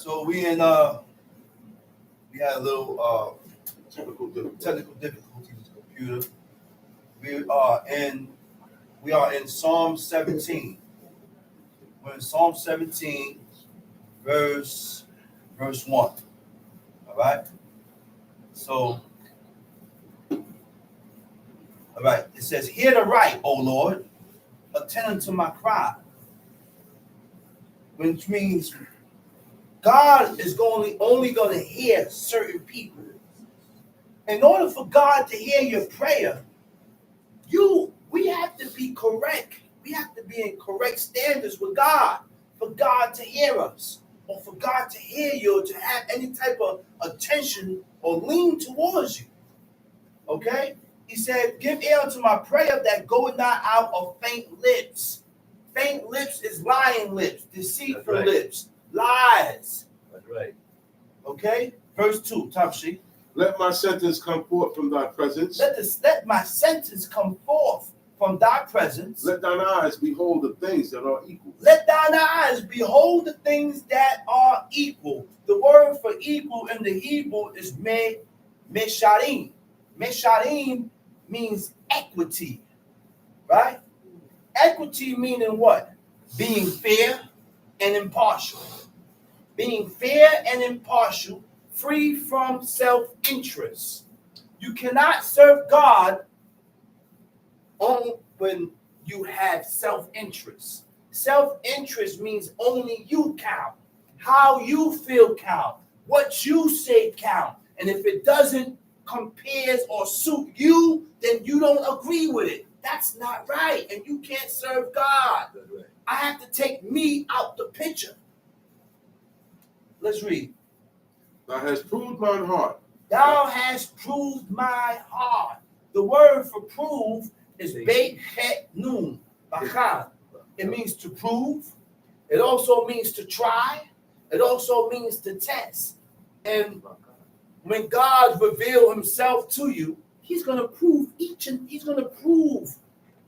So we had a little technical difficulties with the computer. We are in Psalm 17. We're in Psalm 17, verse 1. All right. So, all right. It says, "Hear the right, O Lord, attend unto my cry," which means God is only going to hear certain people. In order for God to hear your prayer, we have to be correct. We have to be in correct standards with God for God to hear us, or for God to hear you, to have any type of attention or lean towards you. Okay? He said, "Give ear unto my prayer that goeth not out of faint lips." Faint lips is lying lips, deceitful lips, lies. That's right. Okay? Verse 2, Tamshi. Let my sentence come forth from thy presence. Let my sentence come forth from thy presence. Let thine eyes behold the things that are equal. Let thine eyes behold the things that are equal. The word for equal in the Hebrew is mesharim. Mesharim means equity, right? Equity meaning what? Being fair and impartial. Being fair and impartial, free from self-interest. You cannot serve God when you have self-interest. Self-interest means only you count. How you feel count. What you say count. And if it doesn't compares or suit you, then you don't agree with it. That's not right. And you can't serve God. Right. I have to take me out the picture. Let's read. Thou hast proved mine heart. Thou hast proved my heart. The word for prove is beit het nun. It means to prove. It also means to try. It also means to test. And when God reveals himself to you, he's going to prove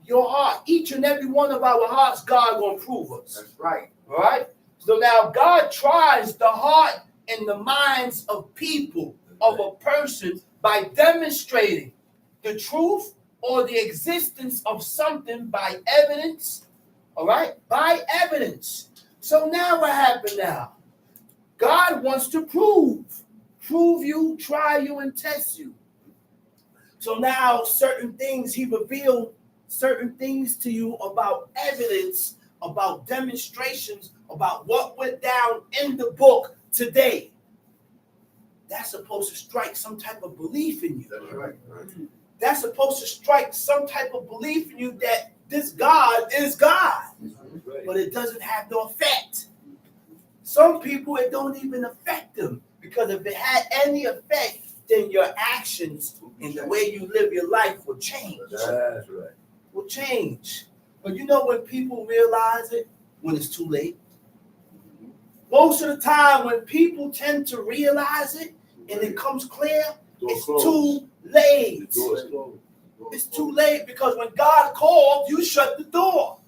your heart. Each and every one of our hearts, God going to prove us. That's right. All right? So now God tries the heart and the minds of people, of a person, by demonstrating the truth or the existence of something by evidence. All right? By evidence. So now what happened now? God wants to prove you, try you, and test you. So now certain things, he revealed certain things to you about evidence, about demonstrations, about what went down in the book today. That's supposed to strike some type of belief in you. That's right. That's supposed to strike some type of belief in you that this God is God. Right. But it doesn't have no effect. Some people, it don't even affect them. Because if it had any effect, then your actions and the way you live your life will change. That's right. Will change. But you know when people realize it? When it's too late. Most of the time when people tend to realize it and it comes clear, it's too late. The door is closed. It's too late because when God called, you shut the door.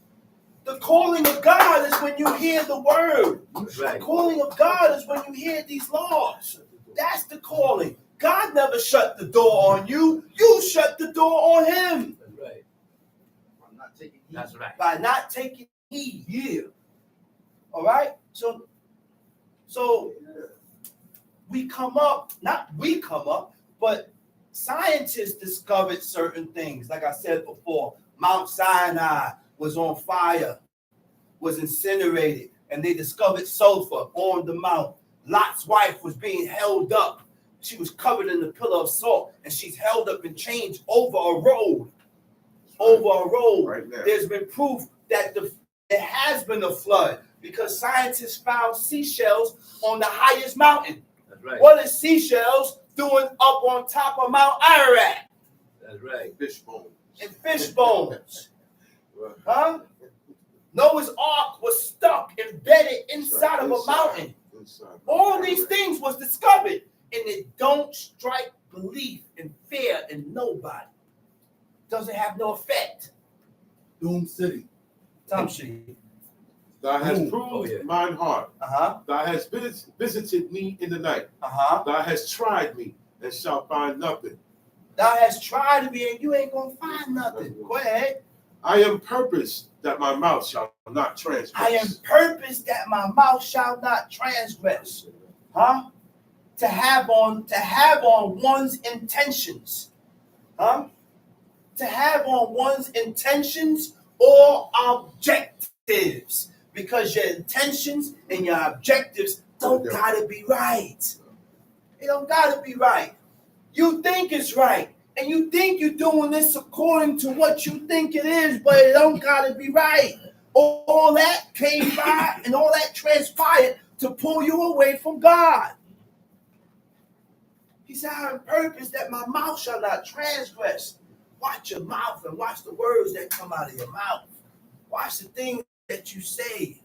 The calling of God is when you hear the word. Right. The calling of God is when you hear these laws. That's the calling. God never shut the door on you. You shut the door on him. That's right. I'm not taking heed. That's right. By not taking heed. Yeah. All right? So not we come up, but scientists discovered certain things. Like I said before, Mount Sinai was on fire, was incinerated, and they discovered sulfur on the mount. Lot's wife was being held up. She was covered in the pillar of salt, and she's held up in chains over a road. Over a road. Right there. There's been proof that there has been a flood because scientists found seashells on the highest mountain. That's right. What is seashells doing up on top of Mount Ararat? That's right. Fish bones. And fish bones. Huh? Noah's ark was stuck, embedded inside of a mountain. All these things was discovered, and it don't strike belief and fear in nobody. Doesn't have no effect. Doom City. Tamshi. Thou hast Ooh. proved Oh, yeah. mine heart. Uh-huh. Thou hast visited me in the night. Uh-huh. Thou hast tried me and shalt find nothing. Thou hast tried me and you ain't gonna find nothing. Go ahead. I am purposed that my mouth shall not transgress. I am purposed that my mouth shall not transgress. Huh? To have on one's intentions. Huh? To have on one's intentions or objectives. Because your intentions and your objectives don't gotta be right. It don't gotta be right. You think it's right. And you think you're doing this according to what you think it is, but it don't gotta be right. All that came by and all that transpired to pull you away from God. He said, I have purpose that my mouth shall not transgress. Watch your mouth and watch the words that come out of your mouth. Watch the things that you say.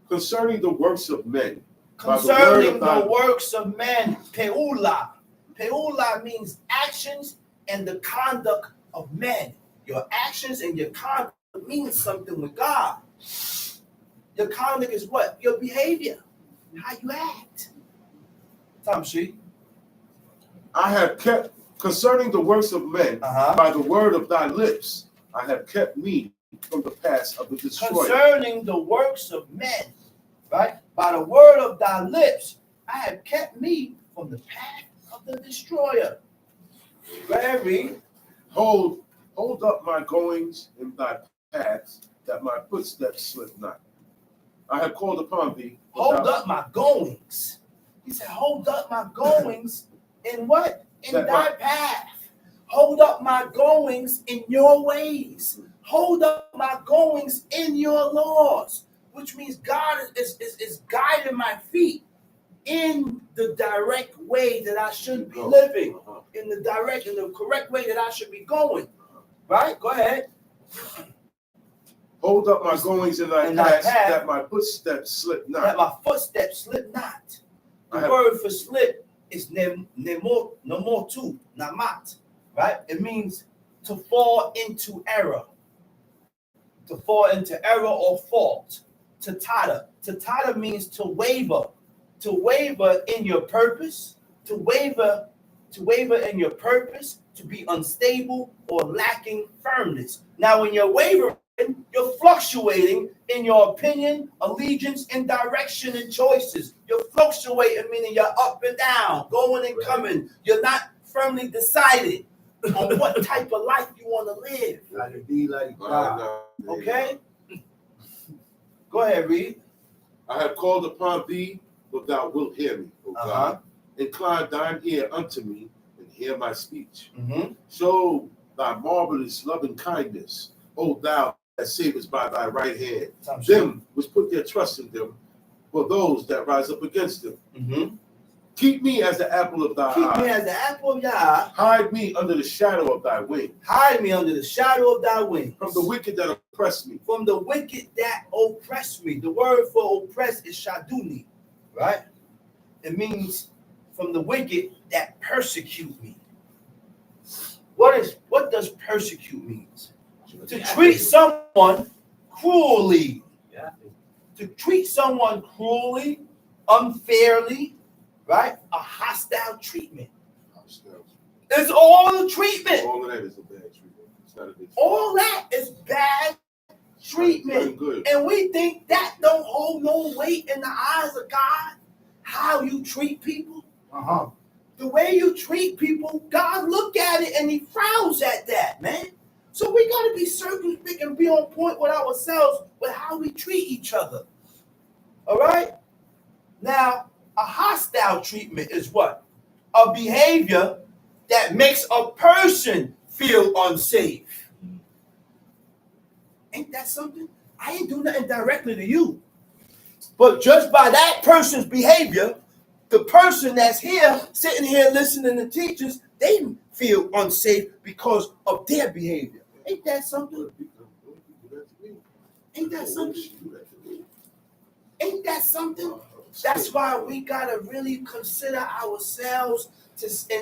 Concerning the works of men. Concerning the works of men, peula. Peula means actions and the conduct of men. Your actions and your conduct means something with God. Your conduct is what? Your behavior. How you act. I have kept, concerning the works of men, by the word of thy lips, I have kept me from the path of the destroyer. Concerning the works of men, right? By the word of thy lips, I have kept me from the path of the destroyer. Very. Hold up my goings in thy paths, that my footsteps slip not. I have called upon thee. Hold up my goings. He said, hold up my goings in what? In thy path. Hold up my goings in your ways. Hold up my goings in your laws. Which means God is guiding my feet in the direct way that I should be living. In the correct way that I should be going. Right? Go ahead. Hold up my goings in thy path, that my footsteps slip not. That my footsteps slip not. The word for slip is nemotu, namat. Right? It means to fall into error. To fall into error or fault. To totter. To totter means to waver. To waver in your purpose. To waver in your purpose. To be unstable or lacking firmness. Now, when you're wavering, you're fluctuating in your opinion, allegiance, and direction and choices. You're fluctuating, meaning you're up and down, going and coming. You're not firmly decided on what type of life you want to live. Gotta be like God. Okay? Go ahead, read. I have called upon thee, but thou wilt hear me, O God. Incline thine ear unto me, and hear my speech. Show thy marvelous loving kindness, O thou that savest by thy right hand. Them which put their trust in them, for those that rise up against them. Keep me as the apple of thy eye. Keep me as the apple of your eye. Hide me under the shadow of thy wing. Hide me under the shadow of thy wing. From the wicked that oppress me. From the wicked that oppress me. The word for oppress is shaduni, right? It means from the wicked that persecute me. What does persecute means? To treat someone cruelly. To treat someone cruelly, unfairly, right? A hostile treatment. It's all the treatment. All of that is a bad treatment. It's not a good treatment. All that is bad treatment. Good. And we think that don't hold no weight in the eyes of God. How you treat people. The way you treat people, God look at it and he frowns at that, man. So we got to be circumspect and be on point with ourselves with how we treat each other. All right? Now, a hostile treatment is what? A behavior that makes a person feel unsafe. Ain't that something? I ain't do nothing directly to you. But just by that person's behavior, the person that's here, sitting here listening to teachers, they feel unsafe because of their behavior. Ain't that something? Ain't that something? Ain't that something? That's why we gotta really consider ourselves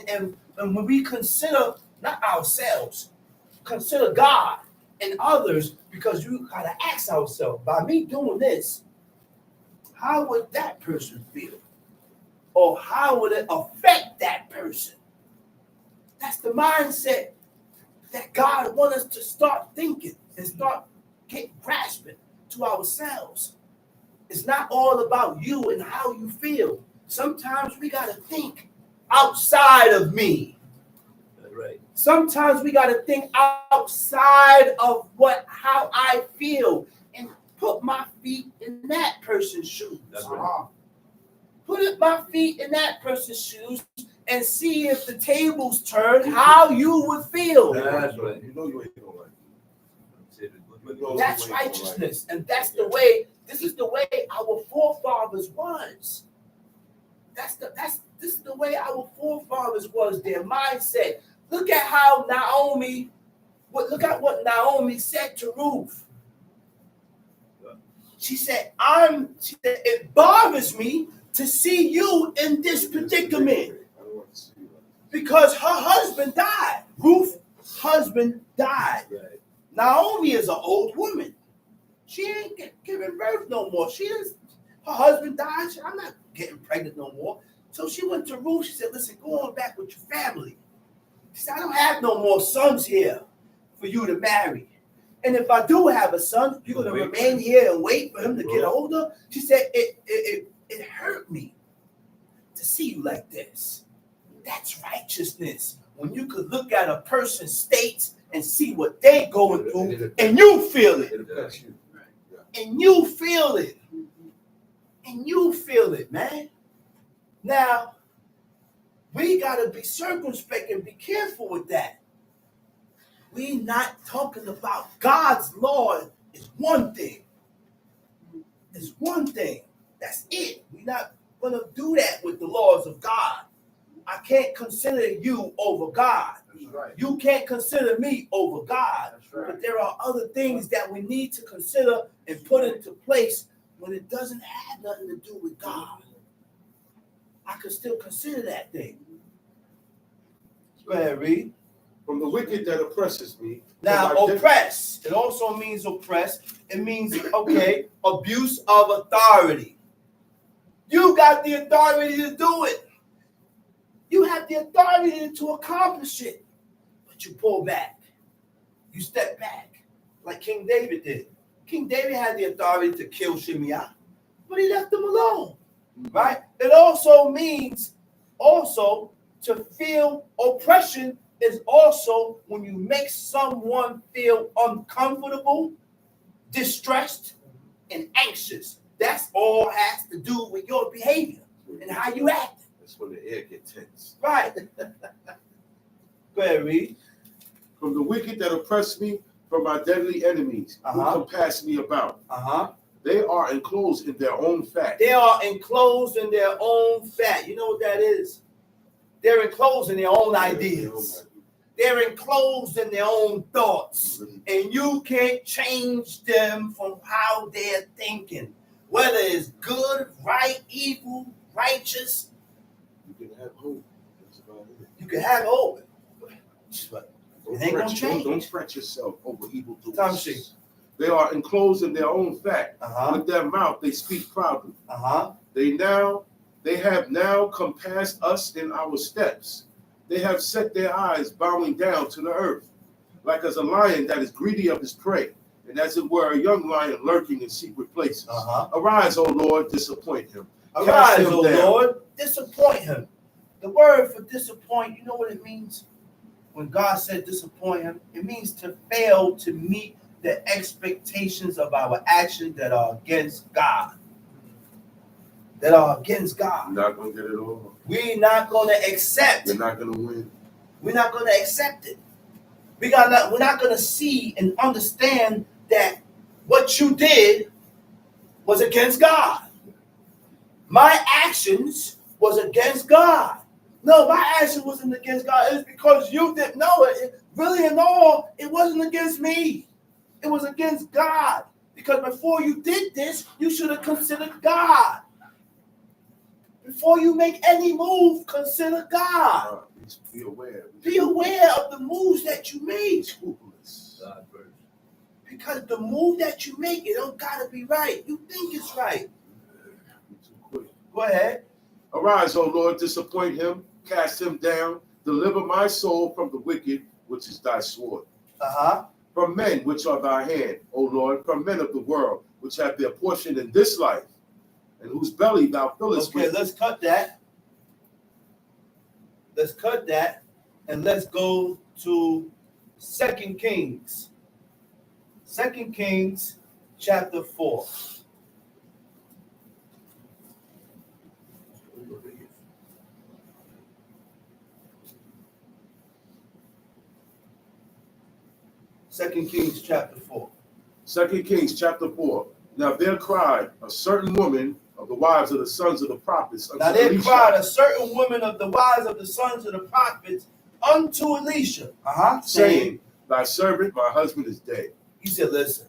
and when we consider not ourselves, consider God and others, because you gotta ask ourselves, by me doing this, how would that person feel? Or how would it affect that person? That's the mindset that God wants us to start thinking and start grasping to ourselves. It's not all about you and how you feel. Sometimes we gotta think outside of me. That's right. Sometimes we gotta think outside of how I feel and put my feet in that person's shoes. That's right. Put my feet in that person's shoes and see if the tables turn, how you would feel. That's right. You know you ain't gonna like it. That's righteousness, and that's the way. This is the way our forefathers was. This is the way our forefathers was. Their mindset. Look at how Naomi. Look at what Naomi said to Ruth. She said, it bothers me to see you in this predicament. Because her husband died. Ruth's husband died. Right. Naomi is an old woman. She ain't giving birth no more. Her husband died. I'm not getting pregnant no more. So she went to Ruth. She said, listen, go on back with your family. She said, I don't have no more sons here for you to marry. And if I do have a son, you're going to remain here and wait for him to get older? She said, it hurt me to see you like this. That's righteousness. When you could look at a person's state and see what they're going through, and you feel it. And you feel it. And you feel it, man. Now, we got to be circumspect and be careful with that. We not talking about God's law is one thing. It's one thing. That's it. We're not going to do that with the laws of God. I can't consider you over God. Right. You can't consider me over God. Right. But there are other things that we need to consider and put into place when it doesn't have nothing to do with God. I could still consider that thing. Go ahead, read. From the wicked that oppresses me. Now, oppress. It also means oppress. It means, abuse of authority. You got the authority to do it. You have the authority to accomplish it. But you pull back. You step back. Like King David did. King David had the authority to kill Shimei, but he left him alone. Right? It also means to feel oppression is also when you make someone feel uncomfortable, distressed, and anxious. That's all has to do with your behavior and how you act. That's when the air gets tense. Right. Go ahead, read. From the wicked that oppress me, from my deadly enemies who compass me about. They are enclosed in their own fat. They are enclosed in their own fat. You know what that is? They're enclosed in their own ideas. They're enclosed in their own thoughts. And you can't change them from how they're thinking. Whether it's good, right, evil, righteous. You can have hope. That's about it. You can have hope. But it ain't gonna change. Don't fret yourself over evil doers. They are enclosed in their own fat. With their mouth they speak proudly. They have now compassed us in our steps. They have set their eyes bowing down to the earth, like as a lion that is greedy of his prey, and as it were a young lion lurking in secret places. Arise, O Lord, disappoint him. Arise, O Lord, disappoint him. The word for disappoint, you know what it means? When God said disappoint him, it means to fail to meet the expectations of our actions that are against God. That are against God. You're not going to get it over. We're not going to accept. You're not going to win. We're not going to accept it. We're not going to see and understand that what you did was against God. My actions was against God. No, my action wasn't against God. It's because you didn't know it. Really and all, it wasn't against me. It was against God. Because before you did this, you should have considered God. Before you make any move, consider God. Be aware. Be aware of the moves that you make. Scrupulous. because the move that you make, it don't gotta be right. You think it's right. Go ahead. Arise, O Lord, disappoint him, cast him down, deliver my soul from the wicked, which is thy sword. From men which are thy hand, O Lord, from men of the world, which have their portion in this life, and whose belly thou fillest Okay, with. let's cut that. Let's cut that, and let's go to 2 Kings. 2 Kings chapter 4. Second Kings chapter 4. 2 Kings chapter 4. Now there cried a certain woman of the wives of the sons of the prophets unto Now there Elisha, cried a certain woman of the wives of the sons of the prophets unto Elisha, saying, thy servant, my husband, is dead. He said, listen.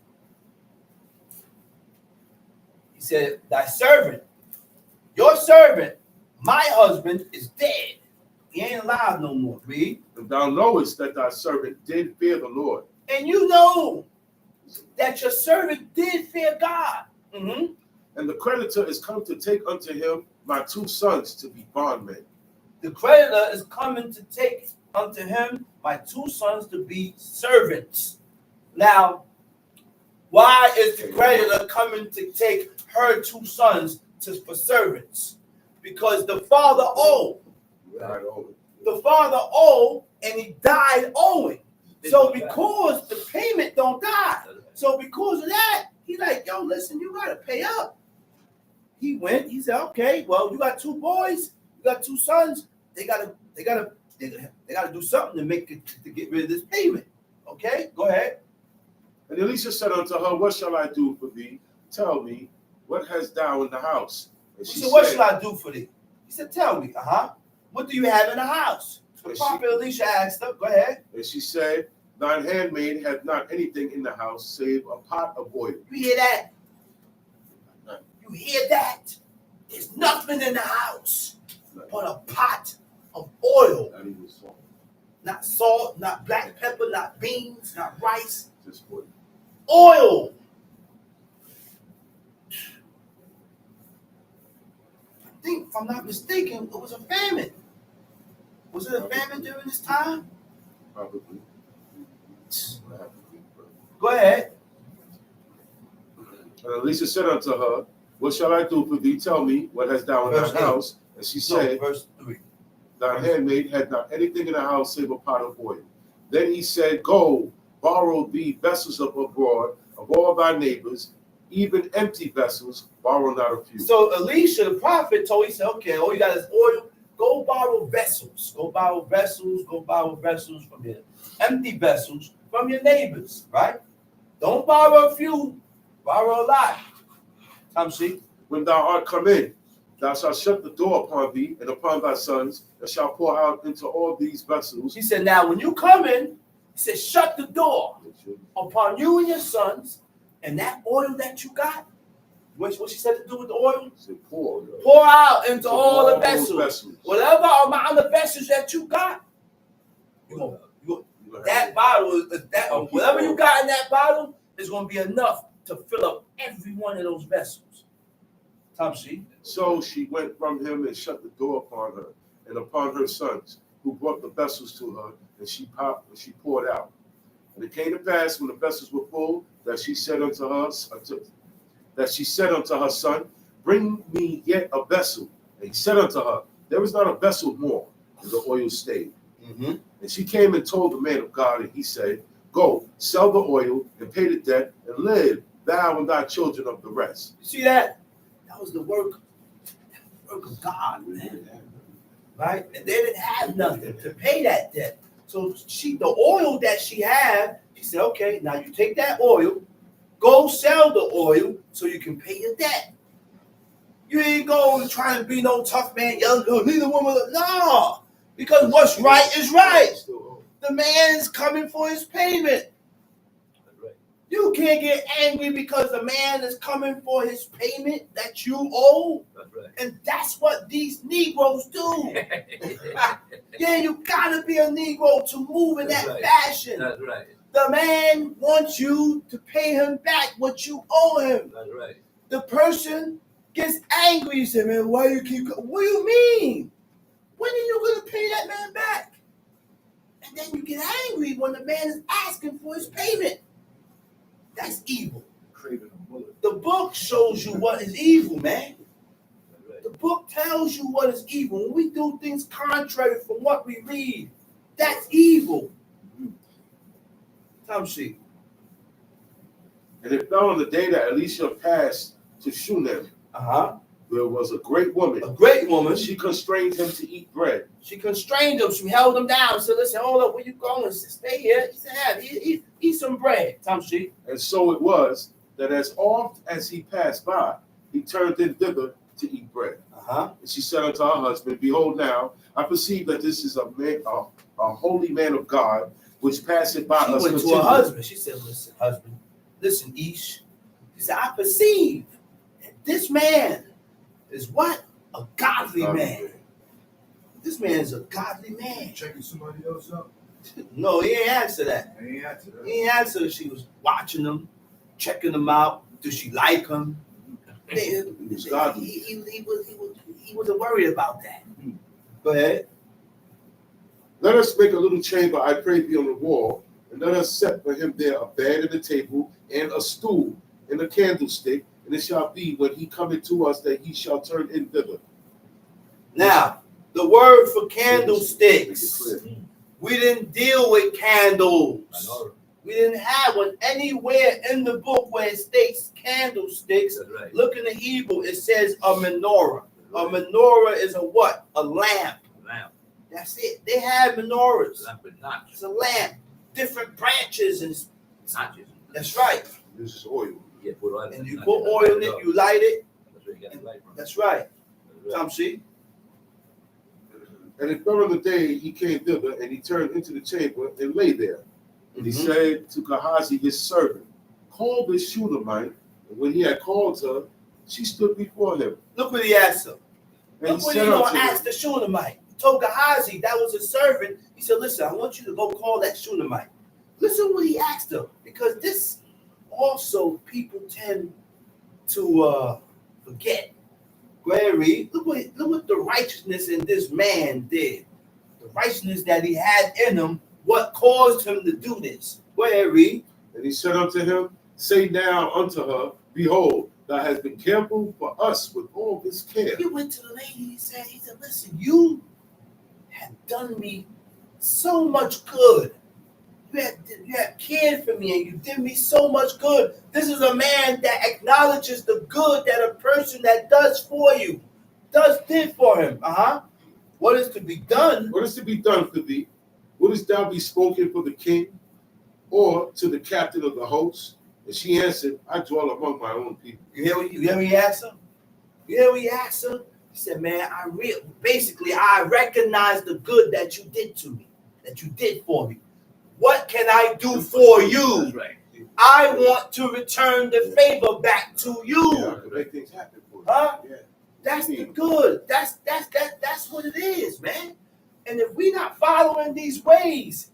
He said, thy servant, your servant, my husband, is dead. He ain't alive no more. Read. And thou knowest that thy servant did fear the Lord. And you know that your servant did fear God. And the creditor is come to take unto him my 2 sons to be bondmen. The creditor is coming to take unto him my 2 sons to be servants. Now, why is the creditor coming to take her 2 sons for servants? Because the father owed. The father owed, and he died owing. So because the payment don't die, so because of that, he's like, yo, listen, you gotta pay up. He went, he said, okay, well, you got 2 boys, you got 2 sons, they gotta do something to make it to get rid of this payment. Okay, go ahead. And Elisha said unto her, what shall I do for thee? Tell me, what hast thou in the house? And she said, what said, shall I do for thee? He said, tell me, what do you have in the house? The prophet Elisha asked her, go ahead. And she said, thine handmaid hath not anything in the house save a pot of oil. You hear that? You hear that? There's nothing in the house but a pot of oil. Not even salt. Not salt, not black pepper, not beans, not rice. Just oil. Oil. I think, if I'm not mistaken, it was a famine. Was it a famine during this time? Probably. Go ahead. And Elisha said unto her, what shall I do for thee? Tell me, what hast thou in Verse thy 8. house? And she said, verse 3. thy handmaid had not anything in the house save a pot of oil. Then he said, go, borrow thee vessels of abroad of all thy neighbors, even empty vessels, borrow not a few. So Elisha, the prophet, he said, okay, all you got is oil. Go borrow vessels. Go borrow vessels. Go borrow vessels from here. Empty vessels from your neighbors, right? Don't borrow a few. Borrow a lot. See? When thou art come in, thou shalt shut the door upon thee and upon thy sons, and shalt pour out into all these vessels. He said, now when you come in, he said, shut the door upon you and your sons, and that oil that you got. What she said to do with the oil? Said, pour out into all the those vessels. Whatever amount of vessels that you got, that bottle, whatever you got in that bottle is going to be enough to fill up every one of those vessels. See? So she went from him and shut the door upon her and upon her sons, who brought the vessels to her, and she poured out. And it came to pass when the vessels were full that she said unto her son, bring me yet a vessel. And he said unto her, there is not a vessel more. And the oil stayed. And she came and told the man of God, and he said, go, sell the oil and pay the debt, and live, thou and thy children of the rest. You see that? That was the work of God, man. Right? And they didn't have nothing to pay that debt. So the oil that she had, she said, okay, now you take that oil, go sell the oil so you can pay your debt. You ain't going trying to be no tough man, young girl, neither woman. No, because what's right is right. The man's coming for his payment. You can't get angry because the man is coming for his payment that you owe. And that's what these Negroes do. Yeah, you gotta be a Negro to move in that fashion. That's right. The man wants you to pay him back what you owe him. That's right. The person gets angry. He said, man, why you keep, what do you mean? When are you going to pay that man back? And then you get angry when the man is asking for his payment. That's evil. Craving a bullet. The book shows you what is evil, man. That's right. The book tells you what is evil. When we do things contrary from what we read, that's evil. Tom C. And it fell on the day that Elisha passed to Shunem. There was a great woman. A great woman. She constrained him to eat bread. She constrained him. She held him down. Said, listen, hold up, where you going? She said, stay here. He said, have, eat some bread. Tom C. And so it was that as oft as he passed by, he turned in thither to eat bread. And she said unto her husband, behold, now I perceive that this is a man, a holy man of God, which passeth by She us went to her continually. husband. She said, listen, husband, listen, Ish. She said, I perceive that this man is what? A godly man. This man is a godly man. Checking somebody else up? No, he ain't answer that. I ain't answer that. He ain't answer that. She was watching him, checking him out. Does she like him? He wasn't worried about that. Go ahead. Let us make a little chamber, I pray thee, on the wall, and let us set for him there a bed and a table, and a stool, and a candlestick, and it shall be when he cometh to us that he shall turn in thither. Now, the word for candlesticks. We didn't deal with candles. I know. We didn't have one anywhere in the book where it states candlesticks. That's right. Look in the Hebrew, it says a menorah. A menorah is a what? A lamp. Lamp. That's it. They had menorahs. Lamp with notches. It's a lamp. Different branches. And Notches. that's right. This is oil. Yeah, put oil in And it. you Notches. put oil in it, you light it. That's where you get the light from. That's right. That's right. Tom C. And it fell on the day he came thither, and he turned into the chamber and lay there. And he said to Gehazi his servant, call this Shunammite. And when he had called her, she stood before him. Look what he asked her. And Look he what said he unto gonna ask him, the Shunammite. He told Gehazi, that was his servant. He said, listen, I want you to go call that Shunammite. Listen what he asked her. Because this also people tend to forget. Go ahead, read. Look what the righteousness in this man did. The righteousness that he had in him, what caused him to do this. Go ahead, read. and he said unto him, say now unto her, behold, thou hast been careful for us with all this care. He went to the lady, he said, listen, you have done me so much good. You have cared for me and you did me so much good. This is a man that acknowledges the good that a person that does for you did for him. What is to be done? What is to be done for thee? Wouldst thou be spoken for the king or to the captain of the host? And she answered, I dwell among my own people. You hear what he asked her? You hear what he asked her? He said, man, I recognize the good that you did to me, that you did for me. What can I do for you? That's right. I want to return the favor back to you. Yeah, I can make things happen for you. Huh? Yeah. That's the good. That's what it is, man. And if we not following these ways,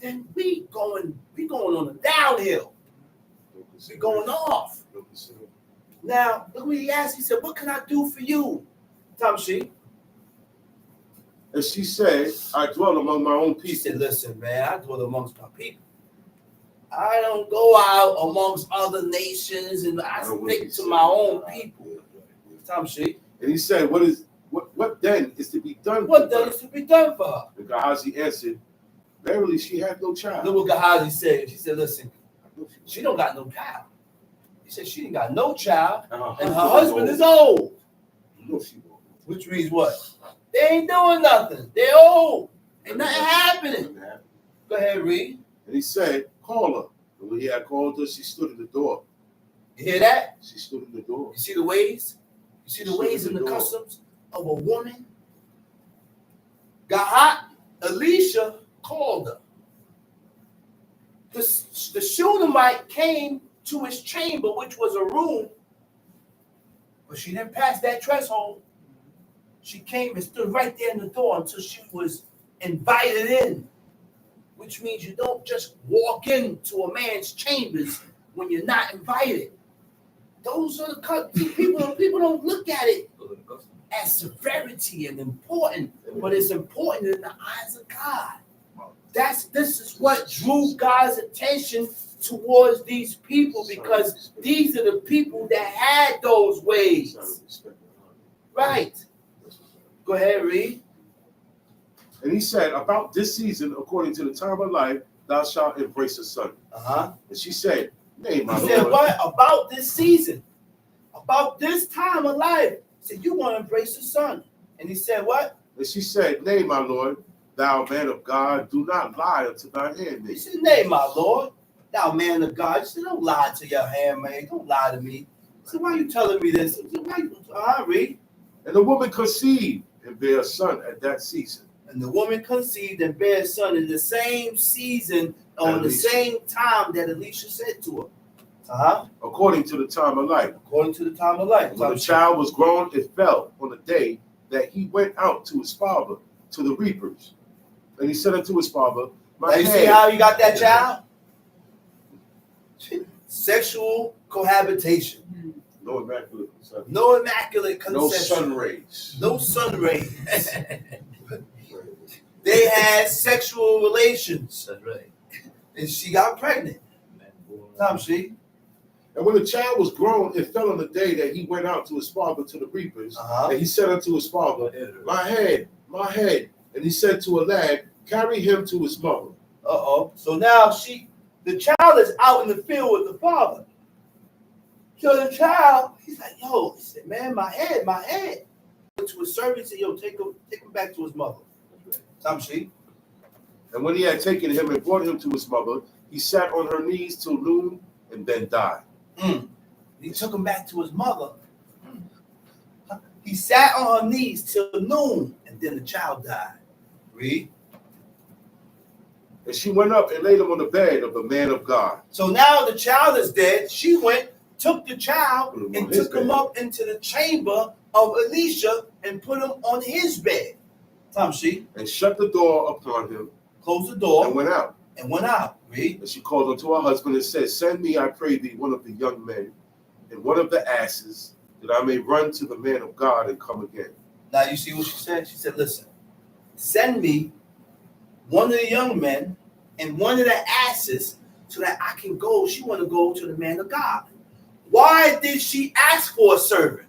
then we going on a downhill. We going off. Now, look what he asked. He said, what can I do for you? Tom C. And she said, I dwell among my own people. She said, listen, man, I dwell amongst my people. I don't go out amongst other nations, and I stick to my own people. Tom C. And he said, what then is to be done? What then is to be done for her? And Gehazi answered, verily she had no child. Look what Gehazi said. She said, listen, she don't got no child. He said she ain't got no child, and her husband is old. No, she won't. Which means what? They ain't doing nothing. They're old. Ain't nothing happening. Go ahead, read. And he said, call her. And when he had called her, she stood in the door. You hear that? She stood in the door. You see the ways? You see the ways and the customs of a woman? Elisha called her. The Shunammite came to his chamber, which was a room, but she didn't pass that threshold. She came and stood right there in the door until she was invited in. which means you don't just walk into a man's chambers when you're not invited. Those are the people don't look at it as severity and important, but it's important in the eyes of God. This is what drew God's attention towards these people, because these are the people that had those ways. Right. Go ahead, read. And he said, about this season, according to the time of life, thou shalt embrace a son. And she said, nay, my He Lord. said, what? About this season. About this time of life. He said, you want to embrace a son. And he said, what? And she said, nay, my Lord, thou man of God, do not lie unto thine He handmaid. said, nay, my Lord, thou man of God. He said, don't lie to your handmaid. Don't lie to me. He said, why are you telling me this? He said, why you? Read. And the woman conceived and bare a son at that season. And the woman conceived and bare a son in the same season, on the same time that Elisha said to her. According to the time of life. According to the time of life. When the child was grown, it fell on the day that he went out to his father, to the reapers. And he said unto his father, now you see how you got that child? Sexual cohabitation. No immaculate conception. No immaculate conception. No sun rays. No sun rays. They had sexual relations. That's right. And she got pregnant. See? And when the child was grown, it fell on the day that he went out to his father, to the reapers. And he said unto his father, my head, my head. And he said to a lad, carry him to his mother. So now the child is out in the field with the father. So the child, he's like, yo, he said, man, my head. Went to his servant, he said, yo, take him back to his mother. See? And when he had taken him and brought him to his mother, he sat on her knees till noon and then died. He took him back to his mother. He sat on her knees till noon, and then the child died. Read. And she went up and laid him on the bed of the man of God. So now the child is dead. She went, took the child, and took him up into the chamber of Elisha and put him on his bed. And shut the door upon him. Closed the door. And went out. Read. And she called unto her husband and said, send me, I pray thee, one of the young men and one of the asses, that I may run to the man of God and come again. Now you see what she said? She said, listen, send me one of the young men and one of the asses so that I can go. She want to go to the man of God. Why did she ask for a servant?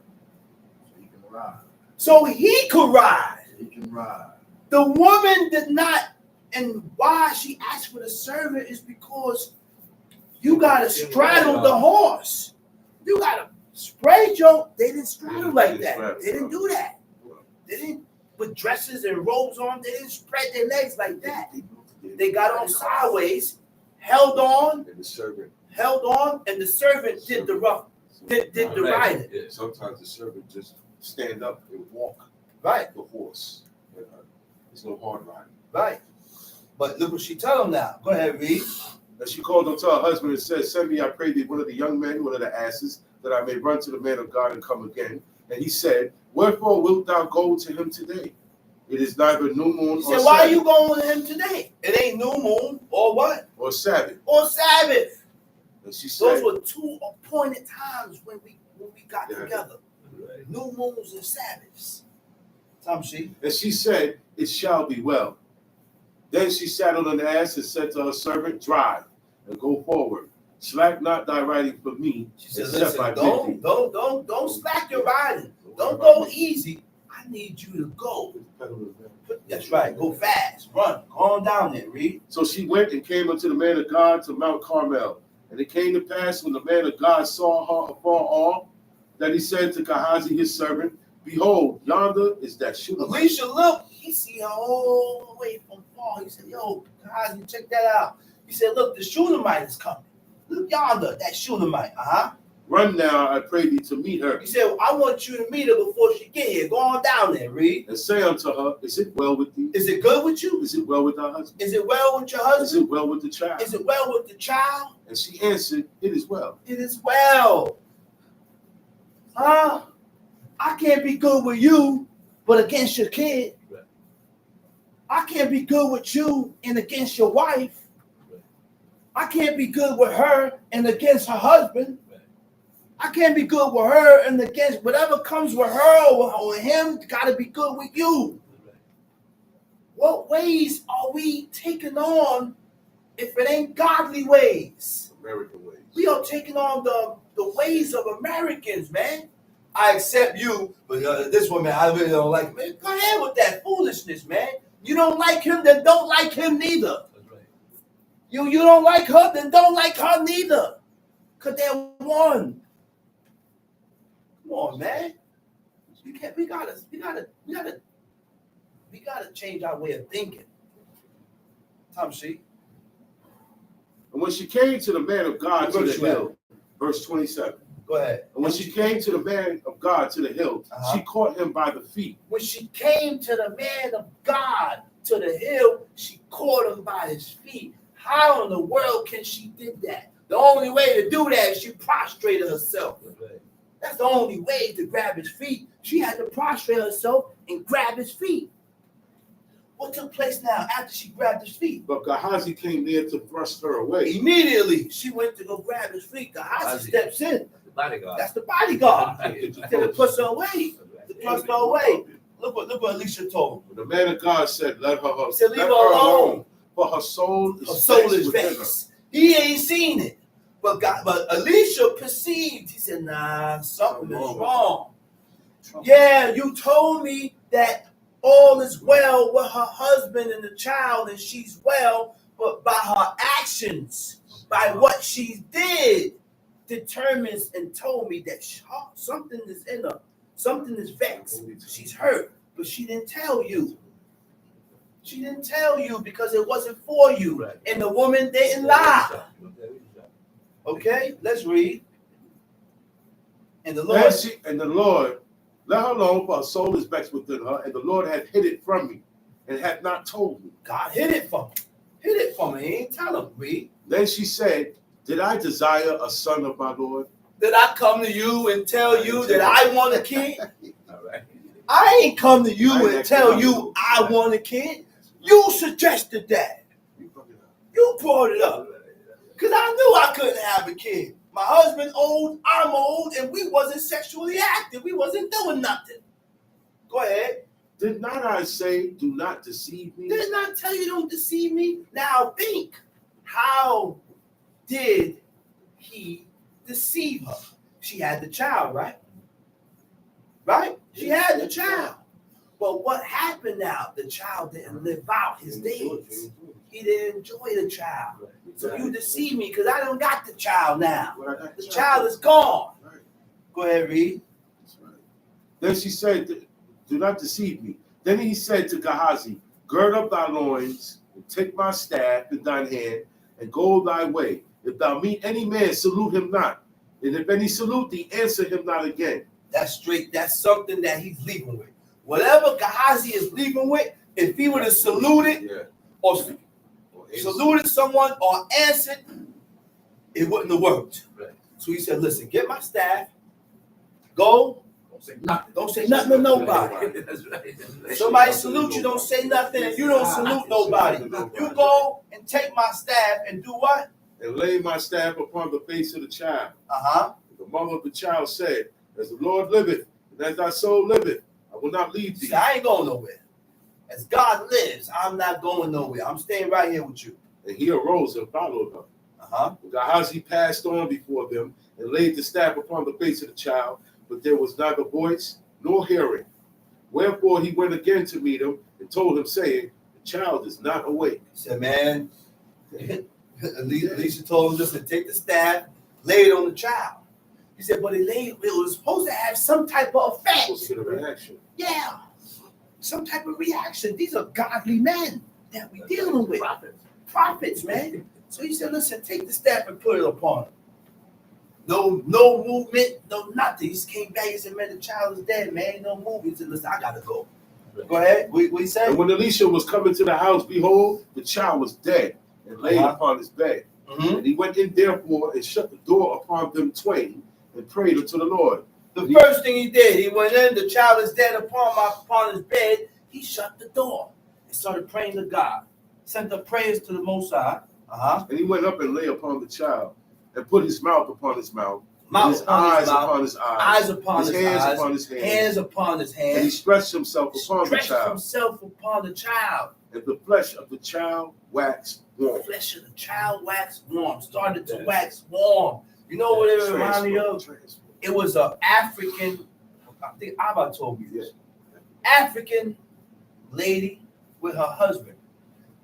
So he can ride. So he could ride. He can ride. The woman did not, and why she asked for the servant is because you got to straddle the horse. You got to spray Joe. They didn't straddle like that. They didn't do that. They didn't put dresses and robes on. They didn't spread their legs like that. They got on sideways, held on, and the servant did the riding. Sometimes the servant just stand up and walk the horse. It's no hard riding. Right. But look what she tell him now. Go ahead, read. And she called unto her husband and said, send me, I pray thee, one of the young men, one of the asses, that I may run to the man of God and come again. And he said, wherefore wilt thou go to him today? It is neither new moon or Sabbath. Why are you going to him today? It ain't new moon or what? Or Sabbath. And she said, those were two appointed times when we got together. Right. New moons and Sabbaths. And she said, it shall be well. Then she sat on an ass and said to her servant, drive and go forward. Slack not thy riding for me. She said, listen, don't slack your riding. Don't go easy. I need you to go. That's right. Go fast. Run. Go on down there. Read. So she went and came unto the man of God to Mount Carmel. And it came to pass when the man of God saw her afar off, that he said to Gehazi his servant, behold, yonder is that Shunammite. Elisha looked. He see her all the way from far. He said, yo, Gehazi, check that out. He said, look, the Shunammite is coming. Look yonder, that Shunammite. Run now, I pray thee, to meet her. He said, I want you to meet her before she get here. Go on down there, read. And say unto her, is it well with thee? Is it good with you? Is it well with thy husband? Is it well with your husband? Is it well with the child? Is it well with the child? And she answered, it is well. It is well. I can't be good with you, but against your kid. I can't be good with you and against your wife. I can't be good with her and against her husband. I can't be good with her and against whatever comes with her or him. Got to be good with you. What ways are we taking on if it ain't godly ways? American ways. We are taking on the ways of Americans, man. I accept you, but this one, man, I really don't like him. Man, go ahead with that foolishness, man. You don't like him, then don't like him neither. That's right. You don't like her, then don't like her neither. Cause they're one. Come on, man. We gotta change our way of thinking. Tom C. And when she came to the man of God to the hill, verse 27. Go ahead. And when she came to the man of God to the hill, she caught him by the feet. When she came to the man of God to the hill, she caught him by his feet. How in the world can she do that? The only way to do that is she prostrated herself. That's the only way to grab his feet. She had to prostrate herself and grab his feet. What took place now after she grabbed his feet? But Gehazi came near to thrust her away. Immediately, she went to go grab his feet. Gehazi steps in. Bodyguard. That's the bodyguard. To push her away, to thrust her away. Look what Elisha told him. The man of God said, "Let her He said, leave her alone. For her soul is vexed. He ain't seen it. But Elisha perceived. He said, nah, something is wrong. Yeah, you told me that all is well with her husband and the child, and she's well, but by her actions, by what she did, determines and told me that something is in her. Something is vexed. She's hurt, but she didn't tell you. She didn't tell you because it wasn't for you. Right. And the woman didn't lie. Okay, let's read. And the Lord, let her alone, for her soul is vexed within her, and the Lord hath hid it from me, and hath not told me. God hid it from me. Hid it from me. He ain't tell him. Read. Then she said, did I desire a son of my Lord? Did I come to you and tell you that I want a kid? All right. I ain't come to you and tell you I want a kid. You suggested that. You brought it up. Because I knew I couldn't have a kid. My husband old, I'm old, and we wasn't sexually active. We wasn't doing nothing. Go ahead. Did not I say, do not deceive me? Did not tell you don't deceive me? Now think, how did he deceive her? She had the child, right? Right? She had the child. But what happened now? The child didn't live out his days. He didn't enjoy the child. So you deceive me because I don't got the child now. The child is gone. Go ahead, read. Then she said, do not deceive me. Then he said to Gehazi, gird up thy loins, and take my staff in thine hand, and go thy way. If thou meet any man, salute him not. And if any salute thee, answer him not again. That's straight. That's something that he's leaving with. Whatever Gehazi is leaving with, if he would have saluted or saluted someone or answered, it wouldn't have worked. Right. So he said, listen, get my staff, go. Don't say nothing to nobody. That's right. Somebody salute you, don't say nothing, and you don't salute nobody. You go and take my staff and do what? And lay my staff upon the face of the child. The mother of the child said, as the Lord liveth, and as thy soul liveth, I will not leave thee. See, I ain't going nowhere. As God lives, I'm not going nowhere. I'm staying right here with you. And he arose and followed her. And Gehazi passed on before them and laid the staff upon the face of the child, but there was neither voice nor hearing. Wherefore he went again to meet him and told him, saying, the child is not awake. He said, man, Elisha told him, listen, take the staff, lay it on the child. He said, but it was supposed to have some type of effect. Supposed to get a reaction. Yeah, some type of reaction. These are godly men that we're dealing with. Prophets, man. So he said, listen, take the staff and put it upon him. No movement, no nothing. He just came back and said, man, the child is dead, man. Ain't no movement. He said, listen, I got to go. Go ahead. What you say? And when Elisha was coming to the house, behold, the child was dead and laid upon his bed. And he went in therefore and shut the door upon them twain and prayed unto the Lord. The first thing he did, he went in, the child is dead upon his bed. He shut the door and started praying to God. Sent up prayers to the Most High. And he went up and lay upon the child, and put his mouth upon his mouth, Mouth his upon eyes his mouth, upon his eyes, eyes upon his hands eyes, upon his hands, hands upon his and he hands. stretched himself upon the Stretched child, himself upon the child. and the flesh of the child waxed The warm. flesh of the child waxed warm. Started to wax warm. You know what it reminded me of? It was an African, I think Abba told me this. African lady with her husband.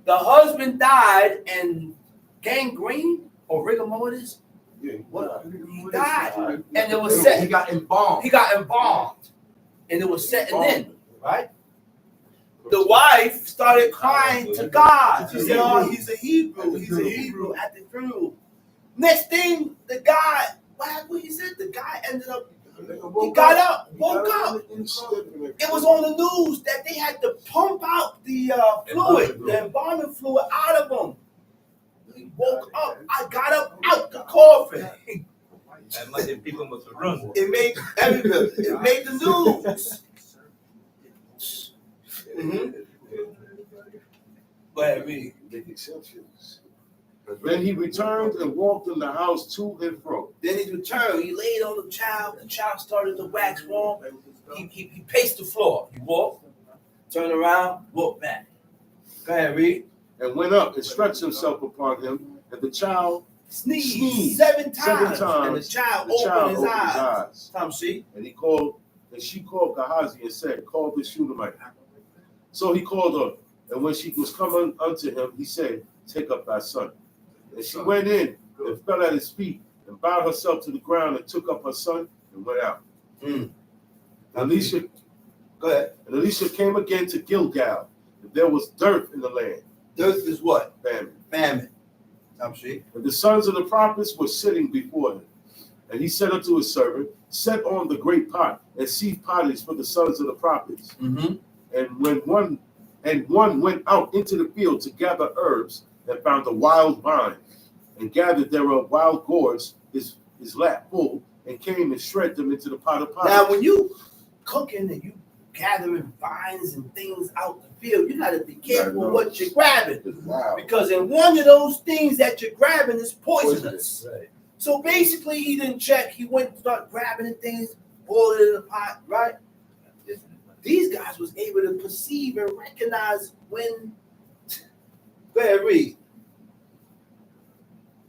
The husband died and gangrene or rigor mortis. Yeah, What? He died. And it He was set. got embalmed. He got embalmed. And it was setting in, right? The wife started crying to God. She said, "Oh, he's a Hebrew. He's a Hebrew at the funeral." Next thing, the guy, what he said, the guy ended up, he got up, woke up. It was on the news that they had to pump out the fluid, the embalming fluid out of him. He woke up. I got up out the coffin. And like the people must have run. It made everybody. It made the news. Go ahead, read. Make exceptions. Then he returned and walked in the house to and fro. Then he returned. He laid on the child. The child started to wax warm. He paced the floor. He walked, turned around, walked back. Go ahead, read. And went up and stretched himself upon him, and the child Sneezed 7 times. And the child opened his eyes. Tom, see? And she called Gehazi and said, "Call the Shunammite." So he called her, and when she was coming unto him, he said, "Take up thy son." And she went in and fell at his feet and bowed herself to the ground and took up her son and went out. Elisha, Go ahead. and Elisha came again to Gilgal, and there was dearth in the land. Dearth is what? Famine. Famine. Tom, see? And the sons of the prophets were sitting before him. And he said unto his servant, "Set on the great pot and seethe pottage for the sons of the prophets." Mm-hmm. And one went out into the field to gather herbs and found a wild vine, and gathered thereof wild gourds, his lap full, and came and shred them into the pot of pottage. Now, when you cooking and you gathering vines and things out the field, you got to be careful what you're grabbing. Wow. Because in one of those things that you're grabbing is poisonous. Right. So basically, he didn't check. He went and started grabbing the things, boiled it in the pot, right? These guys was able to perceive and recognize when. Go ahead, read.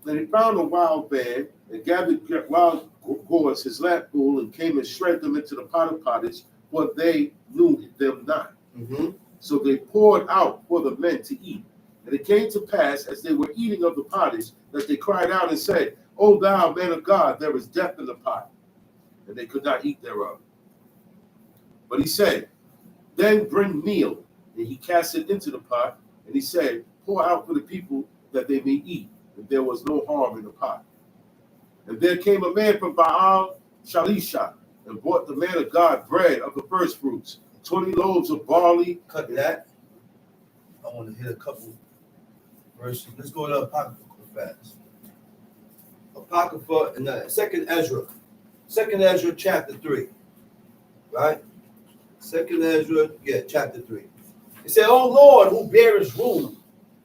And he found a wild bed and gathered wild gourds, his lap full, and came and shred them into the pot of pottage, for they knew them not. Mm-hmm. So they poured out for the men to eat. And it came to pass, as they were eating of the pottage, that they cried out and said, "O thou man of God, there is death in the pot." And they could not eat thereof. But he said, "Then bring meal." And he cast it into the pot, and he said, "Pour out for the people that they may eat." And there was no harm in the pot. And there came a man from Baal Shalisha, and brought the man of God bread of the first fruits, 20 loaves of barley. Cut that. I want to hit a couple verses. Let's go to Apocrypha fast. Apocrypha in the Second Ezra chapter 3. Right? Second Ezra, chapter 3. It said, "O Lord, who bearest rule,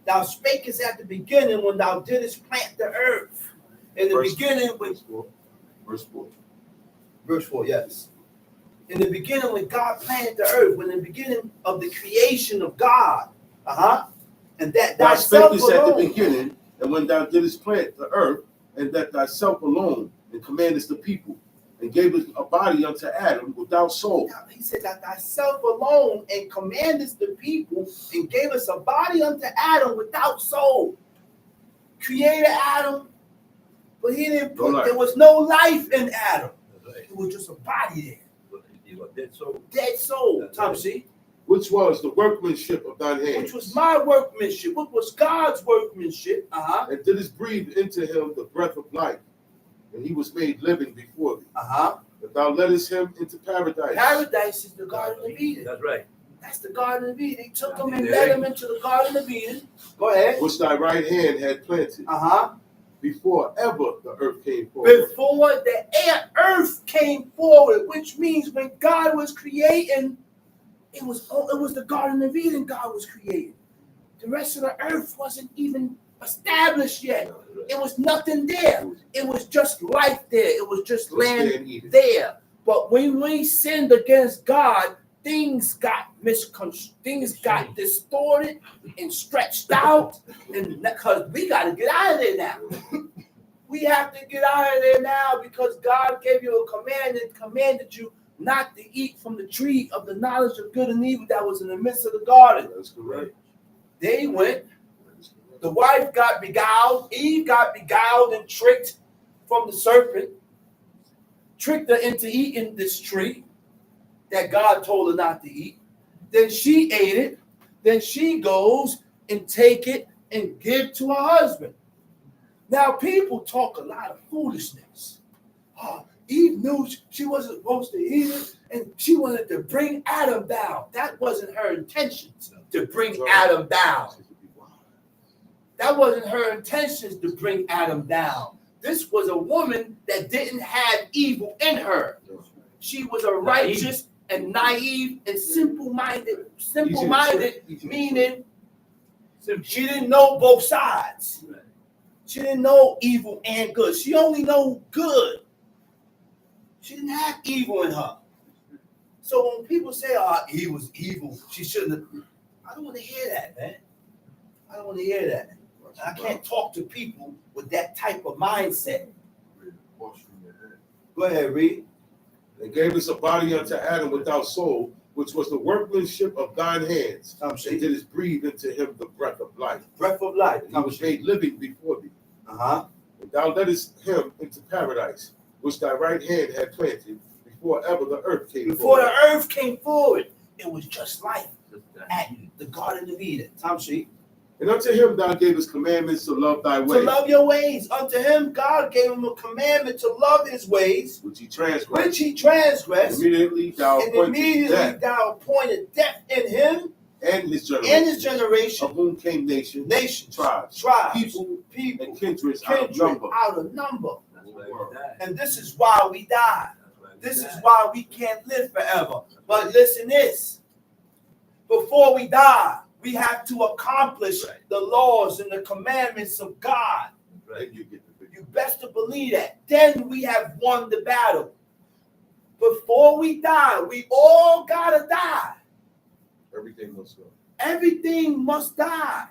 thou spakest at the beginning when thou didst plant the earth." In the beginning, Verse 4. Verse 4, yes. In the beginning, when God planted the earth, when in the beginning of the creation of God, and that Thou thyself spakest at the alone, beginning, and when thou didst plant the earth, and that thyself alone, and commandest the people, and gavest a body unto Adam without soul. Now, he said that thyself alone and commandest the people and gave us a body unto Adam without soul. Created Adam, but he didn't put, there was no life in Adam. It was just a body there. He was dead soul. Dead soul, Tom, see? Which was the workmanship of thine hands. Which was my workmanship. What was God's workmanship? And didst breathe into him the breath of life, and he was made living before thee. And thou leddest him into paradise. Paradise is the Garden of Eden. That's right. That's the Garden of Eden. They took him and led him into the Garden of Eden. Go ahead. Which thy right hand had planted. Before ever the earth came forward. Before the earth came forward, which means when God was creating It was the Garden of Eden God was creating. The rest of the earth wasn't even established yet. It was nothing there. It was just life there. It was just land there. But when we sinned against God, things got misconstrued, things got distorted and stretched out, and because we got to get out of there now. We have to get out of there now because God gave you a command and commanded you not to eat from the tree of the knowledge of good and evil that was in the midst of the garden. That's correct. They went. The wife got beguiled. Eve got beguiled and tricked from the serpent. Tricked her into eating this tree that God told her not to eat. Then she ate it. Then she goes and take it and give to her husband. Now people talk a lot of foolishness. Oh, Eve knew she wasn't supposed to eat it, and she wanted to bring Adam down. That wasn't her intentions to bring Adam down. That wasn't her intentions to bring Adam down. This was a woman that didn't have evil in her. She was a righteous and naive and simple-minded, meaning she didn't know both sides. She didn't know evil and good. She only knew good. She didn't have evil in her. So when people say, oh, he was evil, she shouldn't have. I don't want to hear that, man. I don't want to hear that. I can't talk to people with that type of mindset. Go ahead, read. They gave us a body unto Adam without soul, which was the workmanship of thine hands. And didst breathe into him the breath of life. Breath of life. And he was made living before thee. And thou leddest him into paradise, which thy right hand had planted before ever the earth came forward. Before the earth came forward, it was just life at the Garden of Eden. And unto him thou gavest commandments to love thy ways. To love your ways. Unto him, God gave him a commandment to love his ways. Which he transgressed. Immediately thou appointed death in him. And his generation. Of whom came nations. Tribes. People. And kindreds out of number. And this is why we die. This is why we can't live forever. But listen this. Before we die, we have to accomplish the laws and the commandments of God. You best to believe that. Then we have won the battle. Before we die, we all gotta die. Everything must go. Everything must die.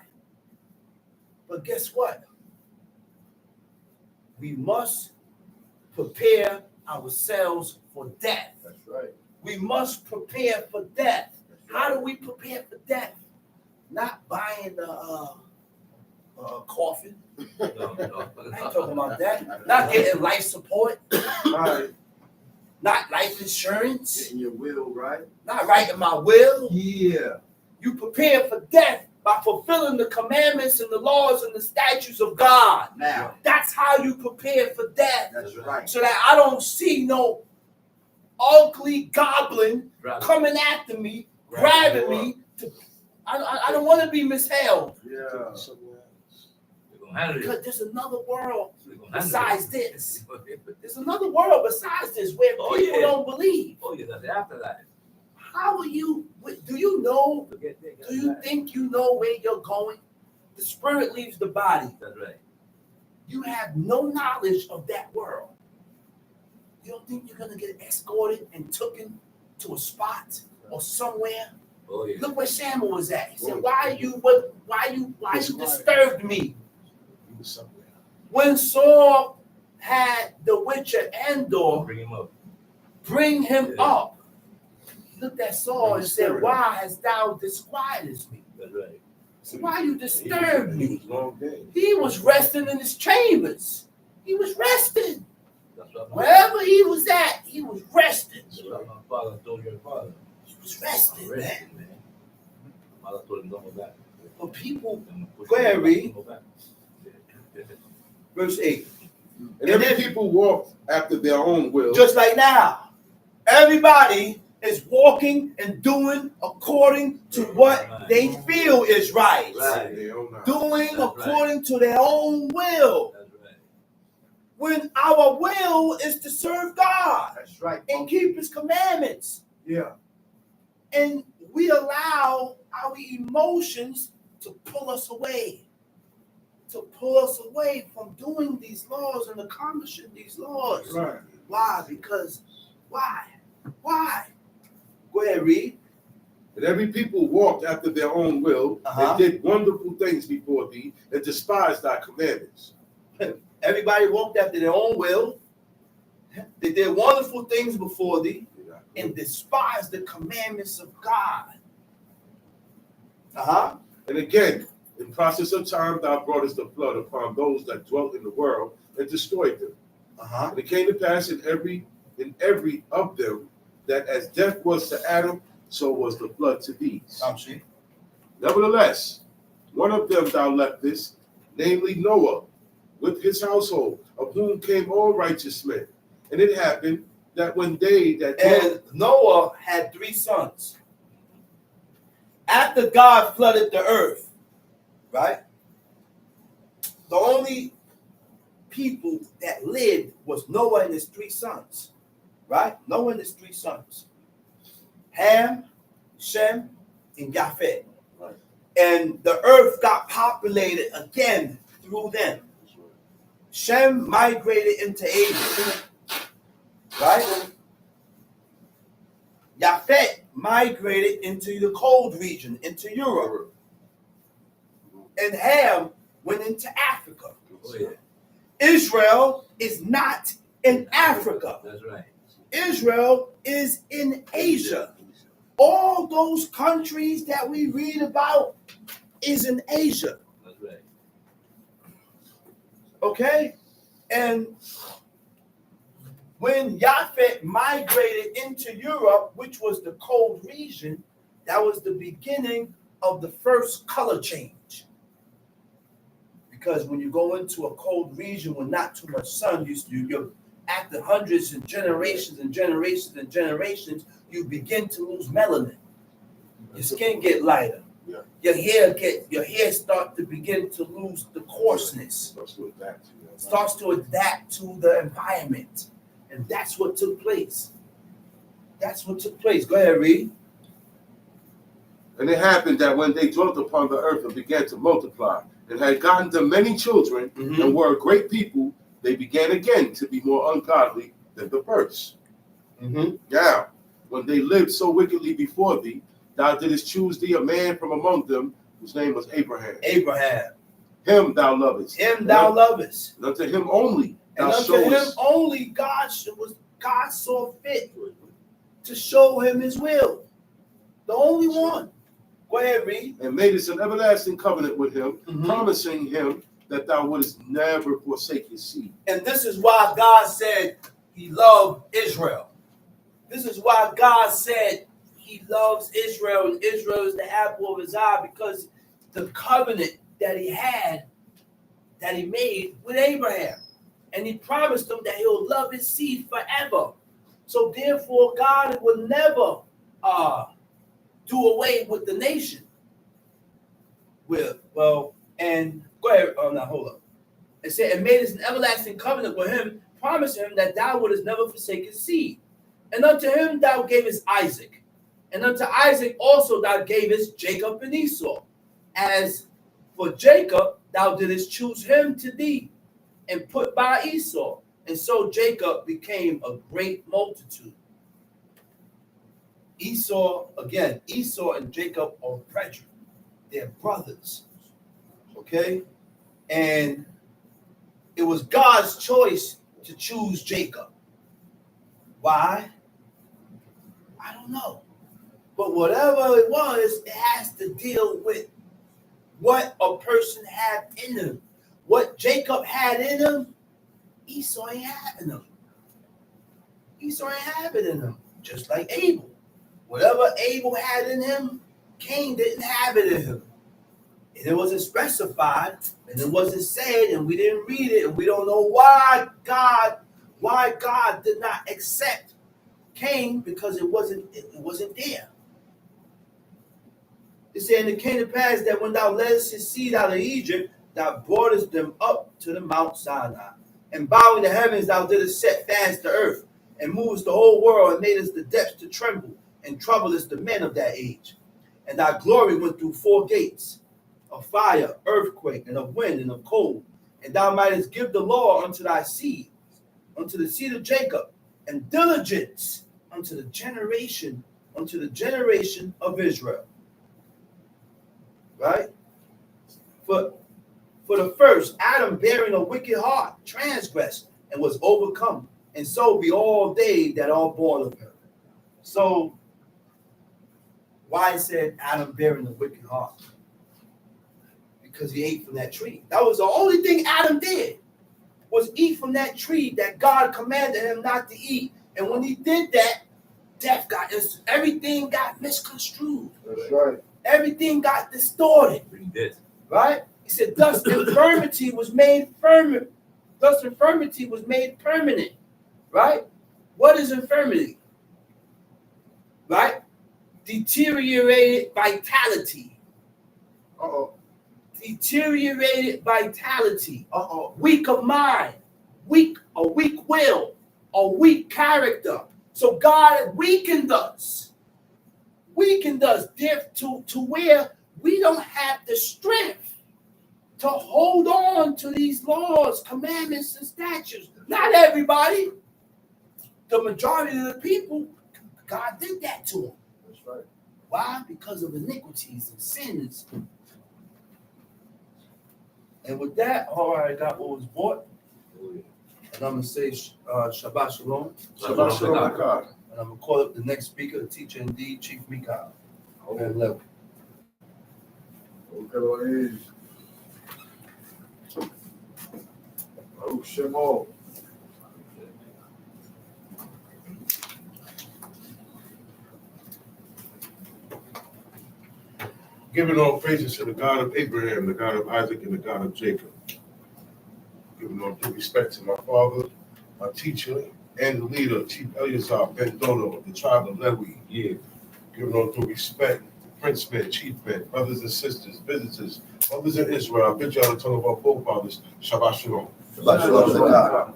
But guess what? We must prepare ourselves for death. That's right. We must prepare for death. How do we prepare for death? Not buying the coffin. I ain't talking about that. Not getting life support. Right. Not life insurance. Getting your will right. Not writing my will. Yeah. You prepare for death by fulfilling the commandments and the laws and the statutes of God. Now. That's how you prepare for death. That's right. So that I don't see no ugly goblin coming after me, grabbing me. I don't want to be misheld. Yeah. Because there's another world besides this. There's another world besides this where people don't believe. Oh, yeah, that's after that. How are you? Do you know? Do you think you know where you're going? The spirit leaves the body. That's right. You have no knowledge of that world. You don't think you're gonna get escorted and taken to a spot or somewhere? Oh, yeah. Look where Samuel was at. He said, "Why you disturbed me?" He was somewhere. When Saul had the witcher Endor bring him up, he looked at Saul and said, "Why hast thou disquieted me?" That's right. So why you disturbed me? Long day. He was resting in his chambers. He was resting. That's what Wherever he was at, he was resting. That's what my father told your father. He was resting, man. My mother told him don't go back. But people, go ahead, read. Verse 8. And every people walk after their own will. Just like now. Everybody is walking and doing according to what they feel is right. Doing according to their own will. When our will is to serve God. That's right. And keep his commandments. Yeah. And we allow our emotions to pull us away from doing these laws and accomplishing these laws. Right. Why? Because why? Go ahead, read. And every people walked after their own will, and did wonderful things before thee, and despised thy commandments. Everybody walked after their own will. They did wonderful things before thee, and despised the commandments of God. And again, in process of time, thou broughtest the flood upon those that dwelt in the world, and destroyed them. And it came to pass in every of them, that as death was to Adam, so was the flood to these. Nevertheless, one of them thou leftest, namely Noah, with his household, of whom came all righteous men. And it happened that when they that and Noah had 3 sons. After God flooded the earth, right? The only people that lived was Noah and his 3 sons, right? Noah and his 3 sons. Ham, Shem, and Japheth. Right. And the earth got populated again through them. Shem migrated into Asia, right? Japheth migrated into the cold region, into Europe. And Ham went into Africa. Oh, yeah. Israel is not in Africa. That's right. Israel is in Asia. All those countries that we read about is in Asia. That's right. Okay? And when Japheth migrated into Europe, which was the cold region, that was the beginning of the first color change. Because when you go into a cold region with not too much sun, you're after hundreds and generations, you begin to lose melanin. Your skin get lighter. Yeah. Your hair start to begin to lose the coarseness. Starts to adapt to the environment. And that's what took place. Go ahead, read. And it happened that when they dwelt upon the earth and began to multiply, and had gotten to many children, and were a great people, they began again to be more ungodly than the first. Now, when they lived so wickedly before thee, thou didst choose thee a man from among them, whose name was Abraham. Him thou lovest. And unto him only thou showest. God saw fit to show him his will. The only one. Go ahead, read. And made us an everlasting covenant with him, promising him that thou wouldest never forsake his seed. And this is why God said he loved Israel. This is why God said he loves Israel, and Israel is the apple of his eye, because the covenant that he had, that he made with Abraham. And he promised him that he'll love his seed forever. So therefore, God will never do away with the nation. And go ahead. Now hold up. It said, and made us an everlasting covenant with him, promising him that thou wouldest never forsake his seed. And unto him thou gavest Isaac. And unto Isaac also thou gavest Jacob and Esau. As for Jacob, thou didst choose him to thee, and put by Esau. And so Jacob became a great multitude. Esau and Jacob are brethren. They're brothers. Okay? And it was God's choice to choose Jacob. Why? I don't know. But whatever it was, it has to deal with what a person had in him. What Jacob had in him, Esau ain't having him. Esau ain't having it in him. Just like Abel. Whatever Abel had in him, Cain didn't have it in him. And it wasn't specified, and it wasn't said, and we didn't read it, and we don't know why God did not accept Cain, because it wasn't there. It said, and it came to pass that when thou leddest his seed out of Egypt, thou broughtest them up to the Mount Sinai. And bowing the heavens, thou didst set fast the earth, and movest the whole world, and madest the depths to tremble. and troublest the men of that age. And thy glory went through 4 gates of fire, earthquake, and of wind, and of cold. And thou mightest give the law unto thy seed, unto the seed of Jacob, and diligence unto the generation of Israel. Right? For the first, Adam bearing a wicked heart, transgressed, and was overcome. And so be all they that are born of him. So, why it said Adam bearing a wicked heart? Because he ate from that tree. That was the only thing Adam did, was eat from that tree that God commanded him not to eat. And when he did that, everything got misconstrued. That's right. Everything got distorted. He did. Right? He said, thus infirmity was made firm. Thus infirmity was made permanent. Right? What is infirmity? Right? Deteriorated vitality. Uh-oh. Deteriorated vitality. Uh-oh. Weak of mind. A weak will. A weak character. So God weakened us. Weakened us to where we don't have the strength to hold on to these laws, commandments, and statutes. Not everybody. The majority of the people, God did that to them. That's right. Why? Because of iniquities and sins. And with that, all right, I got what was bought. And I'm going to say Shabbat Shalom. Shabbat shalom, God. And I'm going to call up the next speaker, the teacher indeed, Chief Mikhail. Okay, level. Okay, Lord. Oh, Shemo. Giving all praises to the God of Abraham, the God of Isaac, and the God of Jacob. Giving all due respect to my father, my teacher, and the leader, Chief Eleazar Ben Dono of the tribe of Lewi. Yeah. Giving all due respect, princemen, chiefmen, brothers and sisters, visitors, mothers in Israel. I bid you on the tongue of our forefathers. Shabbat Shalom. Shabbat Shalom, God.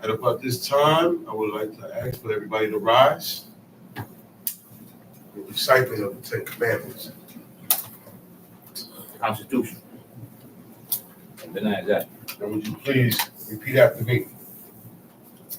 At about this time, I would like to ask for everybody to rise. The reciting of the 10 Commandments. Constitution. And deny that. And would you please repeat after me?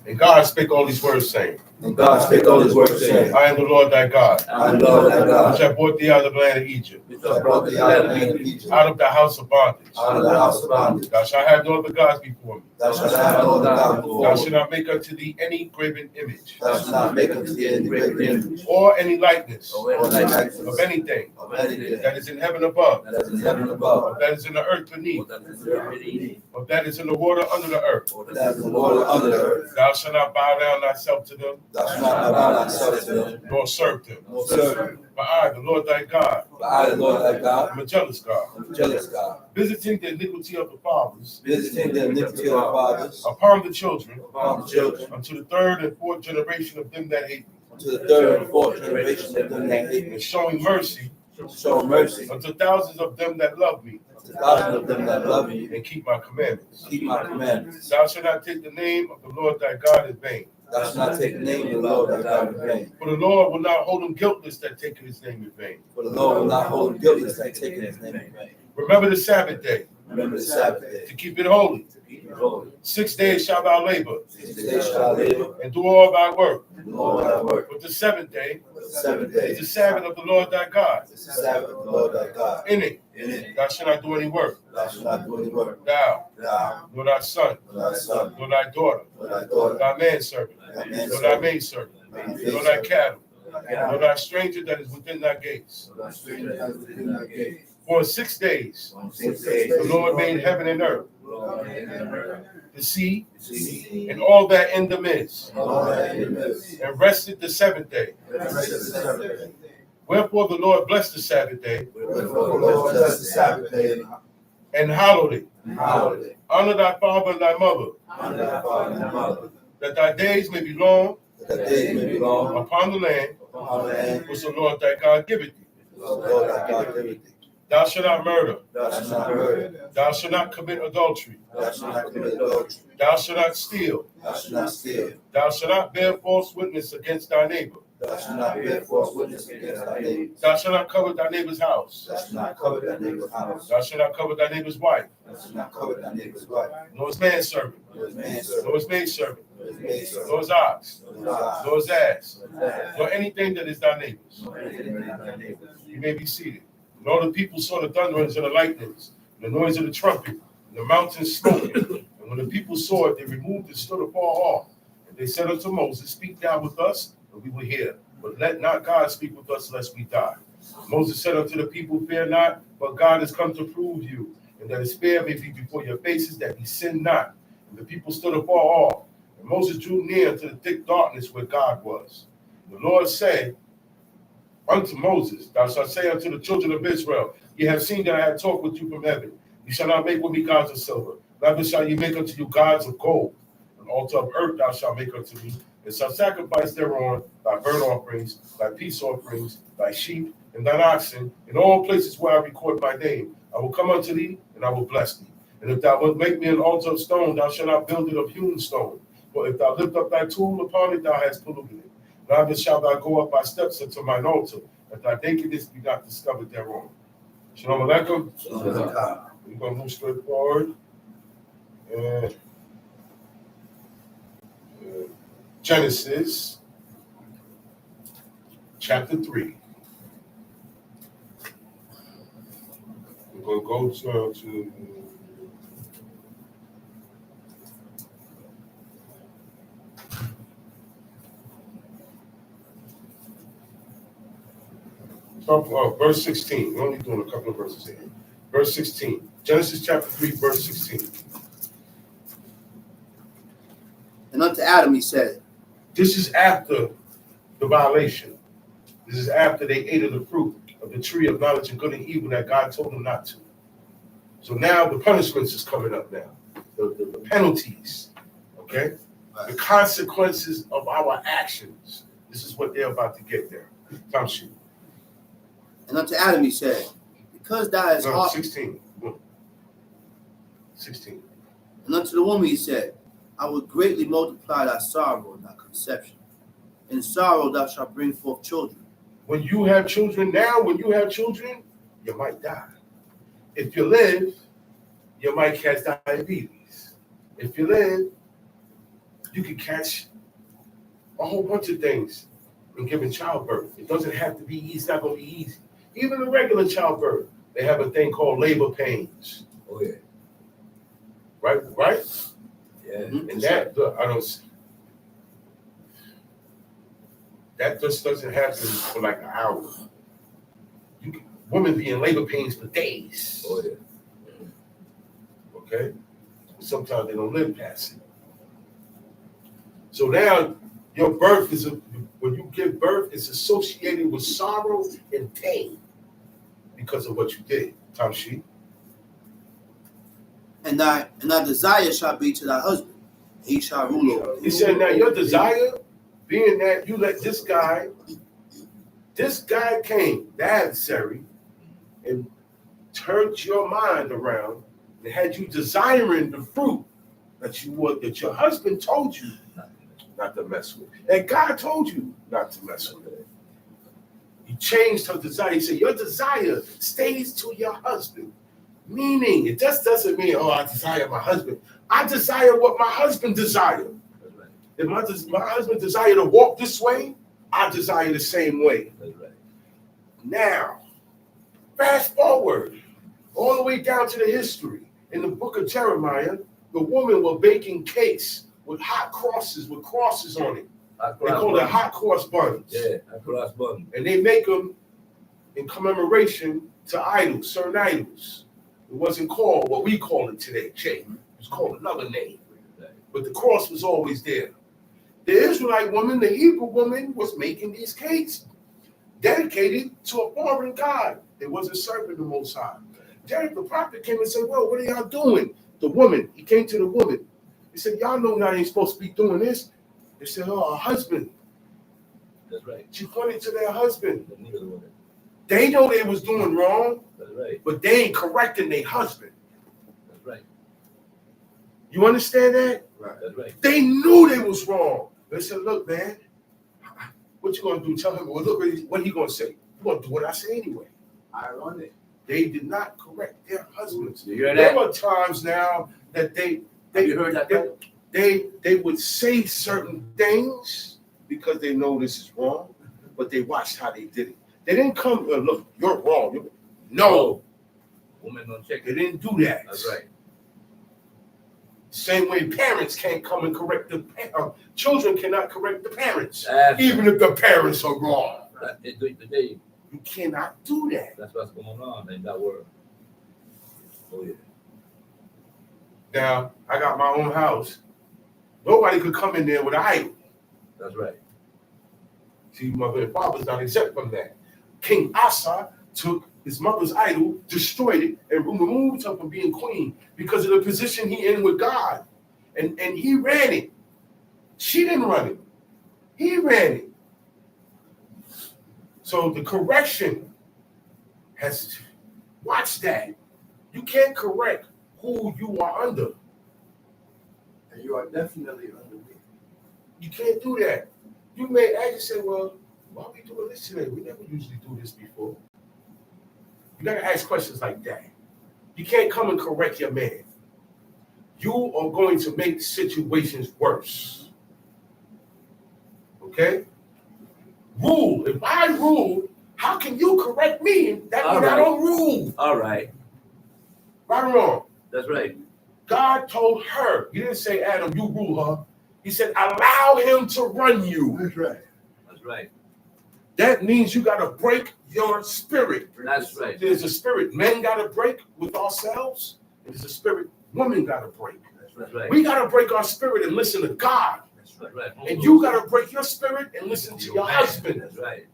And God spake all these words, saying, And God spake all his words, saying, I am the Lord thy God, I am the Lord thy which God, have brought thee out of the land of Egypt, Which which hath brought thee out of the land of Egypt, out of the house of bondage. out of the house of bondage. Thou shalt have no other gods before me. Thou shalt have no other God before Thou me. shalt not make unto thee any graven image, Thou shalt not make unto thee any graven image, or any likeness Or or any likeness of anything of anything that is in heaven above, that is in heaven above, or that is in the earth beneath, that is already, or that is in the water under the earth. or that is in the water under the earth. Thou shalt not bow down thyself to them, Thou shalt not bow thyself to them, nor serve them. nor serve them. But I, the Lord thy God, For I, the Lord thy God, am a jealous God, am a jealous God, visiting the iniquity of the fathers visiting the iniquity of the fathers upon the children, upon the children, unto the third and fourth generation of them that hate me, to the third and fourth generation of them that hate me, and showing mercy show mercy unto thousands of them that love me, to thousands of them that love me, and keep my commandments. keep my commandments. Thou shalt not take the name of the Lord thy God in vain, Thou shalt not take the name of the Lord thy God in vain. for the Lord will not hold him guiltless that taketh his name in vain. For the Lord will not hold him guiltless that taken his name in vain. Remember the Sabbath day, Remember the Sabbath day, to keep it holy. to keep it holy. 6 days shalt thou labor, 6 days shalt thou labor, and do all thy work. and do all thy work. But the seventh day But the 7th is day the Sabbath of the Lord thy God. is the Sabbath of the Lord thy God. In it In it thou shalt not do any work, thou shalt not do any work. thou, Thou, nor thy son, nor thy son, nor thy daughter, nor thy nor daughter, thy manservant, thy nor thy manservant, maidservant, thy nor thy maidservant, cattle, nor thy nor cattle, thy stranger that is within thy gates. nor thy stranger that is within thy gate. For in 6 days On 6 days the Lord made heaven and earth, the Lord made heaven and earth, the sea, the sea, and all that in them is, and all that in them is. and rested the seventh day. And rested the 7th day. Wherefore the Lord blessed the Sabbath day Wherefore the Lord blessed the Sabbath day and hallowed it. and hallowed it. Honor thy father and thy mother, Honor thy father and thy mother, that thy days may be long that days may be long upon the land upon the land which the Lord thy God giveth thee. which the Lord thy God giveth thee. Thou shalt not murder. Thou shalt not murder. Thou shalt not commit adultery. Thou shalt not commit adultery. Thou shalt not steal. Thou shalt not steal. Thou shalt not bear false witness against thy neighbor. Thou shalt not bear false witness against thy neighbor. Thou shalt not covet thy neighbor's house. Thou shalt not covet thy neighbor's house. Thou shalt not covet thy neighbor's wife, Thou shalt not covet thy neighbor's wife. nor his manservant, Nor his manservant. nor his maidservant, Nor his maidservant. nor his ox, Nor his ox. nor his ass, Nor his ass. nor anything that is thy neighbor's. Nor anything that thy neighbor's. You may be seated. And all the people saw the thunderings and the lightnings, and the noise of the trumpet, and the mountains smoking. And when the people saw it, they removed and stood afar off. And they said unto Moses, Speak thou with us, and we will hear. But let not God speak with us, lest we die. Moses said unto the people, Fear not, but God is come to prove you, and that his fear may be before your faces, that ye sin not. And the people stood afar off. And Moses drew near to the thick darkness where God was. And the Lord said unto Moses, Thou shalt say unto the children of Israel, Ye have seen that I have talked with you from heaven. You shall not make with me gods of silver, neither shall you make unto you gods of gold. An altar of earth thou shalt make unto me, and shalt sacrifice thereon thy burnt offerings, thy peace offerings, thy sheep, and thine oxen, in all places where I record my name. I will come unto thee, and I will bless thee. And if thou wilt make me an altar of stone, thou shalt not build it of hewn stone. For if thou lift up thy tool upon it, thou hast polluted it. Neither shalt thou go up by steps unto mine altar, that thy nakedness be not discovered thereon. Shalom Aleichem. We're going to move straight forward. Genesis chapter 3. We're going to go to verse 16. We're only doing a couple of verses here. Verse 16. Genesis chapter 3, verse 16. And unto Adam he said, This is after the violation. This is after they ate of the fruit of the tree of knowledge of good and evil that God told them not to. So now the punishments is coming up now. The penalties. Okay? The consequences of our actions. This is what they're about to get there. Time shoot. and unto Adam he said, Because thou hast No, hearkened. 16. 16. And unto the woman he said, I will greatly multiply thy sorrow and thy conception. In sorrow thou shalt bring forth children. When you have children now, you might die. If you live, you might catch diabetes. If you live, you can catch a whole bunch of things in giving childbirth. It doesn't have to be easy. It's not going to be easy. Even a regular childbirth, they have a thing called labor pains. Oh, yeah. Right? Yeah. And that just doesn't happen for like an hour. Women be in labor pains for days. Oh, yeah. Okay? Sometimes they don't live past it. So now your birth when you give birth, it's associated with sorrow and pain because of what you did. Tom Sheep. And thy desire shall be to thy husband, and he shall rule over thee. He said, now your desire, being that you let this guy came, the adversary, and turned your mind around and had you desiring the fruit that your husband told you not to mess with. And God told you not to mess with it. He changed her desire. He said, your desire stays to your husband. Meaning, it just doesn't mean, I desire my husband. I desire what my husband desired. If my husband desire to walk this way, I desire the same way. Now, fast forward all the way down to the history. In the book of Jeremiah, the women were baking cakes with hot crosses, with crosses on it. They call it hot cross buns. Yeah, hot cross buns. And they make them in commemoration to idols, certain idols. It wasn't called what we call it today, Jay. It was called another name. But the cross was always there. The Israelite woman, the Hebrew woman, was making these cakes dedicated to a foreign god. They wasn't serving the Most High. Then the prophet came and said, well, what are y'all doing? The woman, he came to the woman. He said, y'all know now ain't supposed to be doing this. They said, her husband. That's right. She pointed to their husband. The woman. They know they was doing wrong. That's right. But they ain't correcting their husband. That's right. You understand that? Right. That's right. They knew they was wrong. They said, look, man, What you gonna do? Tell him, well, look, what he gonna say? You gonna do what I say anyway. Ironic. They did not correct their husbands. You hear There that? were times now that Have you heard that? they would say certain things because they know this is wrong, but they watched how they did it. They didn't come, look, you're wrong. No, Women don't check they it. didn't do that. That's right. Same way parents can't come and correct children cannot correct the parents, That's even if the parents are wrong. right. Today, You cannot do that. that's what's going on in that world. Oh yeah. Now, I got my own house. Nobody could come in there with an idol. That's right. See, mother and father's not exempt from that. King Asa took his mother's idol, destroyed it, and removed her from being queen because of the position he in with God. And he ran it. She didn't run it. He ran it. So the correction has, watch that. You can't correct who you are under. And you are definitely under me. You can't do that. You may actually say, well, why are we doing this today? We never usually do this before. You gotta ask questions like that. You can't come and correct your man. You are going to make situations worse. Okay? Rule. If I rule, how can you correct me? That means I don't rule. All right. Right or wrong? That's right. God told her, he didn't say, Adam, you rule her. He said, allow him to run you. That's right. That's right. That means you got to break your spirit. That's right. There's a spirit men got to break with ourselves. There's a spirit women got to break. That's right. We got to break our spirit and listen to God. That's right. And you got to break your spirit and listen to your man. husband. That's right.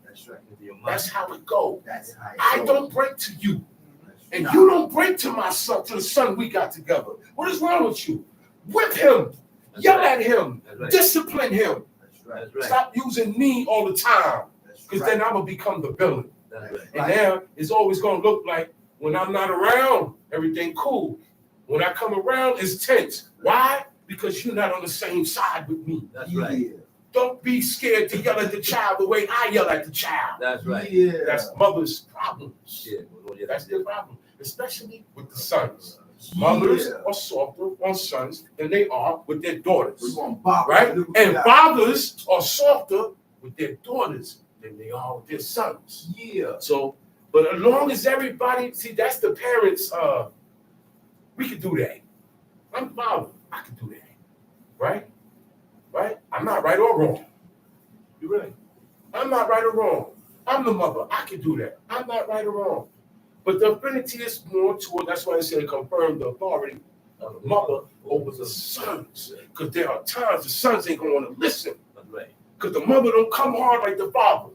That's right. That's how it goes. That's how I don't break to you. And you don't break to my son, to the son we got together. What is wrong with you? Whip him. That's Yell right. at him. That's right. Discipline him. That's right. That's right. Stop using me all the time. That's Because right. then I'm going to become the villain. That's right. And now it's always going to look like when I'm not around, everything cool. When I come around, it's tense. Why? Because you're not on the same side with me. That's right. Yeah. Don't be scared to yell at the child the way I yell at the child. That's right. Yeah. That's mother's problems. Yeah. Well, yeah, That's their problem, especially with the sons. Mothers Yeah. are softer on sons than they are with their daughters, We're gonna bop right? it. And fathers are softer with their daughters than they are with their sons. Yeah. So, but as long as everybody, see, that's the parents, we can do that. I'm the father, I can do that, right? Right? I'm not right or wrong. You're right. I'm not right or wrong. I'm the mother, I can do that. I'm not right or wrong. But the affinity is more toward, that's why I say confirm the authority of the mother over the sons. Because there are times the sons ain't gonna want to listen. That's right. Because the mother don't come hard like the father.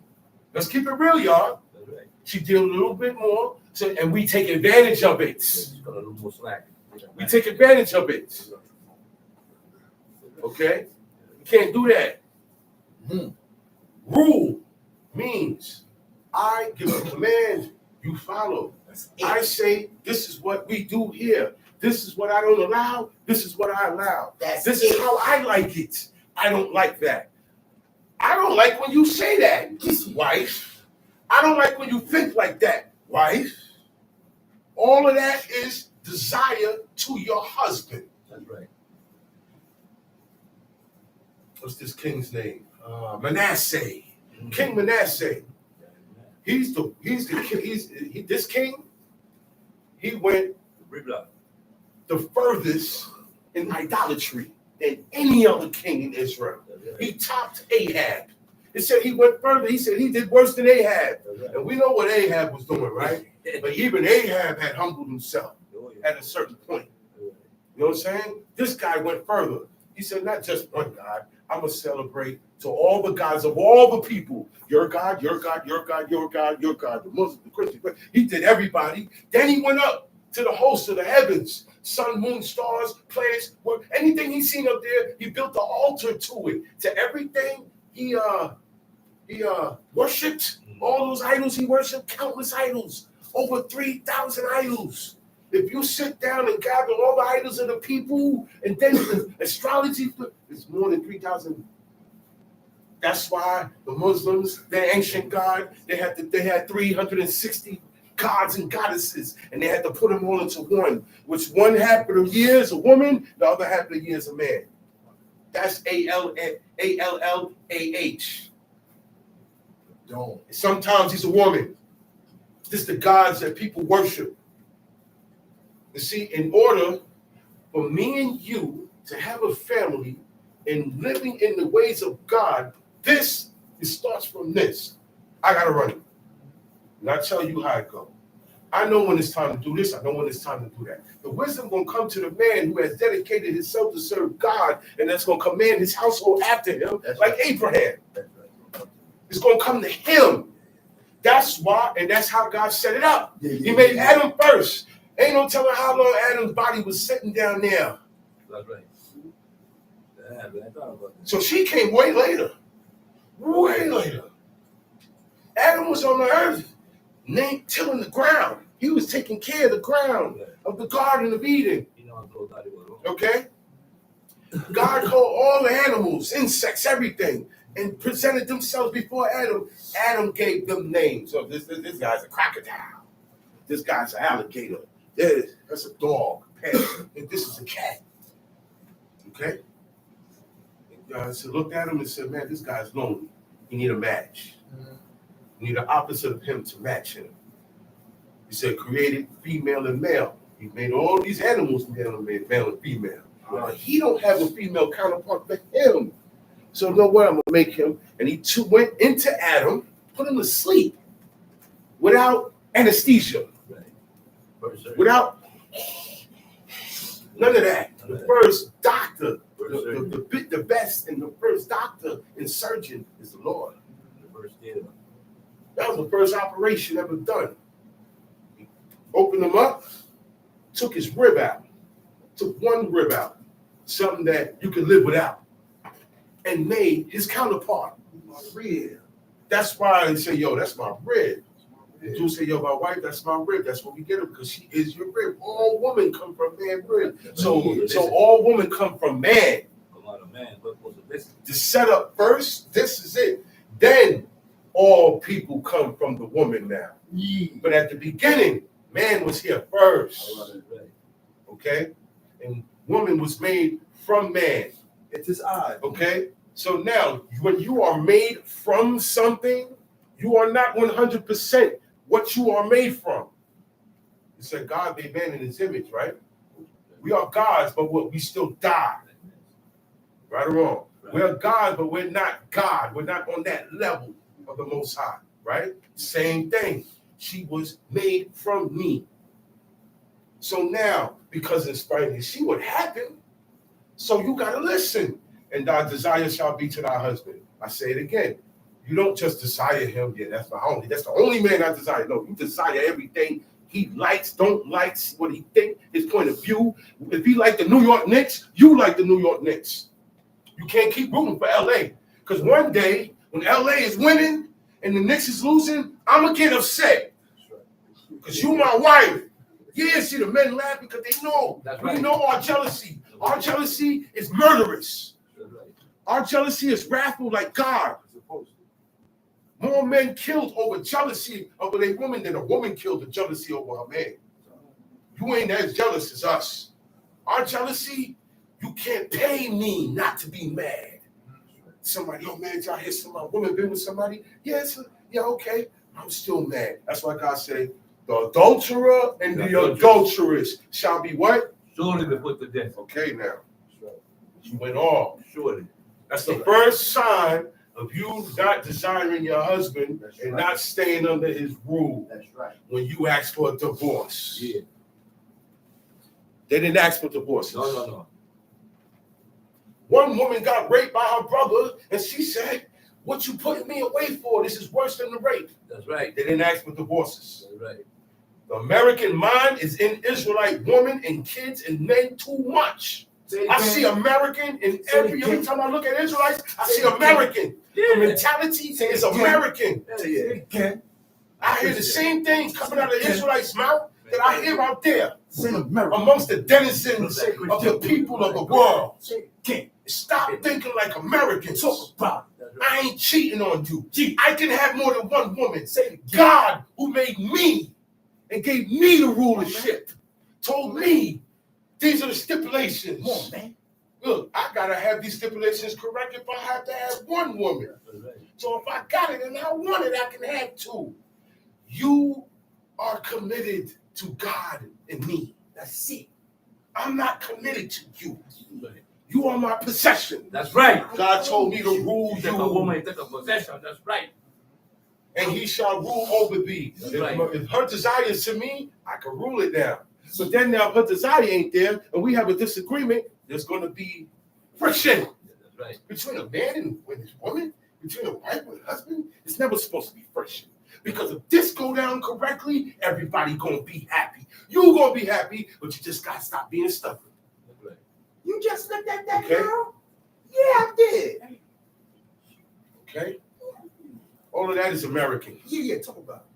Let's keep it real, y'all. That's right. She did a little bit more, so, and we take advantage of it. She's got a little more slack. We take advantage of it. Okay? You can't do that. Rule means I give a command, you follow. I say, this is what we do here. This is what I don't allow. This is what I allow. This is how I like it. I don't like that. I don't like when you say that, wife. I don't like when you think like that, wife. All of that is desire to your husband. That's right. What's this king's name? Manasseh. King Manasseh. He's the king. This king. He went the furthest in idolatry than any other king in Israel. He topped Ahab. It said he went further. He said he did worse than Ahab. And we know what Ahab was doing, right? But even Ahab had humbled himself at a certain point. You know what I'm saying? This guy went further. He said, not just one God. I'm going to celebrate to all the gods of all the people. Your God, your God, your God, your God, your God. The Muslims, the Christians. But he did everybody. Then he went up to the host of the heavens. Sun, moon, stars, planets. Anything he seen up there, he built the altar to it. To everything he worshipped. All those idols he worshipped, countless idols. Over 3,000 idols. If you sit down and gather all the idols of the people, and then the astrology, it's more than 3,000 That's why the Muslims, their ancient God, they had 360 gods and goddesses, and they had to put them all into one. Which one half of the year is a woman, the other half of the year is a man. That's Alllah. Don't. Sometimes he's a woman. This is the gods that people worship. You see, in order for me and you to have a family and living in the ways of God, it starts from this. I gotta run it. And I tell you how it goes. I know when it's time to do this. I know when it's time to do that. The wisdom gonna come to the man who has dedicated himself to serve God, and that's gonna command his household after him, like Abraham. It's gonna come to him. That's why, and that's how God set it up. He made Adam first. Ain't no telling how long Adam's body was sitting down there. That's right. Yeah, I thought about that. So she came way later. Way later. Adam was on the earth, tilling the ground. He was taking care of the ground of the Garden of Eden. You know, I thought that it was wrong. Okay? God called all the animals, insects, everything, and presented themselves before Adam. Adam gave them names. So this guy's a crocodile. This guy's an alligator. That's a dog, pet, and this is a cat. Okay? And God looked at him and said, man, this guy's lonely. He need a match. You need the opposite of him to match him. He said, created female and male. He made all these animals male and female. But he don't have a female counterpart for him. So know what? I'm going to make him. And he went into Adam, put him to sleep without anesthesia. Without none of that. The first doctor, the best and the first doctor and surgeon is the Lord. That was the first operation ever done. He opened him up, took his rib out, took one rib out, something that you could live without, and made his counterpart. My rib. That's why they say, yo, that's my rib. You say, yo, my wife, that's my rib. That's what we get her because she is your rib. All women come from man rib. So all women come from man. The setup first, this is it. Then all people come from the woman now. But at the beginning, man was here first. Okay? And woman was made from man. It's his eye. Okay? So now, when you are made from something, you are not 100% what you are made from. It said God made man in his image, right? We are gods, but we still die. Right or wrong? Right. We are gods, but we're not God. We're not on that level of the Most High, right? Same thing. She was made from me. So now, because in spite you see what happened, so you got to listen. And thy desire shall be to thy husband. I say it again. You don't just desire him. Yeah, that's the only man I desire. No, you desire everything he likes, don't like, what he think, his point of view. If he like the New York Knicks, you like the New York Knicks. You can't keep rooting for LA. Because one day, when LA is winning and the Knicks is losing, I'm going to get upset. Because you my wife. Yeah, see, the men laugh because they know. We know our jealousy. Our jealousy is murderous. Our jealousy is wrathful like God. More men killed over jealousy over a woman than a woman killed the jealousy over a man. You ain't as jealous as us. Our jealousy, you can't pay me not to be mad. Somebody, oh man, y'all hear somebody, woman been with somebody? Yes, yeah, okay. I'm still mad. That's why God said, the adulterer and the adulteress shall be what? Surely be put to death. Okay, now. You went off. Surely. That's the first sign of you not desiring your husband and not staying under his rule. That's right. When you ask for a divorce. Yeah. They didn't ask for divorce. No. One woman got raped by her brother, and she said, what you putting me away for? This is worse than the rape. That's right. They didn't ask for divorces. That's right. The American mind is in Israelite women and kids and men too much. I see American in every time I look at Israelites, I see American. The mentality is American. I hear the same thing coming out of the Israelites' mouth that I hear out there amongst the denizens of the people of the world. Stop thinking like Americans. That's I ain't cheating on you. I can have more than one woman. Say God, who made me and gave me the rulership, told me these are the stipulations. Come on, man. Look, I gotta have these stipulations correct if I have to have one woman. So if I got it and I want it, I can have two. You are committed to God and me. That's it. I'm not committed to you. You are my possession. That's right. God told me to rule You take a woman, you, you take a possession. That's right. and he shall rule over thee. That's If, right. if her desire is to me, I can rule it down. But then now if her desire ain't there, and we have a disagreement, there's going to be friction That's right. between a man and his woman, between a wife and a husband. It's never supposed to be friction. Because if this go down correctly, everybody gonna be happy. You gonna be happy, but you just gotta stop being stubborn. That's right. You just looked at that Okay. girl? Yeah, I did. Okay? All of that is American. Yeah, talk about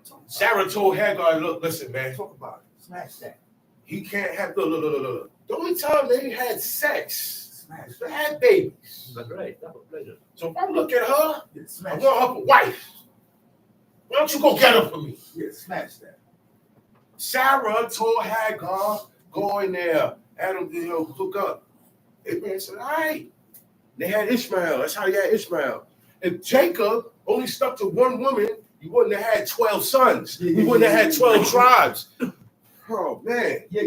it. Sarah told Hagar, look, listen, man, Talk about it. Smash that. he can't have look. The only time they had sex, Smash they that. had babies. That's right. That's a pleasure. So if I look at her, Yeah, I smash that. want her for wife. Why don't you go get her for me? Yeah, smash that. Sarah told Hagar, go in there. Adam, hook up. Abraham said, all right. They had Ishmael. That's how they had Ishmael. If Jacob only stuck to one woman, you wouldn't have had 12 sons. You wouldn't have had 12 tribes. Oh, man. Yeah.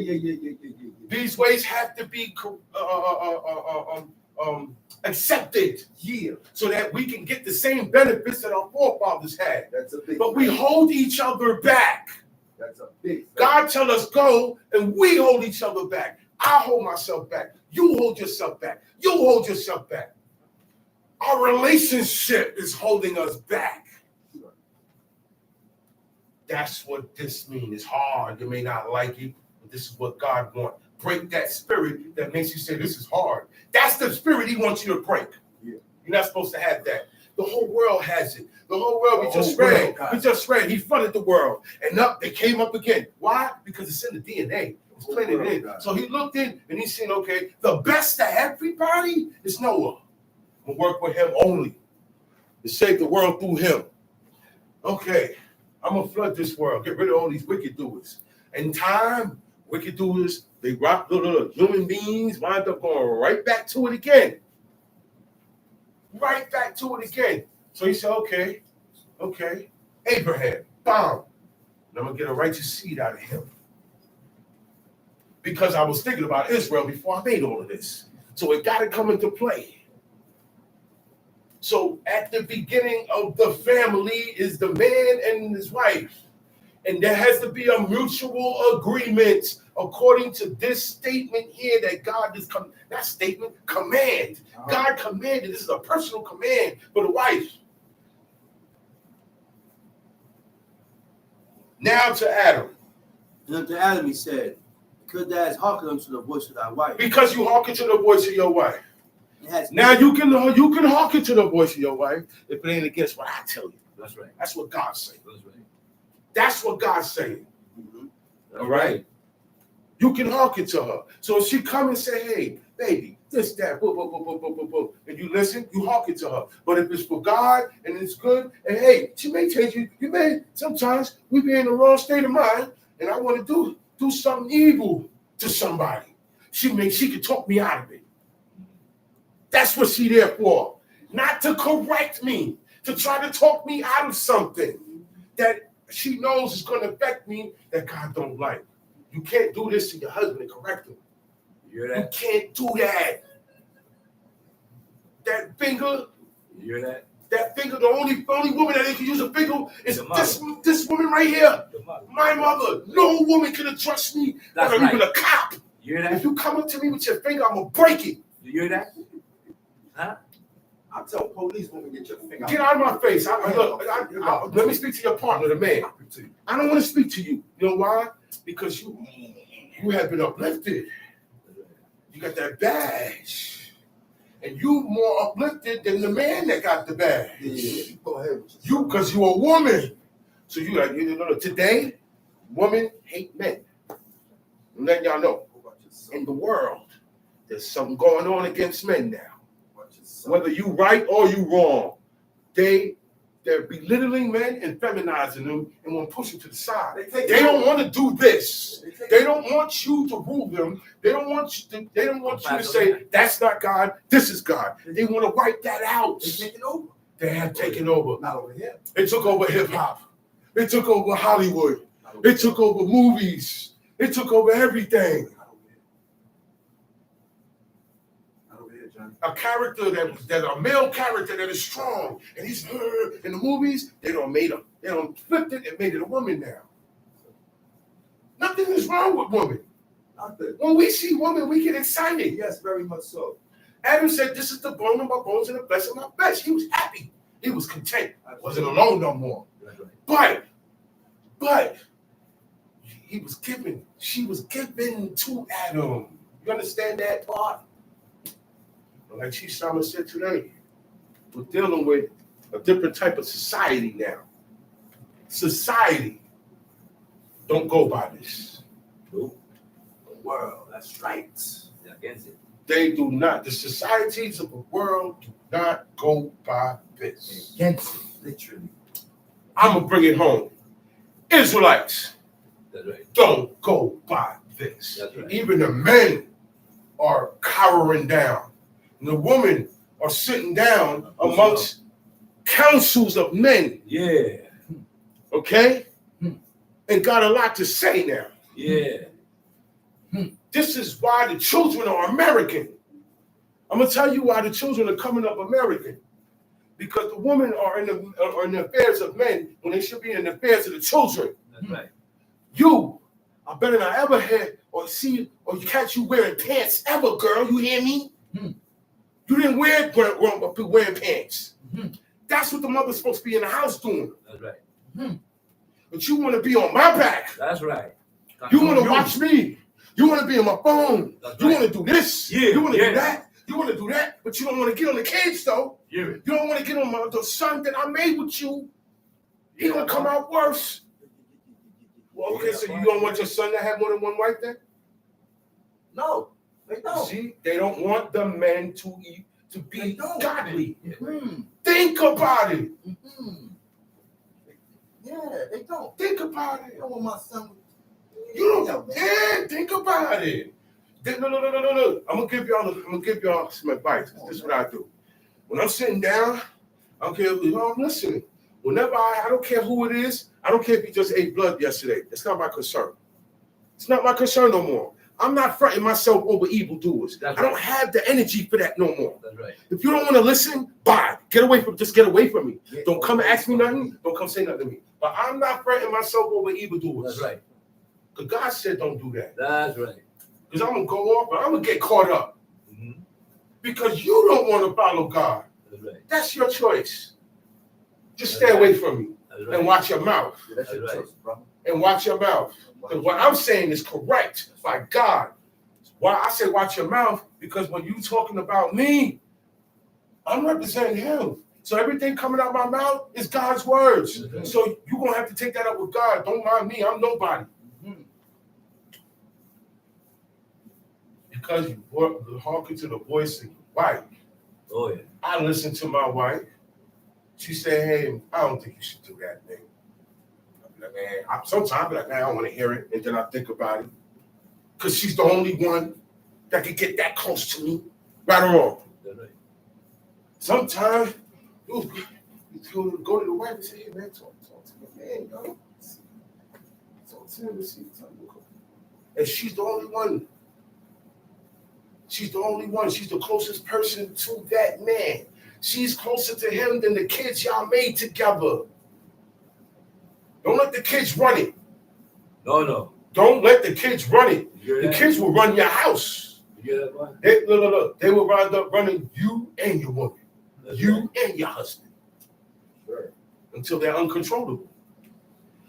These ways have to be accepted. Yeah. So that we can get the same benefits that our forefathers had. That's a big But we hold each other back. That's a big God tell us go, and we hold each other back. I hold myself back. You hold yourself back. You hold yourself back. Our relationship is holding us back. That's what this means. It's hard. You may not like it, but this is what God wants. Break that spirit that makes you say this is hard. That's the spirit he wants you to break. Yeah. You're not supposed to have that. The whole world has it. The whole world, we The just whole read. world got We it. just read. He flooded the world. And up, they came up again. Why? Because it's in the DNA. It's The whole planted world in. got it. So he looked in and he said, okay, the best of everybody is Noah. We'll work with him only. To save the world through him. Okay, I'm going to flood this world. Get rid of all these wicked doers. In time, wicked doers, they rock little human beings, wind up going right back to it again. Right back to it again. So he said, okay, Abraham, bomb. And I'm going to get a righteous seed out of him. Because I was thinking about Israel before I made all of this. So it got to come into play. So at the beginning of the family is the man and his wife. And there has to be a mutual agreement according to this statement here that God is, not statement, command. God commanded, this is a personal command for the wife. Now to Adam. And unto Adam he said, because thou hast hearkened unto the voice of thy wife. Because you hearken to the voice of your wife. It has Now you can hearken to the voice of your wife if it ain't against what I tell you. That's right. That's what God's saying. That's right. That's what God's saying. That's All right? You can hearken to her. So if she come and say, hey, baby, this, that, blah, blah, blah, blah, blah, blah, blah, and you listen, you hearken to her. But if it's for God and it's good, and hey, she may take you, sometimes we be in the wrong state of mind, and I want to do something evil to somebody. She can talk me out of it. That's what she there for. Not to correct me, to try to talk me out of something that she knows is going to affect me that God don't like. You can't do this to your husband and correct him. You hear You that? can't do that. That finger, You hear that? the only woman that can use a finger is The mother. this woman right here. The mother. My mother. No woman can trust me, That's or even right. a cop. You hear If that? you come up to me with your finger, I'm going to break it. You hear that? Huh? I tell police when we get your finger. Get out of my face. Let me speak to your partner, the man. I don't want to speak to you. You know why? Because you have been uplifted. You got that badge. And you more uplifted than the man that got the badge. Yeah, go ahead. Because you're a woman. So today, women hate men. I'm letting y'all know. In the world, there's something going on against men now. Whether you right or you wrong, they're belittling men and feminizing them and want to push them to the side. They don't want to do this. They don't want you to rule them. They don't want you to say that's not God, this is God. They want to wipe that out. They're taking over. They have taken over. Not over here. They took over hip hop. They took over Hollywood. They took over movies. They took over everything. Not over here, Johnny. A character that a male character that is strong, and he's in the movies. They don't made him. They don't flipped it and made it a woman now. Nothing is wrong with women. Nothing. When we see women, we get excited. Yes, very much so. Adam said, "This is the bone of my bones and the flesh of my flesh." He was happy. He was content. Wasn't alone no more. But he was given. She was given to Adam. You understand that part? Like Chief Simon said today, we're dealing with a different type of society now. Society don't go by this. Nope. The world, that's right. They're against it. They do not. The societies of the world do not go by this. Against it, literally. I'm going to bring it home. Israelites That's right. don't go by this. That's right. Even the men are cowering down. And the women are sitting down amongst councils of men. Yeah. Okay? And got a lot to say now. Yeah. This is why the children are American. I'm going to tell you why the children are coming up American. Because the women are in the affairs of men when they should be in the affairs of the children. That's right. I better not ever hear or see or catch you wearing pants ever, girl. You hear me? You didn't wear growing up wearing pants. That's what the mother's supposed to be in the house doing. That's right. But you want to be on my back. That's right. You want to watch me. You want to be on my phone. That's You right. want to do this. Yeah, You want to yeah. do that. You want to do that. But you don't want to get on the kids, though. Yeah. You don't want to get on the son that I made with you. He going to come out worse. Well, okay, so you don't want your son to have more than one wife then? No, they don't. See, they don't want the men to They be don't. godly. Mhm. Think about it. Mhm. Yeah, they don't. Think about I it. don't want my son. You don't. Yeah, think about it. No. I'm gonna give y'all some advice. This is what I do. When I'm sitting down, I don't care if I'm listening. Whenever I don't care who it is. I don't care if he just ate blood yesterday. It's not my concern. It's not my concern no more. I'm not fretting myself over evildoers. I don't have the energy for that no more. That's right. If you don't want to listen, bye. Get away from. Just get away from me. Don't come and ask me nothing. Don't come say nothing to me. But I'm not fretting myself over evildoers. That's right. Because God said don't do that. That's right. Because I'm going to go off and I'm going to get caught up. Mm-hmm. Because you don't want to follow God. That's right. That's your choice. Just stay away from me. That's right. And watch your mouth. Yeah, that's your That's right. choice, brother. And watch your mouth. Because what I'm saying is correct by God. Why I say watch your mouth? Because when you talking about me, I'm representing him. So everything coming out of my mouth is God's words. Mm-hmm. So you're going to have to take that up with God. Don't mind me. I'm nobody. Because you hearken to the voice of your wife. Oh yeah. I listen to my wife. She said, "Hey, I don't think you should do that, man." I'm like, man, sometimes I'm like, man, I don't want to hear it. And then I think about it. Because she's the only one that can get that close to me. Right or wrong. That's right. Sometimes you go to the wife and say, "Hey, man, talk to my man, yo. Talk to him and see what's up." And she's the only one. She's the only one. She's the closest person to that man. She's closer to him than the kids y'all made together. Don't let the kids run it. No. Don't let the kids run it. You hear The that? kids will run your house. You hear that one? Look. They will wind up running you and your woman. That's You and your husband. Sure. Until they're uncontrollable.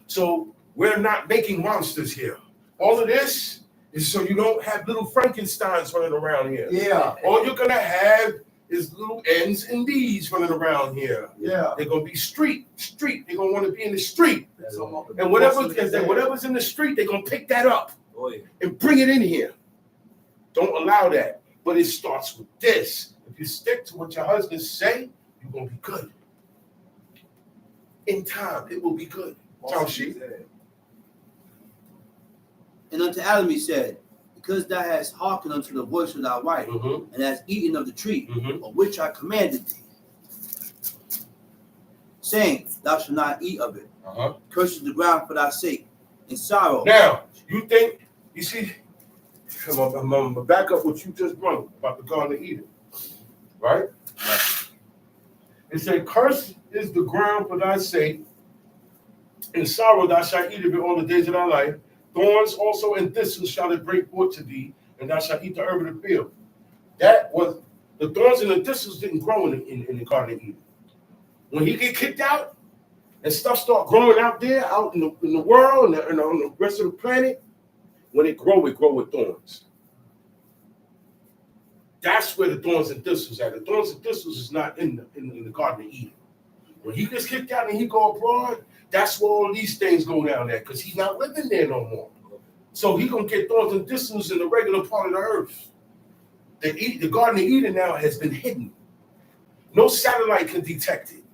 So we're not making monsters here. All of this is so you don't have little Frankensteins running around here. Yeah. All you're gonna have is little N's and D's running around here. Yeah. They're gonna be street. They're gonna want to be in the street. That's So, right. And whatever's in the street, they're gonna pick that up Oh yeah. and bring it in here. Don't allow that. But it starts with this. If you stick to what your husband say, you're going to be good. In time, it will be good. Tell she. And unto Adam he said, because thou hast hearkened unto the voice of thy wife, and hast eaten of the tree, of which I commanded thee, saying, thou shalt not eat of it. Curses the ground for thy sake, in sorrow. Now, you think, you see, I'm gonna back up what you just brought about the Garden of Eden, right? It said, "Cursed is the ground for thy sake, in sorrow thou shalt eat of it all the days of thy life. Thorns also and thistles shall it break forth to thee, and thou shalt eat the herb of the field." That was the thorns and the thistles didn't grow in the Garden of Eden. When he get kicked out and stuff start growing out there, out in the world and on the rest of the planet, when it grow with thorns. That's where the thorns and thistles are. The thorns and thistles is not in the Garden of Eden. When he gets kicked out and he go abroad, that's where all these things go down there, because he's not living there no more. So he's gonna get thorns and thistles in the regular part of the earth. The Garden of Eden now has been hidden. No satellite can detect it.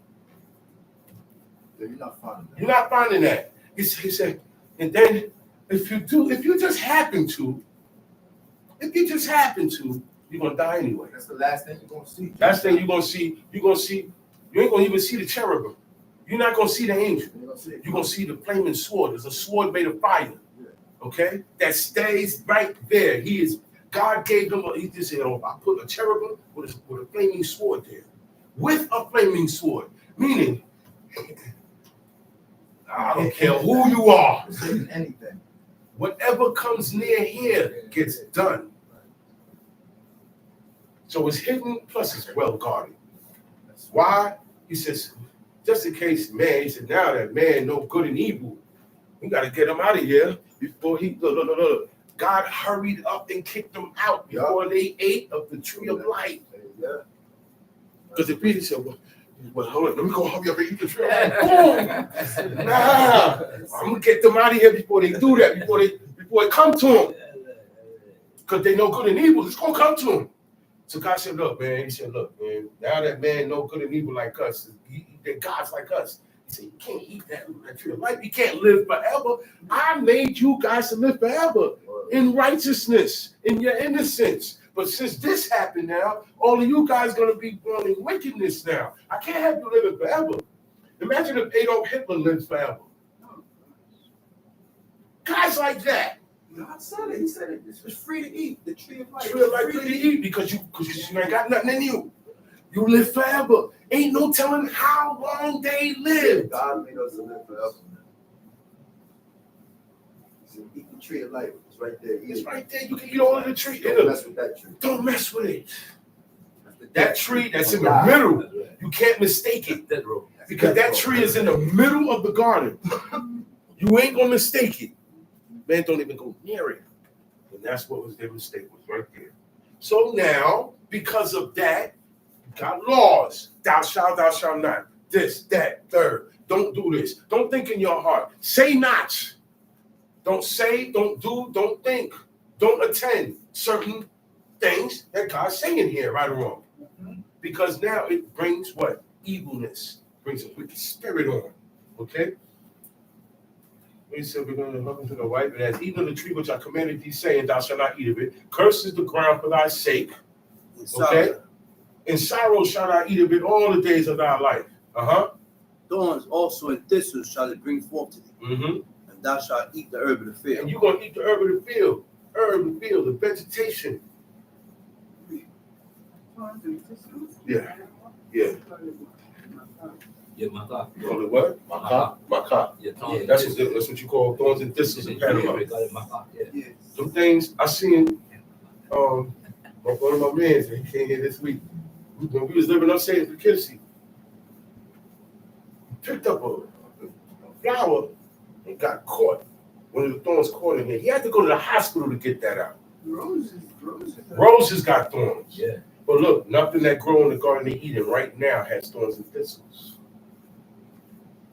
You're not finding that. You're not finding that. He said, and then if you just happen to, you're gonna die anyway. That's the last thing you're gonna see. Last thing you're gonna see, you ain't gonna even see the cherubim. You're not gonna see the angel. You're gonna see the flaming sword. There's a sword made of fire. Okay? That stays right there. God gave him he just said, "Oh, I put a cherubim with a flaming sword there." With a flaming sword. Meaning, I don't care who you are. Anything. Whatever comes near here gets done. So it's hidden, plus it's well guarded. Why? He says, just in case man, he said, now that man know good and evil, we got to get him out of here before he, look. God hurried up and kicked them out before they ate of the tree of life. Because the Peter said, well, hold on, let me go hurry up and eat the tree. Boom! Nah, I'm going to get them out of here before they do that, before it come to them. Because they know good and evil, it's going to come to them. So God said, look, man, now that man know good and evil like us, they're gods like us. He said, you can't eat that tree of life. You can't live forever. I made you guys to live forever in righteousness, in your innocence. But since this happened now, all of you guys going to be born in wickedness now. I can't have you living forever. Imagine if Adolf Hitler lived forever. Guys like that. God said it. He said it. It's free to eat. The tree of life. Tree of life free to eat because you ain't got nothing in you. You live forever. Ain't no telling how long they live. God made us to live forever. He said, eat the tree of life. It's right there. It's right there. You can eat all of the tree. Don't mess with that tree. Don't mess with it. That tree that's in the middle, you can't mistake it. Because that tree is in the middle of the garden. You ain't gonna mistake it. Man, don't even go near it. And that's what was their mistake, was right there. So now, because of that, you got laws. Thou shalt not. This, that, third. Don't do this. Don't think in your heart. Say not. Don't say, don't do, don't think. Don't attend certain things that God's saying here, right or wrong. Because now it brings what? Evilness. Brings a wicked spirit on. Okay? He said, we're going to look into the wife, and as even the tree which I commanded thee, saying, thou shalt not eat of it. Curses the ground for thy sake. Okay? In sorrow shalt thou eat of it all the days of thy life. Thorns also and thistles shall it bring forth to thee. And thou shalt eat the herb of the field. And you're going to eat the herb of the field. Herb of the field, the vegetation. Yeah. Yeah, maka. You call it what? Maka. Yeah, That's what you call thorns and thistles in Panama. Yeah. Some things I seen one of my men, he came here this week. When we was living upstate in Poughkeepsie, he picked up a flower and got caught. One of the thorns caught in here. He had to go to the hospital to get that out. Roses got thorns. Yeah. But look, nothing that grow in the Garden of Eden right now has thorns and thistles.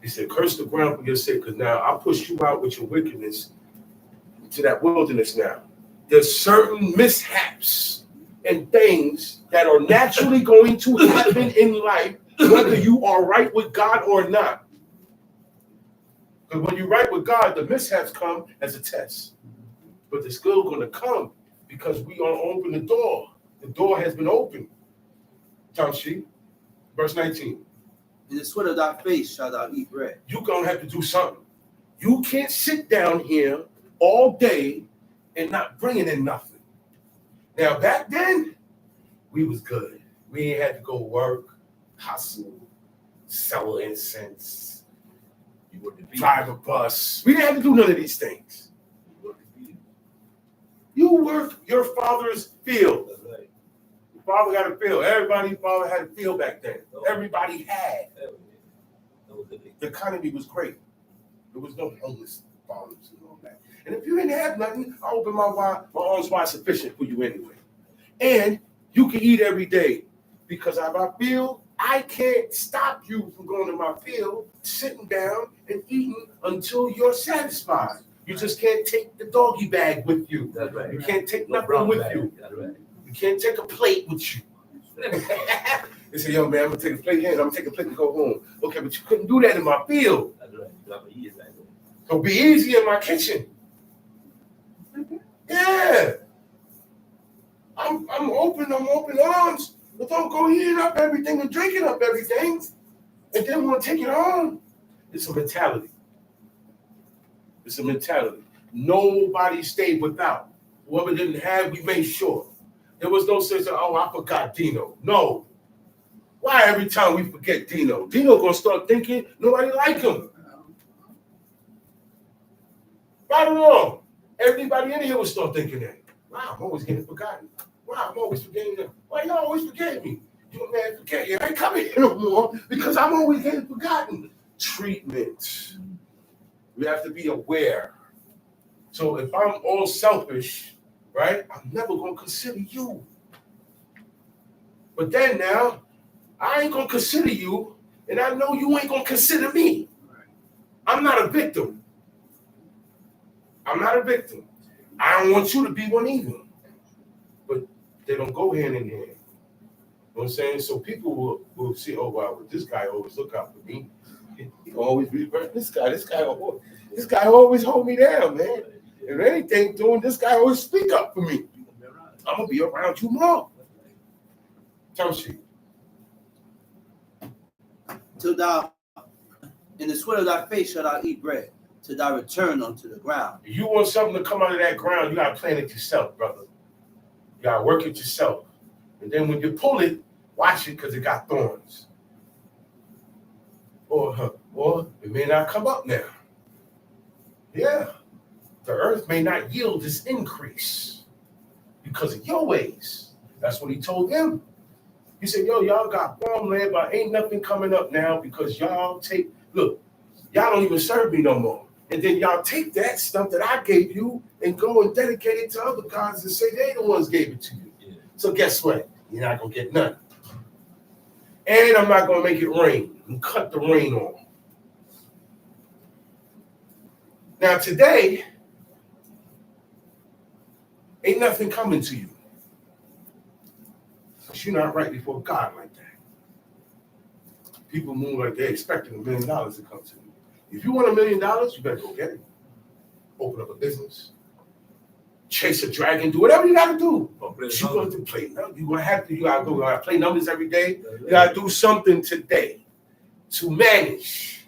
He said, curse the ground for your sake, because now I pushed you out with your wickedness to that wilderness now. There's certain mishaps and things that are naturally going to happen in life, whether you are right with God or not. Because when you're right with God, the mishaps come as a test. But they're still going to come because we are open the door. The door has been opened. Tamshi, verse 19. In the sweat of thy face shalt thou eat bread. You're going to have to do something. You can't sit down here all day and not bringing in nothing. Now, back then, we was good. We ain't had to go work, hustle, sell incense, drive a bus. We didn't have to do none of these things. You work your father's field. Your father got a field. Everybody's father had a field back then. Everybody had. The economy was great. There was no homeless farmers and all that. And if you didn't have nothing, I open my arms wide sufficient for you anyway. And you can eat every day because of our field. I can't stop you from going to my field, sitting down and eating until you're satisfied. You just can't take the doggy bag with you. That's right. You can't take nothing with you. That's right. You can't take a plate with you. They say, yo, man, I'm going to take a plate here and I'm going to take a plate to go home. Okay, but you couldn't do that in my field. That's right. So be easy in my kitchen. Yeah. I'm open arms, but don't go eating up everything and drinking up everything and then want to take it home. It's a mentality. It's a mentality. Nobody stayed without. Whoever didn't have, we made sure. There was no such thing, oh, I forgot Dino. No. Why every time we forget Dino? Dino gonna start thinking nobody like him. Right or wrong? Everybody in here will start thinking that. Wow, I'm always getting forgotten. Wow, I'm always forgetting them. Why y'all always forget me? You man, forget you. I ain't coming here no more because I'm always getting forgotten. Treatment. We have to be aware. So if I'm all selfish, right, I'm never going to consider you. But then now, I ain't going to consider you, and I know you ain't going to consider me. I'm not a victim. I'm not a victim. I don't want you to be one either. But they don't go hand in hand. You know what I'm saying? So people will see, oh, wow, this guy always look out for me. He always be this guy always hold me down, man. If anything doing, this guy always speak up for me. I'm gonna be around you more. Tell me. Till thou in the sweat of thy face shalt thou eat bread, till thou return unto the ground. If you want something to come out of that ground, you gotta plant it yourself, brother. You gotta work it yourself. And then when you pull it, watch it because it got thorns. Or it may not come up now. Yeah. The earth may not yield this increase because of your ways. That's what he told them. He said, yo, y'all got farmland, but ain't nothing coming up now because y'all y'all don't even serve me no more. And then y'all take that stuff that I gave you and go and dedicate it to other gods and say they the ones gave it to you. Yeah. So guess what? You're not going to get none. And I'm not going to make it rain and cut the rain off. Now today, ain't nothing coming to you. Because you're not right before God like that. People move like they're expecting $1 million to come to you. If you want $1 million, you better go get it. Open up a business. Chase a dragon. Do whatever you got to do. You're going to play. You gotta play numbers every day. You got to do something today to manage.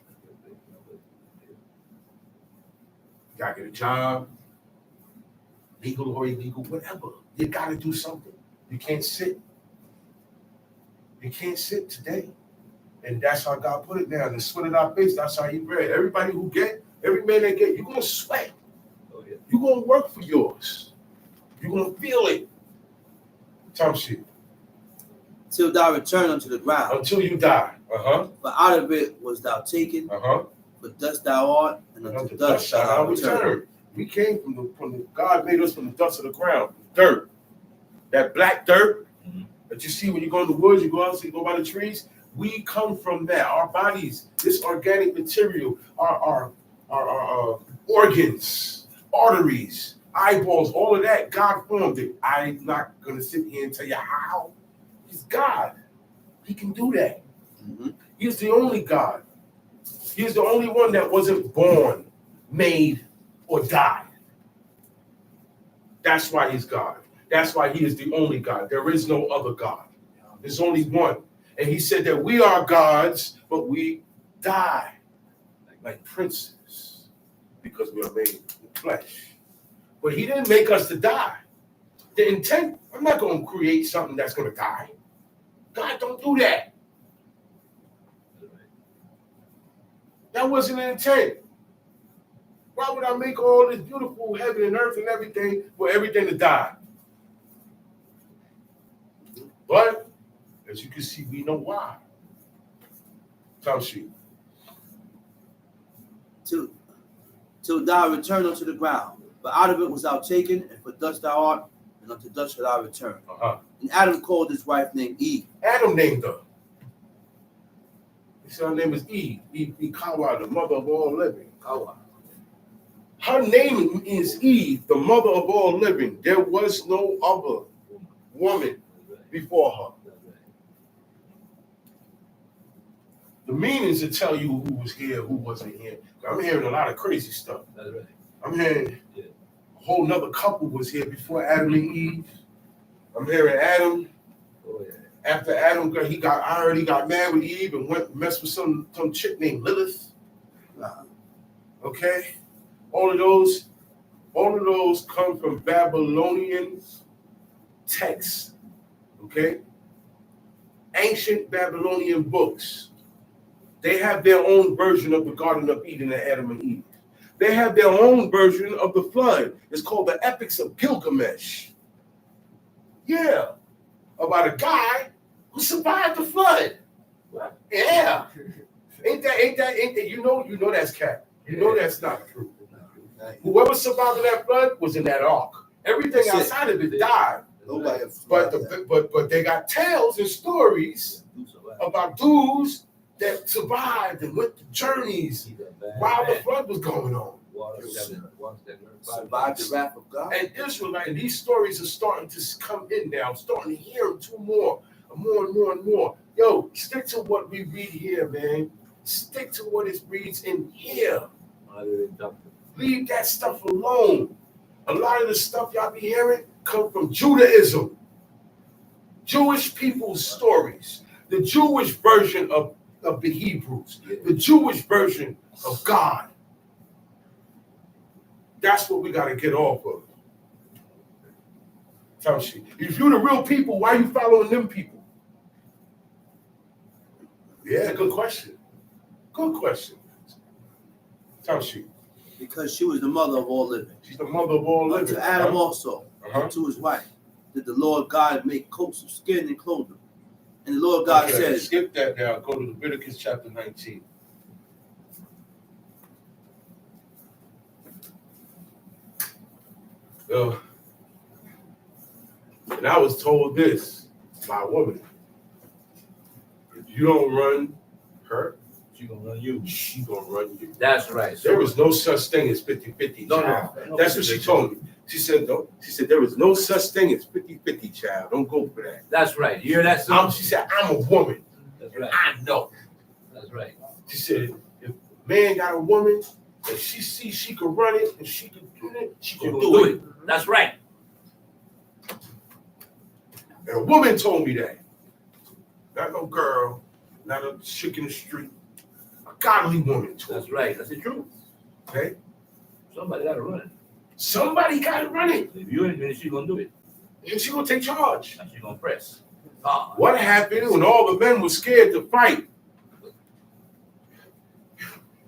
You got to get a job. Legal or illegal, whatever. You got to do something. You can't sit. You can't sit today. And that's how God put it down. The sweat of our face, that's how he bread. Everybody who get, every man that get, you're going to sweat. You're going to work for yours. You're going to feel it. Tom shit. Till thou return unto the ground. Until you die. For out of it was thou taken. For dust thou art, and unto dust shalt thou return. We came from the God made us from the dust of the ground, dirt. That black dirt that you see when you go in the woods, you go out, so you go by the trees. We come from that. Our bodies, this organic material, our organs, arteries, eyeballs, all of that. God formed it. I'm not going to sit here and tell you how. He's God. He can do that. Mm-hmm. He's the only God. He's the only one that wasn't born, made, or died. That's why he's God. That's why he is the only God. There is no other God. There's only one. And he said that we are gods, but we die like princes because we are made in flesh. But he didn't make us to die. The intent, I'm not going to create something that's going to die. God don't do that. That wasn't an intent. Why would I make all this beautiful heaven and earth and everything for everything to die? But, as you can see, we know why. Tell she. Till thou return unto the ground. But out of it was thou taken, and for dust thou art, and unto dust shalt thou return. And Adam called his wife named Eve. Adam named her. He said her name is Eve. Eve Kawa, the mother of all living. Kawa. Her name is Eve, the mother of all living. There was no other woman before her. The meanings to tell you who was here, who wasn't here. I'm hearing a lot of crazy stuff. I'm hearing a whole nother couple was here before Adam and Eve. I'm hearing Adam. After Adam I heard he got mad with Eve and went and messed with some chick named Lilith. Okay? All of those come from Babylonian texts. Okay? Ancient Babylonian books. They have their own version of the Garden of Eden and Adam and Eve. They have their own version of the flood. It's called the Epics of Gilgamesh. Yeah. About a guy who survived the flood. What? Yeah. Ain't that, you know that's cap. You know that's not true. Whoever survived that flood was in that ark. Everything outside of it died. But they got tales and stories about dudes that survived and went to journeys while the flood was going on. Survived the wrath of God. And Israelite, and these stories are starting to come in now. I'm starting to hear them more and more. Yo, stick to what we read here, man. Stick to what it reads in here. Leave that stuff alone. A lot of the stuff y'all be hearing come from Judaism. Jewish people's stories. The Jewish version of the Hebrews. The Jewish version of God. That's what we got to get off of. If you're the real people, why are you following them people? Yeah, good question. Good question. Because she was the mother of all living. She's the mother of all living. To Adam also, and to his wife, did the Lord God make coats of skin and clothe them. And the Lord God said, skip that now. Go to Leviticus chapter 19. And I was told this by a woman. If you don't run her, She gonna run you. she gonna run you. That's right. There is no such thing as 50-50, child. No. That's what she told me. She said, no. She said, there is no such thing as 50-50, child. Don't go for that. That's right. You hear that, son? She said, I'm a woman. That's right. I know. That's right. She said, if a man got a woman and she sees she can run it and she can do it, she can do it. That's right. And a woman told me that. Not no girl, not a chick in the street. A godly woman told me. That's right. That's the truth. Okay? Somebody got to run it. Somebody got to run it. If you ain't doing it, she's going to do it. And she's going to take charge. And she's going to press. What happened when all the men were scared to fight?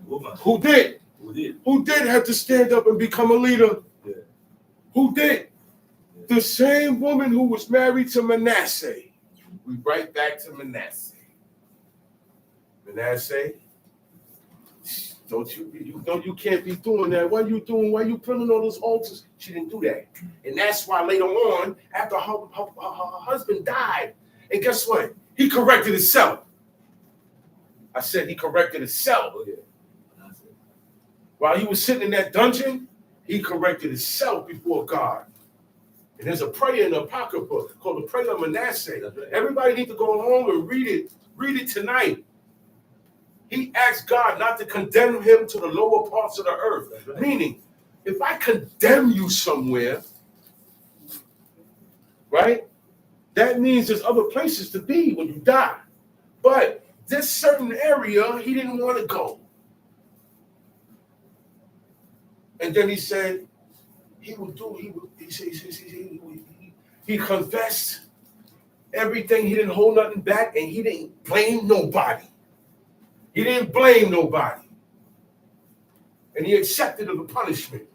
Woman. Who did? Who did? Who did have to stand up and become a leader? Yeah. Who did? The same woman who was married to Manasseh. We right back to Manasseh. Manasseh, you can't be doing that. Why you putting all those altars? She didn't do that. And that's why later on, after her husband died, and guess what? He corrected himself. I said he corrected himself. Oh, yeah. While he was sitting in that dungeon, He corrected himself before God. And there's a prayer in the Apocrypha called the Prayer of Manasseh. Everybody needs to go home and read it. Read it tonight. He asked God not to condemn him to the lower parts of the earth. Meaning, if I condemn you somewhere, right, that means there's other places to be when you die. But this certain area, he didn't want to go. And then he said, he confessed everything. He didn't hold nothing back, and he didn't blame nobody. He didn't blame nobody. And he accepted of the punishment.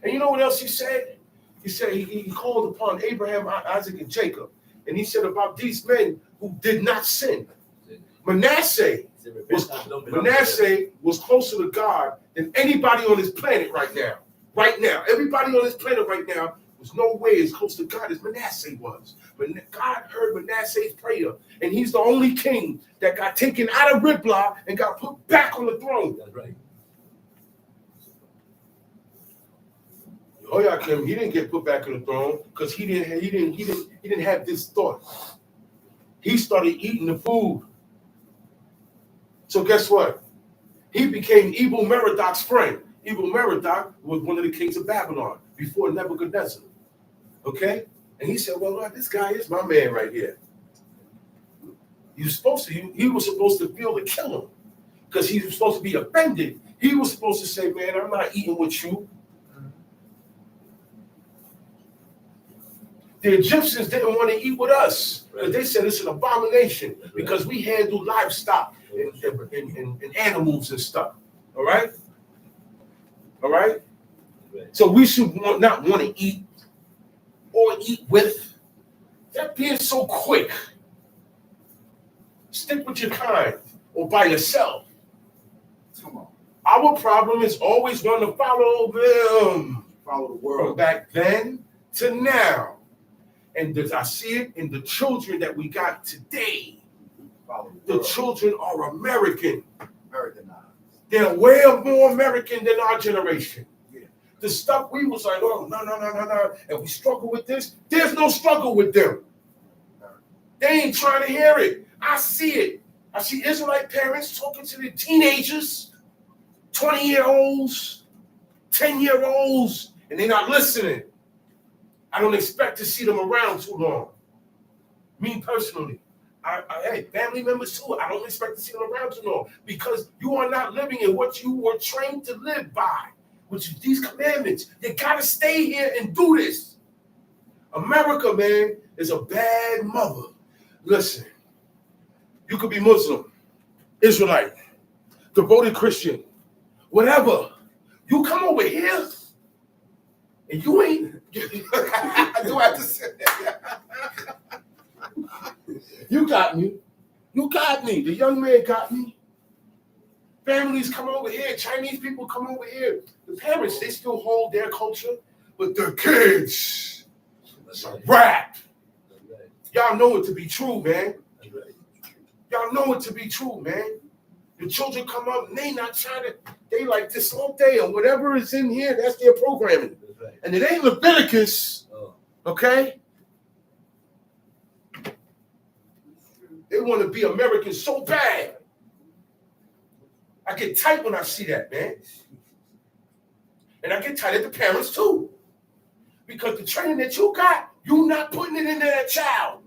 And you know what else he said? He said he called upon Abraham, Isaac, and Jacob. And he said about these men who did not sin. Manasseh was closer to God than anybody on this planet right now. Right now. Everybody on this planet right now was no way as close to God as Manasseh was. But God heard Manasseh's prayer. And he's the only king that got taken out of Riblah and got put back on the throne. That's right. Jehoiakim, he didn't get put back on the throne because he didn't have this thought. He started eating the food. So guess what? He became Evil Merodach's friend. Evil Merodach was one of the kings of Babylon before Nebuchadnezzar. Okay? And he said, well, this guy is my man right here. He was supposed to feel to kill him because he was supposed to be offended. He was supposed to say, man, I'm not eating with you. The Egyptians didn't want to eat with us because they said it's an abomination because we handle livestock and animals and stuff. All right? All right? So we should not want to eat or eat with. That being so quick. Stick with your kind or by yourself. Come on. Our problem is always wanting to follow them. Follow the From world. back then to now. And I see it in the children that we got today. Follow the The world. children are American. Americanized. They're way more American than our generation. Yeah. The stuff we was like, oh, no. And we struggle with this. There's no struggle with them. They ain't trying to hear it. I see it. I see Israelite parents talking to their teenagers, 20-year-olds, 10-year-olds, and they're not listening. I don't expect to see them around too long. Me personally. Hey, family members too, I don't expect to see them around too long because you are not living in what you were trained to live by, which is these commandments. You got to stay here and do this. America, man, is a bad mother. Listen, you could be Muslim, Israelite, devoted Christian, whatever. You come over here and you ain't. I do have to say that. You got me. You got me. The young man got me. Families come over here. Chinese people come over here. The parents, they still hold their culture, but their kids, it's a rap. Y'all know it to be true, man. Y'all know it to be true, man. The children come up and they not trying to, they like this all day or whatever is in here, that's their programming. And it ain't Leviticus, okay? They want to be American so bad. I get tight when I see that, man. And I get tight at the parents too. Because the training that you got, you're not putting it into that child.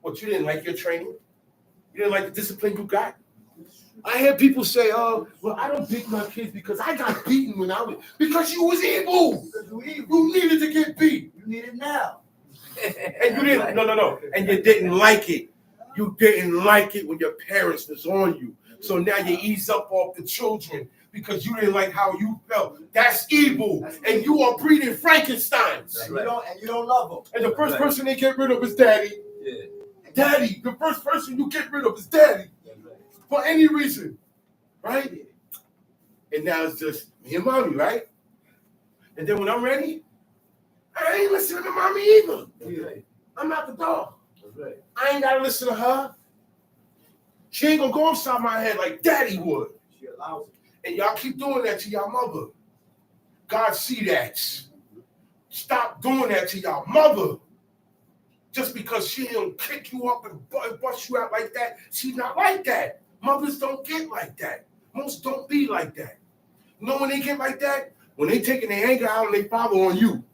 What, you didn't like your training? You didn't like the discipline you got? I hear people say, oh, well, I don't beat my kids because I got beaten when I was, because you was evil. You needed to get beat. You need it now. And you didn't, no. And you didn't like it. You didn't like it when your parents was on you. So now you ease up off the children because you didn't like how you felt. That's evil. And you are breeding Frankensteins. And you don't love them. And the first person they get rid of is daddy. Yeah. Daddy. The first person you get rid of is daddy. For any reason. Right? And now it's just me and mommy, right? And then when I'm ready, I ain't listening to mommy either. Yeah. I'm out the door. Right. I ain't gotta listen to her. She ain't gonna go upside my head like daddy would. She allows it. And y'all keep doing that to y'all mother. God see that. Stop doing that to your mother. Just because she don't kick you up and bust you out like that, she's not like that. Mothers don't get like that. Most don't be like that. You know when they get like that? When they taking their anger out on their father on you.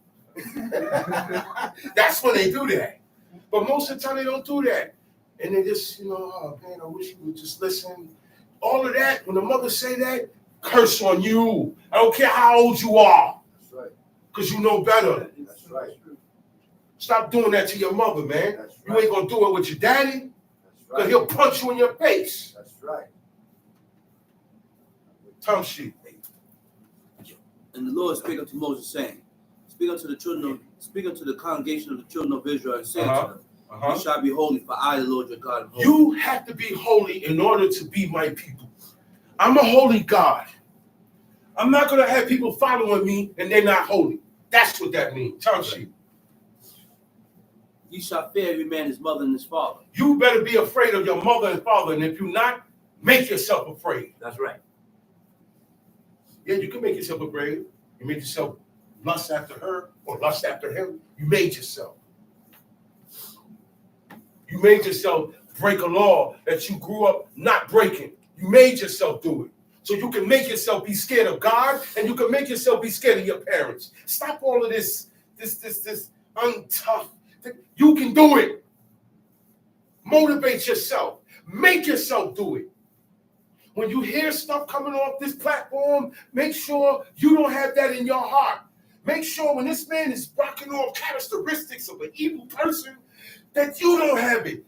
That's when they do that. But most of the time they don't do that. And they just, oh man, I wish you would just listen. All of that, when the mother say that, curse on you. I don't care how old you are. That's right. Because you know better. That's right. Stop doing that to your mother, man. That's You right. ain't gonna do it with your daddy, That's because right. he'll punch you in your face. That's right. Tongue sheet. And the Lord spake unto Moses, saying, Speak unto the congregation of the children of Israel, and say unto them, You shall be holy, for I, the Lord your God, am holy. You have to be holy in order to be my people. I'm a holy God. I'm not gonna have people following me and they're not holy. That's what that means. Tongue sheet. Ye shall fear every man his mother and his father. You better be afraid of your mother and father, and if you're not, make yourself afraid. That's right. Yeah, you can make yourself afraid. You make yourself lust after her or lust after him. You made yourself. You made yourself break a law that you grew up not breaking. You made yourself do it. So you can make yourself be scared of God, and you can make yourself be scared of your parents. Stop all of this untough. You can do it. Motivate yourself. Make yourself do it. When you hear stuff coming off this platform, make sure you don't have that in your heart. Make sure when this man is rocking off characteristics of an evil person, that you don't have it.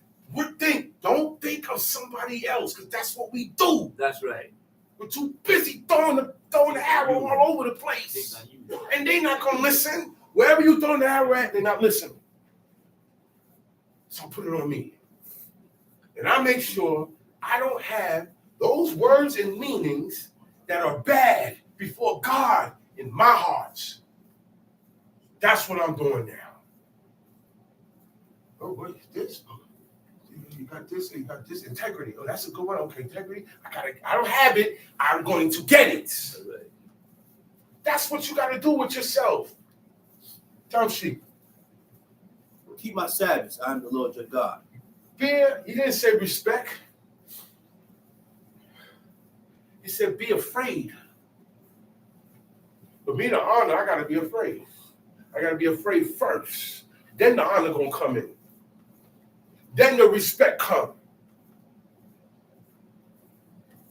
Don't think of somebody else, because that's what we do. That's right. We're too busy throwing the arrow all over the place. And they're not going to listen. Wherever you throwing the arrow at, they're not listening. So put it on me. And I make sure I don't have those words and meanings that are bad before God in my heart. That's what I'm doing now. Oh, what is this? You got this integrity. Oh, that's a good one. Okay, integrity. I don't have it. I'm going to get it. That's right. That's what you got to do with yourself. Tongue sheet. Keep my Sabbaths. I am the Lord your God. Fear, he didn't say respect. He said be afraid. For me to honor, I got to be afraid. I got to be afraid first. Then the honor going to come in. Then the respect come.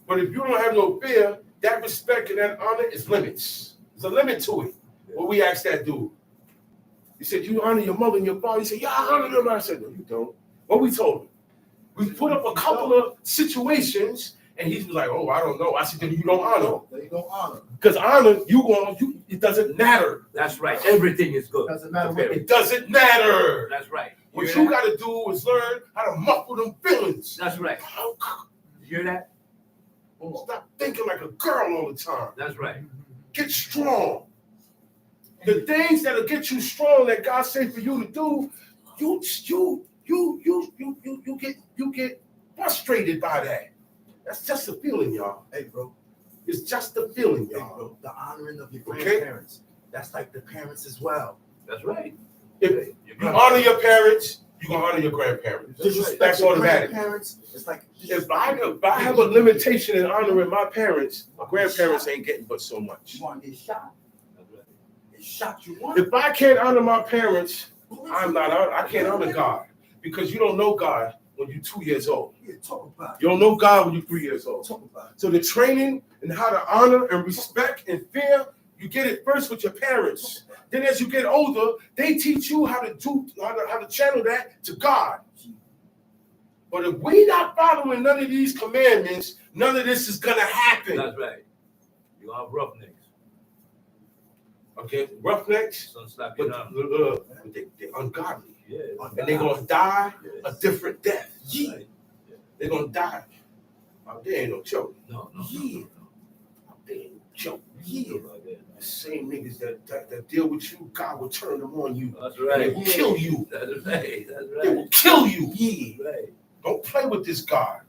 But if you don't have no fear, that respect and that honor is limits. There's a limit to it. What we asked that dude. He said, you honor your mother and your father? He said, yeah, I honor them. I said, no, you don't. What we told him? We put up a couple of situations, and he was like, oh, I don't know. I said, then you don't honor. They don't honor. Because honor, it doesn't matter. That's right. Everything is good. Doesn't matter what It doesn't matter. That's right. What you got to do is learn how to muffle them feelings. That's right. You hear that? Stop thinking like a girl all the time. That's right. Get strong. The things that'll get you strong that God say for you to do, you get frustrated by that. That's just a feeling, y'all. Hey, bro. It's just a feeling, Hey, y'all. bro. The honoring of your Okay. grandparents. That's like the parents as well. That's right. If you honor your parents, you're gonna honor your grandparents. That's automatic. Grandparents, it's like If I have a limitation in honoring my parents, my grandparents ain't getting but so much. you want to get shot. That's right. Get shot. You want. If I can't honor my parents, I can't honor God, because you don't know God when you're 2 years old. Yeah, talk about it. You don't know God when you're 3 years old. Talk about it. So the training and how to honor and respect and fear, you get it first with your parents. Then as you get older, they teach you how to channel that to God. But if we not following none of these commandments, none of this is gonna happen. That's right. You have roughnecks. Okay, roughnecks, Son slap but your arm. they're ungodly. Yeah. And they're gonna die a Yes. different death. That's right. They're gonna die. There ain't no joke. No. There ain't no joke. Yeah. The same niggas that deal with you, God will turn them on you. That's And they right. will kill you. That's right. That's They will right. kill you. That's right. Don't play with this God.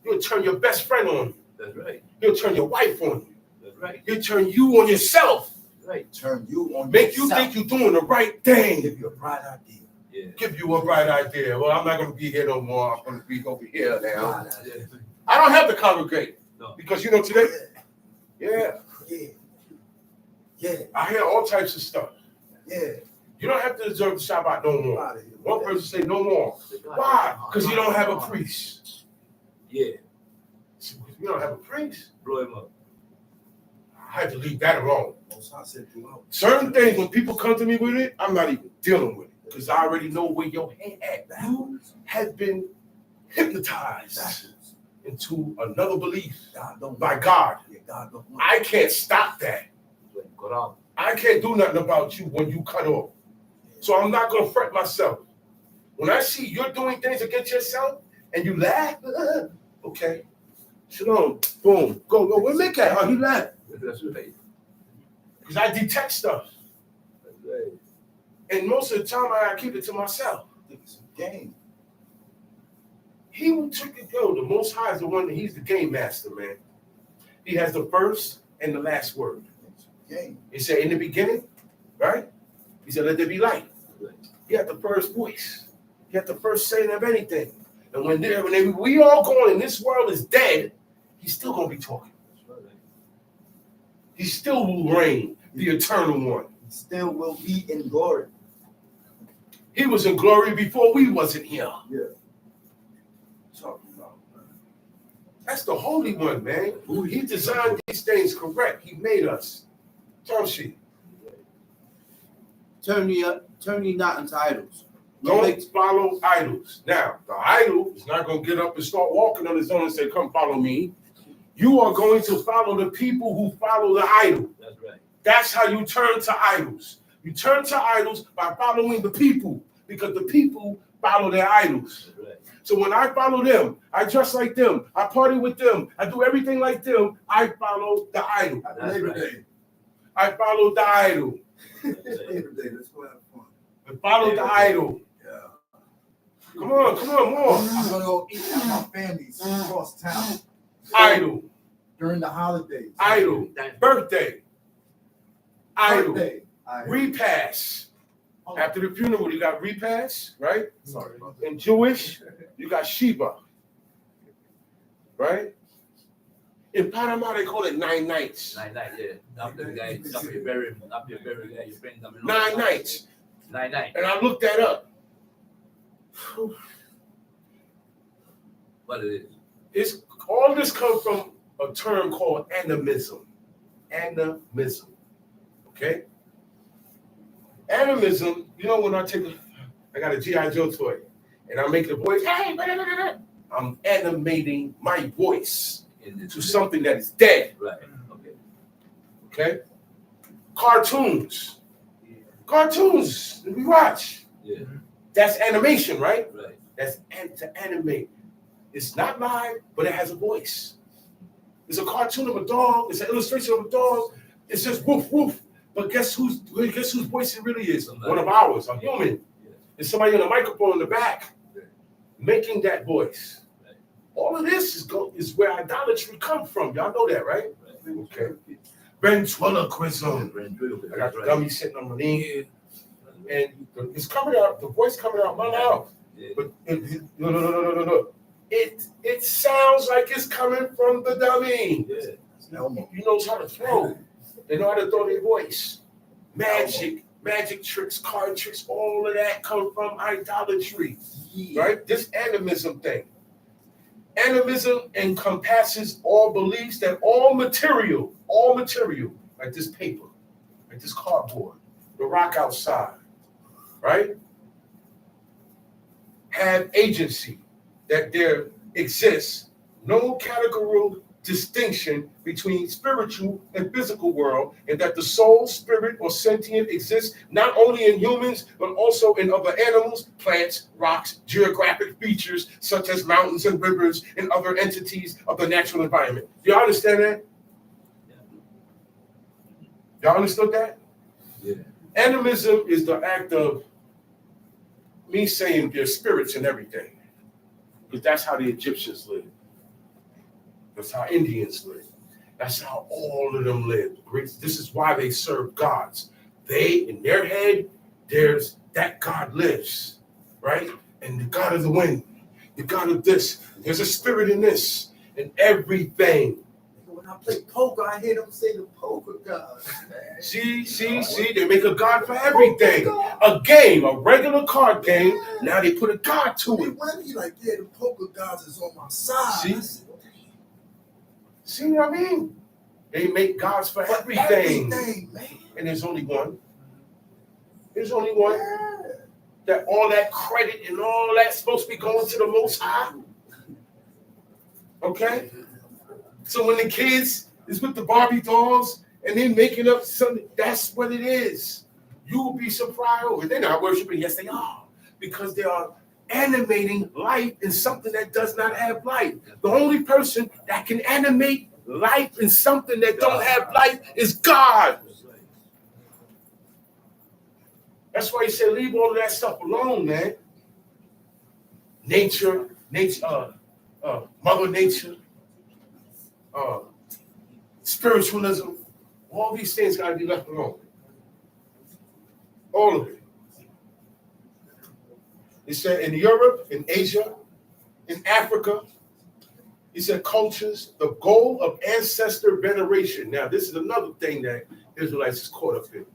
He'll turn your best friend on you. That's right. He'll turn your wife on you. That's right. He'll turn you on yourself. That's right. Turn you on Make you yourself. think you're doing the right thing. Give you a bright idea. Yeah. Give you a bright idea. Well, I'm not going to be here no more. I'm going to be over here now. Bright idea. I don't have to congregate. No. Because, you know, today, yeah, Yeah. Yeah. I hear all types of stuff. Yeah. You don't have to observe the Shabbat no more. Out of here. One person say no more. Why? Because you don't have a priest. Yeah. You don't have a priest. Blow him up. I had to leave that alone. Most I said you out. Certain things, when people come to me with it, I'm not even dealing with it. Because I already know where your head at. You have been hypnotized into another belief God don't by God. Yeah, God don't want I can't stop that. Cut off. I can't do nothing about you when you cut off. So I'm not going to fret myself. When I see you're doing things against yourself and you laugh, okay, shalom, boom, go. Where Mick at? Oh, he laughed. That's right. Because I detect stuff. That's right. And most of the time, I keep it to myself. It's a game. He who took it, the Most High is the one that he's the game master, man. He has the first and the last word. It's a game. He said in the beginning, right? He said, let there be light. Right. He had the first voice. He had the first saying of anything. And when we all going and this world is dead, he's still going to be talking. That's right. He still will reign, the eternal one. He still will be in glory. He was in glory before we wasn't here. Yeah. Talking about, man. That's the Holy One, man. He designed these things correct. He made us. Tamshi, Turn ye not unto idols. don't follow idols. Now, the idol is not going to get up and start walking on his own and say, come follow me. You are going to follow the people who follow the idol. That's right. That's how you turn to idols. You turn to idols by following the people because the people follow their idols. That's right. So when I follow them, I dress like them, I party with them, I do everything like them, I follow the idol. Happy That's Labor right. Day. I follow the idol. Labor Day. Let's go have fun. I follow the idol. Yeah. Come on, more. I'm gonna go eat at my family's across town Idol, during the holidays. idol, birthday, idol, Birthday. repast. After the funeral, you got repast, right? Sorry about that. In Jewish, you got Sheba, right? In Panama, they call it 9 nights. 9 nights, yeah. After the guy, after you bury him, you bring them in. 9 nights. 9 nights. And I looked that up. What it is? It's all this comes from a term called animism. Animism. Okay? Animism, you know, when I got a G.I. Joe toy and I make the voice, hey, I'm animating my voice to something that is dead. Right. Okay. Okay? Cartoons, we watch. Yeah. That's animation, right? Right. That's to animate. It's not live, but it has a voice. It's a cartoon of a dog. It's an illustration of a dog. It says woof woof. But guess whose voice it really is? Somebody. One of ours, a human. Yeah. It's somebody on a microphone in the back Yeah. making that voice. Right. All of this is where idolatry comes from. Y'all know that, right? Right. Okay. Ventriloquism. I got the Right. dummy sitting on my knee, and it's coming out. The voice coming out my mouth. Yeah. But no. It sounds like it's coming from the dummy. Yeah. He knows how to throw. They know how to throw their voice. Magic tricks, card tricks, all of that come from idolatry. Right? This animism thing. Animism encompasses all beliefs that all material, like this paper, like this cardboard, the rock outside, right? Have agency, that there exists no categorical distinction between spiritual and physical world, and that the soul, spirit, or sentient exists not only in humans, but also in other animals, plants, rocks, geographic features, such as mountains and rivers, and other entities of the natural environment. Do y'all understand that? Y'all understood that? Yeah. Animism is the act of me saying there's spirits and everything. Because that's how the Egyptians lived. That's how Indians live. That's how all of them live. This is why they serve gods. They, in their head, there's that God lives, right? And the God of the wind, the God of this. There's a spirit in this and everything. When I play poker, I hear them say the poker gods, man. See, they make a God for everything. A game, a regular card game, now they put a God to it. When you like, yeah, the poker gods is on my side. See what I mean? They make gods for everything, man. And there's only one. There's only one. That all that credit and all that's supposed to be going to the Most High. Okay? So when the kids is with the Barbie dolls and they're making up something, that's what it is. You will be surprised over it. They're not worshiping. Yes, they are. Because they are animating life in something that does not have life. The only person that can animate life in something that don't have life is God. That's why he said, leave all of that stuff alone, man. Nature, Mother Nature, spiritualism, all these things got to be left alone. All of it. He said in Europe, in Asia, in Africa, he said cultures, the goal of ancestor veneration. Now, this is another thing that Israelites is caught up in.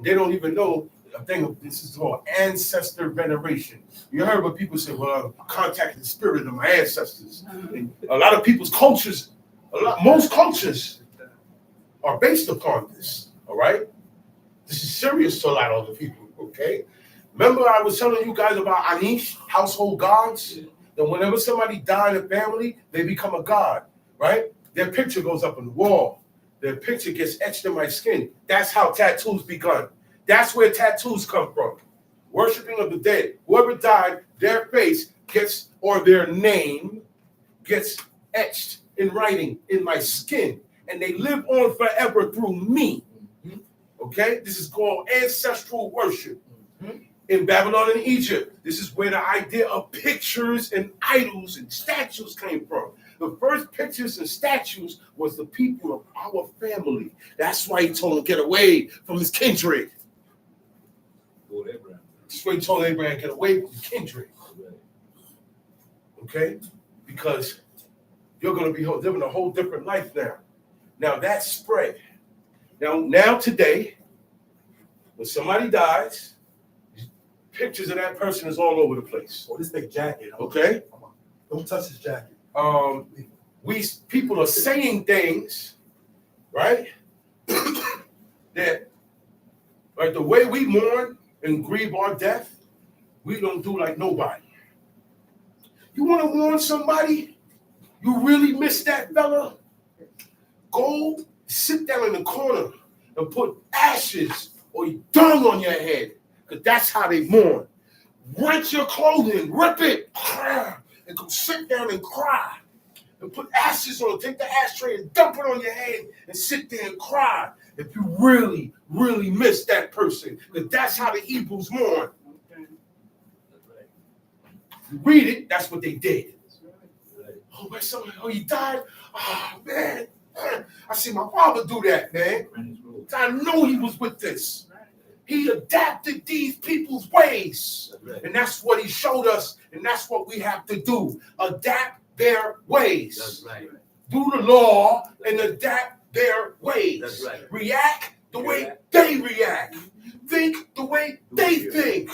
They don't even know a thing. This is called ancestor veneration. You heard what people say, well, I'm contacting the spirit of my ancestors. And a lot of people's cultures, most cultures are based upon this, all right? This is serious to a lot of other people, okay? Remember I was telling you guys about Anish, household gods? That whenever somebody died in a family, they become a god, right? Their picture goes up on the wall. Their picture gets etched in my skin. That's how tattoos begun. That's where tattoos come from. Worshipping of the dead. Whoever died, their face gets, or their name gets etched in writing in my skin. And they live on forever through me. Okay? This is called ancestral worship. In Babylon and Egypt, this is where the idea of pictures and idols and statues came from. The first pictures and statues was the people of our family. That's why he told them to get away from his kindred. That's why he told Abraham to get away from kindred. Okay? Because you're going to be living a whole different life now. Now that spread. Now today, when somebody dies, pictures of that person is all over the place. Oh, this big jacket. Okay? Don't touch his jacket. People are saying things, right? That, like the way we mourn and grieve our death, we don't do like nobody. You want to mourn somebody? You really miss that fella? Go sit down in the corner and put ashes or dung on your head. Because that's how they mourn. Rent your clothing, rip it, and go sit down and cry. And put ashes on it, take the ashtray and dump it on your head and sit there and cry. If you really, really miss that person. Because that's how the Hebrews mourn. You read it, that's what they did. Oh, where's somebody? Oh, he died? Oh, man. I see my father do that, man. I know he was with this. He adapted these people's ways. And that's what he showed us. And that's what we have to do. Adapt their ways. That's right. Do the law and adapt their ways. That's right. React the way they react. Think the way they think.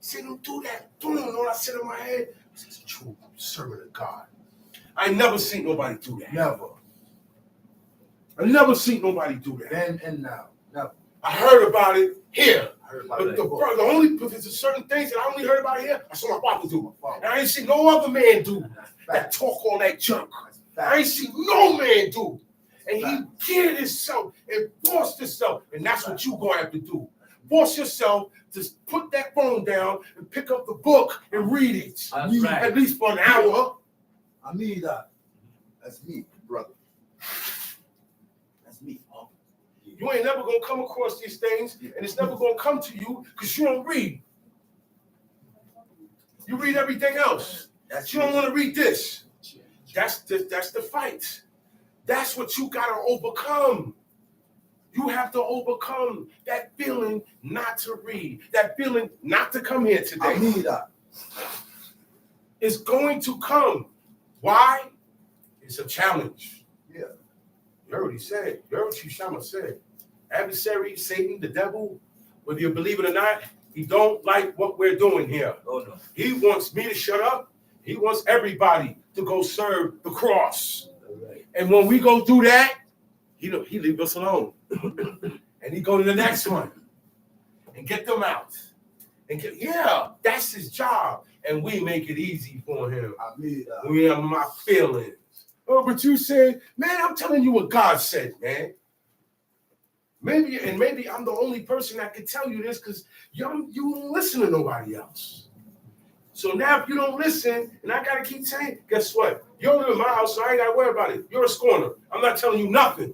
See them do that. Boom, all I said in my head, this is a true servant of God. I never seen nobody do that. Never. I never seen nobody do that. Then and now. Never. I heard about it here. I heard about But it. the only, there's certain things that I only heard about here, I saw my father do. And I ain't seen no other man do that talk all that junk. I ain't seen no man do. And he geared himself and forced himself. And that's what you going to have to do. Force yourself to put that phone down and pick up the book and read it. That's right. At least for an hour. I need that. That's me, brother. That's me. You ain't never going to come across these things, and it's never going to come to you because you don't read. You read everything else. You don't want to read this. That's the fight. That's what you got to overcome. You have to overcome that feeling not to read, that feeling not to come here today. I need that. It's going to come. Why? It's a challenge. Yeah. You heard what he said. You heard what Shama said. Adversary, Satan, the devil, whether you believe it or not, he don't like what we're doing here. Oh no. He wants me to shut up. He wants everybody to go serve the cross. Right. And when we go through that, he leave us alone. And he go to the next one and get them out. And that's his job. And we make it easy for him. I need that. We have my feelings. Oh, but you said, man, I'm telling you what God said, man. Maybe I'm the only person that can tell you this because you don't listen to nobody else. So now if you don't listen, and I gotta keep saying, guess what? You don't live in my house, so I ain't gotta worry about it. You're a scorner. I'm not telling you nothing.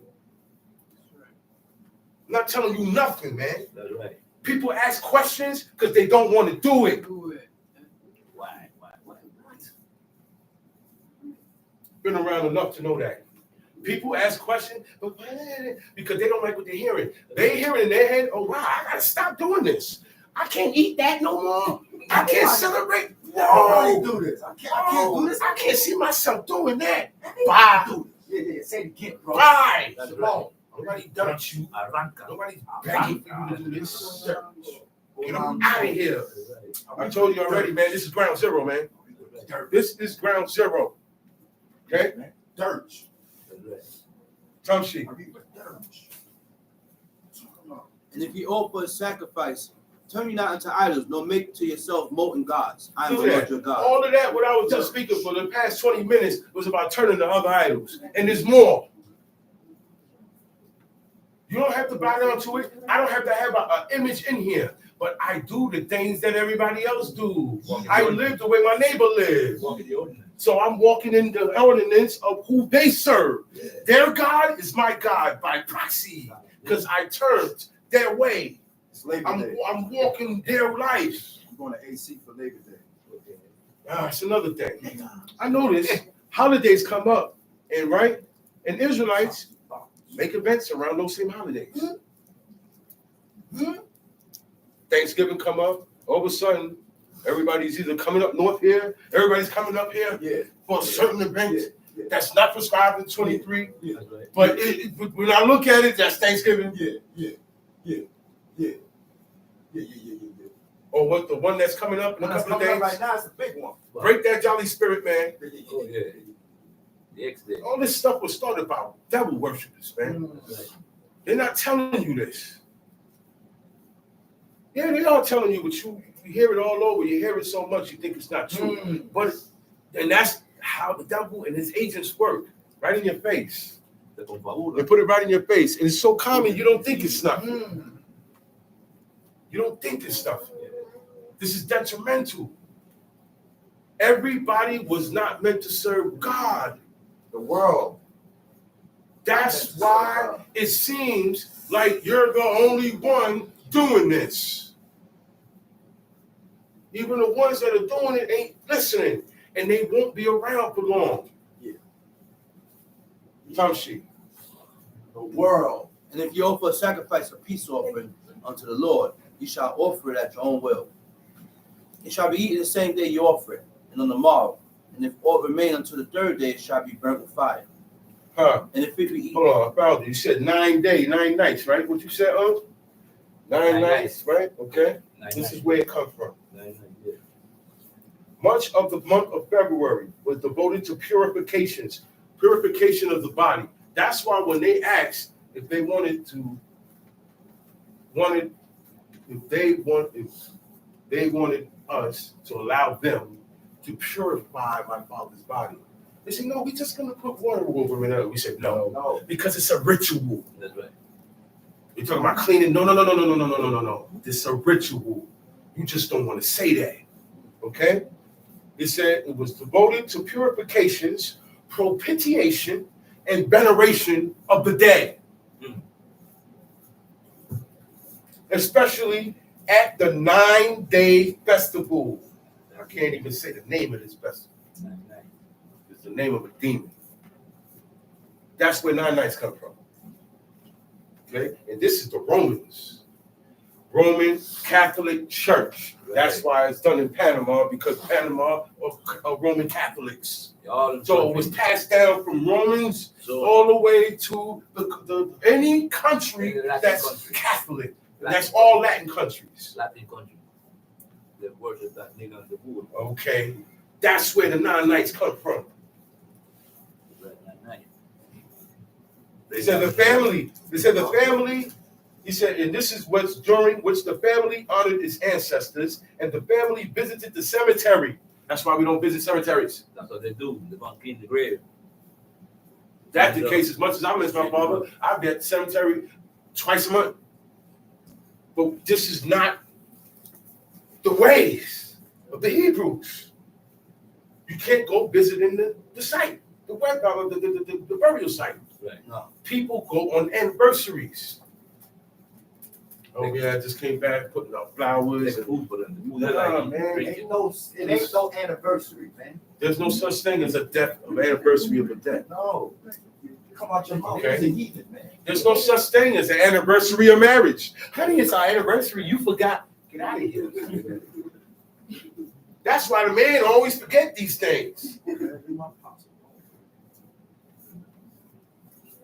I'm not telling you nothing, man. That's right. People ask questions because they don't want to do it. Why? What? Been around enough to know that. People ask questions, but because they don't like what they're hearing. They hear it in their head, oh, wow, I got to stop doing this. I can't eat that no more. I can't celebrate. I No. do this. I can't do this. I can't see myself doing that. I Bye. do this. Yeah. Say it again, bro. Bye. That's Come right. on. Nobody dumped you. Arranca. Nobody's begging for you to do this. Get Hold on. out of here. I told you already, man, this is ground zero, man. This is ground zero. Okay? Dirt. Tumshi. I mean, dirt. And if you offer a sacrifice, turn you not unto idols, nor make to yourself molten gods. I am the Lord your God. All of that, what I was just speaking for the past 20 minutes was about turning to other idols. And there's more. You don't have to bow down to it. I don't have to have an image in here. But I do the things that everybody else do. I live the way my neighbor lives. Walk in the ordinance. So I'm walking in the ordinance of who they serve. Yeah. Their God is my God by proxy. Because I turned their way. It's Labor Day. I'm walking their life. I'm going to AC for Labor Day. Okay. That's another thing. I notice holidays come up, and Israelites make events around those same holidays. Thanksgiving come up, all of a sudden, everybody's either coming up north here, everybody's coming up here Yeah. for a certain event Yeah. that's not prescribed in 23. Yeah. That's right. But when I look at it, that's Thanksgiving. Yeah. Or what the one that's coming up in a What's couple of coming up days. right now is the big one. Break that jolly spirit, man. Oh yeah. The X day. All this stuff was started by devil worshippers, man. That's right. They're not telling you this. Yeah, they are telling you, but you hear it all over. You hear it so much, you think it's not true. And that's how the devil and his agents work, right in your face. Te confabula. They put it right in your face. And it's so common, you don't think it's stuff. Mm. You don't think it's stuff. This is detrimental. Everybody was not meant to serve God. The world. That's why it seems like you're the only one doing this. Even the ones that are doing it ain't listening, and they won't be around for long. Yeah. Tamshi. The world. And if you offer a sacrifice, a peace offering unto the Lord, you shall offer it at your own will. It shall be eaten the same day you offer it, and on the morrow. And if aught remain until the third day, it shall be burnt with fire. Huh. And if it be eaten, Hold on, I found it. You said 9 days, 9 nights, right? What you said, 9 nights, right? Okay. This is where it comes from. Yeah. Much of the month of February was devoted to purification of the body. That's why when they asked if they wanted us to allow them to purify my father's body, they said, no, we're just going to put water over it. We said, no, because it's a ritual. That's right. You're talking about cleaning? No. This is a ritual. You just don't want to say that. Okay? It said it was devoted to purifications, propitiation, and veneration of the dead. Especially at the 9-day festival. I can't even say the name of this festival. It's the name of a demon. That's where 9 nights come from. Okay? And this is the Roman Catholic Church. That's why it's done in Panama, because Panama are Roman Catholics. So it was passed down from Romans all the way to any country that's Catholic. That's all Latin countries. Latin countries. They worship that nigga on the wood. Okay. That's where the 9 nights come from. They said the family. He said, and this is what's during which the family honored its ancestors, and the family visited the cemetery. That's why we don't visit cemeteries. That's what they do. They don't clean the grave. That's the case. As much as I miss my father, I've been at the cemetery twice a month. But this is not the ways of the Hebrews. You can't go visiting the site, the burial site. Right. No. People go on anniversaries. Oh yeah, I just came back putting out flowers. Take food for them. Nah, man, It ain't no anniversary, man. There's no such thing as a death, an anniversary of a death. No. Come out your mouth. Okay. It's a heathen, man. There's no such thing as an anniversary of marriage. Honey, it's our anniversary. You forgot. Get out of here. That's why the man always forget these things.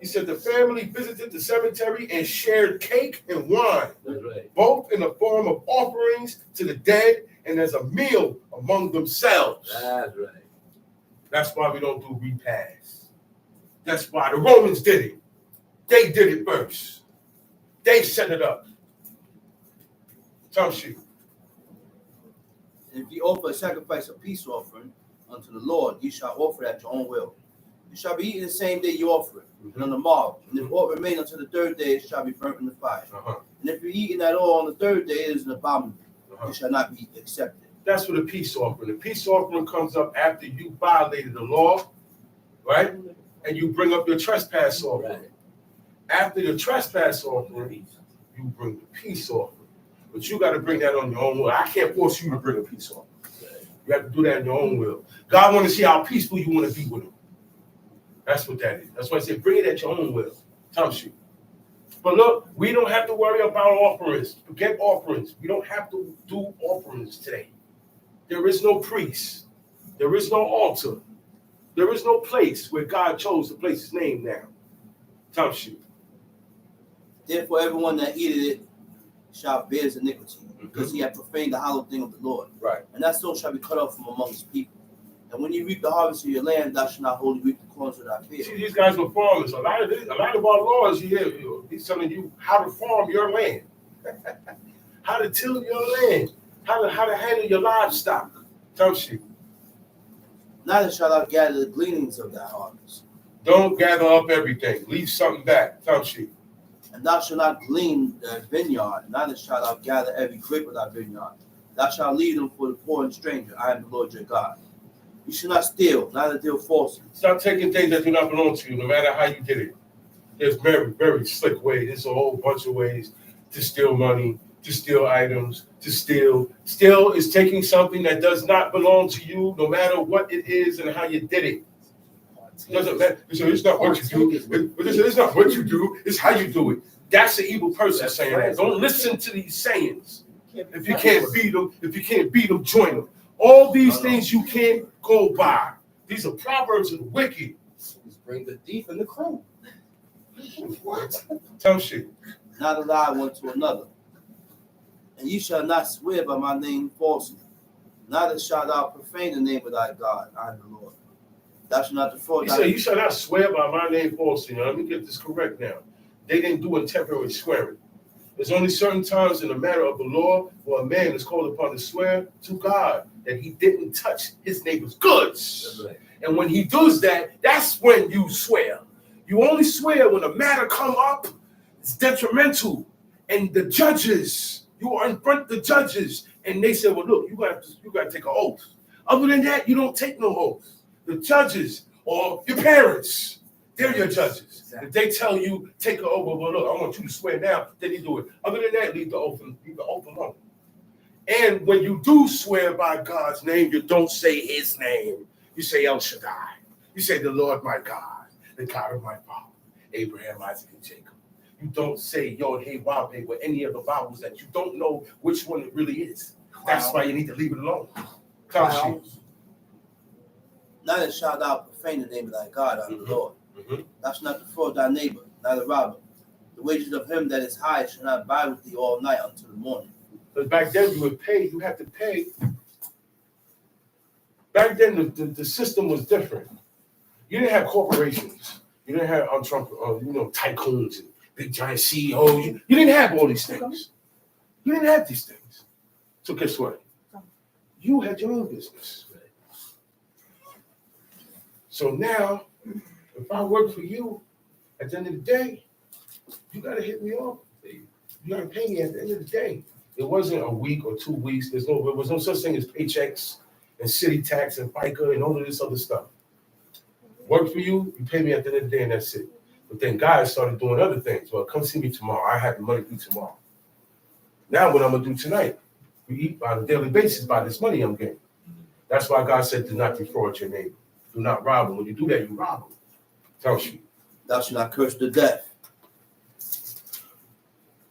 He said the family visited the cemetery and shared cake and wine, That's right. both in the form of offerings to the dead and as a meal among themselves. That's right. That's why we don't do repasts. That's why the Romans did it. They did it first. They set it up. Some shit. And if you offer a sacrifice of peace offering unto the Lord, you shall offer it at your own will. You shall be eaten the same day you offer it, and on the morrow. And if aught remain until the third day, it shall be burnt in the fire. And if you're eaten at all on the third day, it is an abominable. It shall not be accepted. That's for the peace offering. The peace offering comes up after you violated the law, right? And you bring up your trespass offering. Right. After the trespass offering, you bring the peace offering. But you got to bring that on your own will. I can't force you to bring a peace offering. You have to do that in your own will. God wants to see how peaceful you want to be with him. That's what that is. That's why I said bring it at your own will. Tells you. But look, we don't have to worry about offerings. Forget offerings. We don't have to do offerings today. There is no priest. There is no altar. There is no place where God chose to place his name now. Tells you. Therefore, everyone that eateth it shall bear his iniquity, because he hath profaned the hallowed thing of the Lord. Right. And that soul shall be cut off from among his people. And when you reap the harvest of your land, thou shalt not wholly reap the corners of thy field. See, these guys were farmers. A lot of our laws here, he's telling you how to farm your land, how to till your land, how to handle your livestock. Tells you. Neither shalt thou gather the gleanings of thy harvest. Don't gather up everything. Leave something back. Tells you. And thou shalt not glean thy vineyard, neither shalt thou gather every grape of thy vineyard. Thou shalt leave them for the poor and stranger. I am the Lord your God. You shall not steal, neither deal falsely. Stop taking things that do not belong to you, no matter how you did it. There's very, very slick ways. There's a whole bunch of ways to steal money, to steal items, to steal. Steal is taking something that does not belong to you, no matter what it is and how you did it. It doesn't matter. So it's not what you do. It's not what you do. It's how you do it. That's an evil person saying that. Don't listen to these sayings. If you can't beat them, join them. All these things you can't go by. These are proverbs of the wicked. Just bring the thief and the crow. What? Tell shit. Not a lie one to another. And you shall not swear by my name falsely. Neither shalt thou profane the name of thy God. I am the Lord. Thou shalt not defraud. He said, you shall not swear by my name falsely. Now, let me get this correct now. They didn't do intemperate swearing. There's only certain times in the matter of the law where a man is called upon to swear to God that he didn't touch his neighbor's goods. Right. And when he does that, that's when you swear. You only swear when a matter come up, it's detrimental. And the judges, you are in front of the judges, and they say, well, look, you got to take an oath. Other than that, you don't take no oath. The judges or your parents, they're your judges. Exactly. If they tell you, take an oath, well, look, I want you to swear now, then you do it. Other than that, leave the oath alone. And when you do swear by God's name, you don't say his name. You say El Shaddai. You say the Lord my God. the God of my father, Abraham, Isaac, and Jacob. You don't say Yod Hey Wav Hey with any of the vowels that you don't know which one it really is. That's why you need to leave it alone. Clowns. Neither shalt thou profane the name of thy God, I am the Lord. Mhm. Thou shalt not defraud thy neighbor, neither rob him. The wages of him that is high shall not abide with thee all night until the morning. Because back then you would pay, you had to pay. Back then the system was different. You didn't have corporations. You didn't have tycoons and big giant CEOs. You didn't have all these things. You didn't have these things. So guess what? You had your own business. So now, if I work for you, at the end of the day, you gotta hit me up. You gotta pay me at the end of the day. It wasn't a week or 2 weeks. There was no such thing as paychecks and city tax and FICA and all of this other stuff. Work for you, you pay me at the end of the day, and that's it. But then guys started doing other things. Well, come see me tomorrow. I have the money due tomorrow. Now what I'm gonna do tonight? We eat on a daily basis by this money I'm getting. That's why God said, do not defraud your neighbor. Do not rob him. When you do that, you rob him. Tells you. Thou shalt not curse the deaf,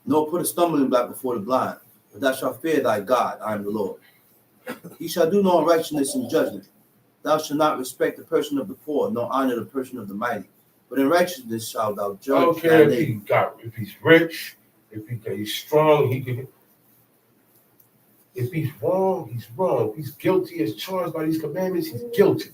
nor put a stumbling block before the blind, but thou shalt fear thy God, I am the Lord. He shall do no unrighteousness in judgment. Thou shalt not respect the person of the poor, nor honor the person of the mighty. But in righteousness shalt thou judge. I don't care if he's rich, if he's strong, he can. If he's wrong, he's wrong. If he's guilty as charged by these commandments, he's guilty.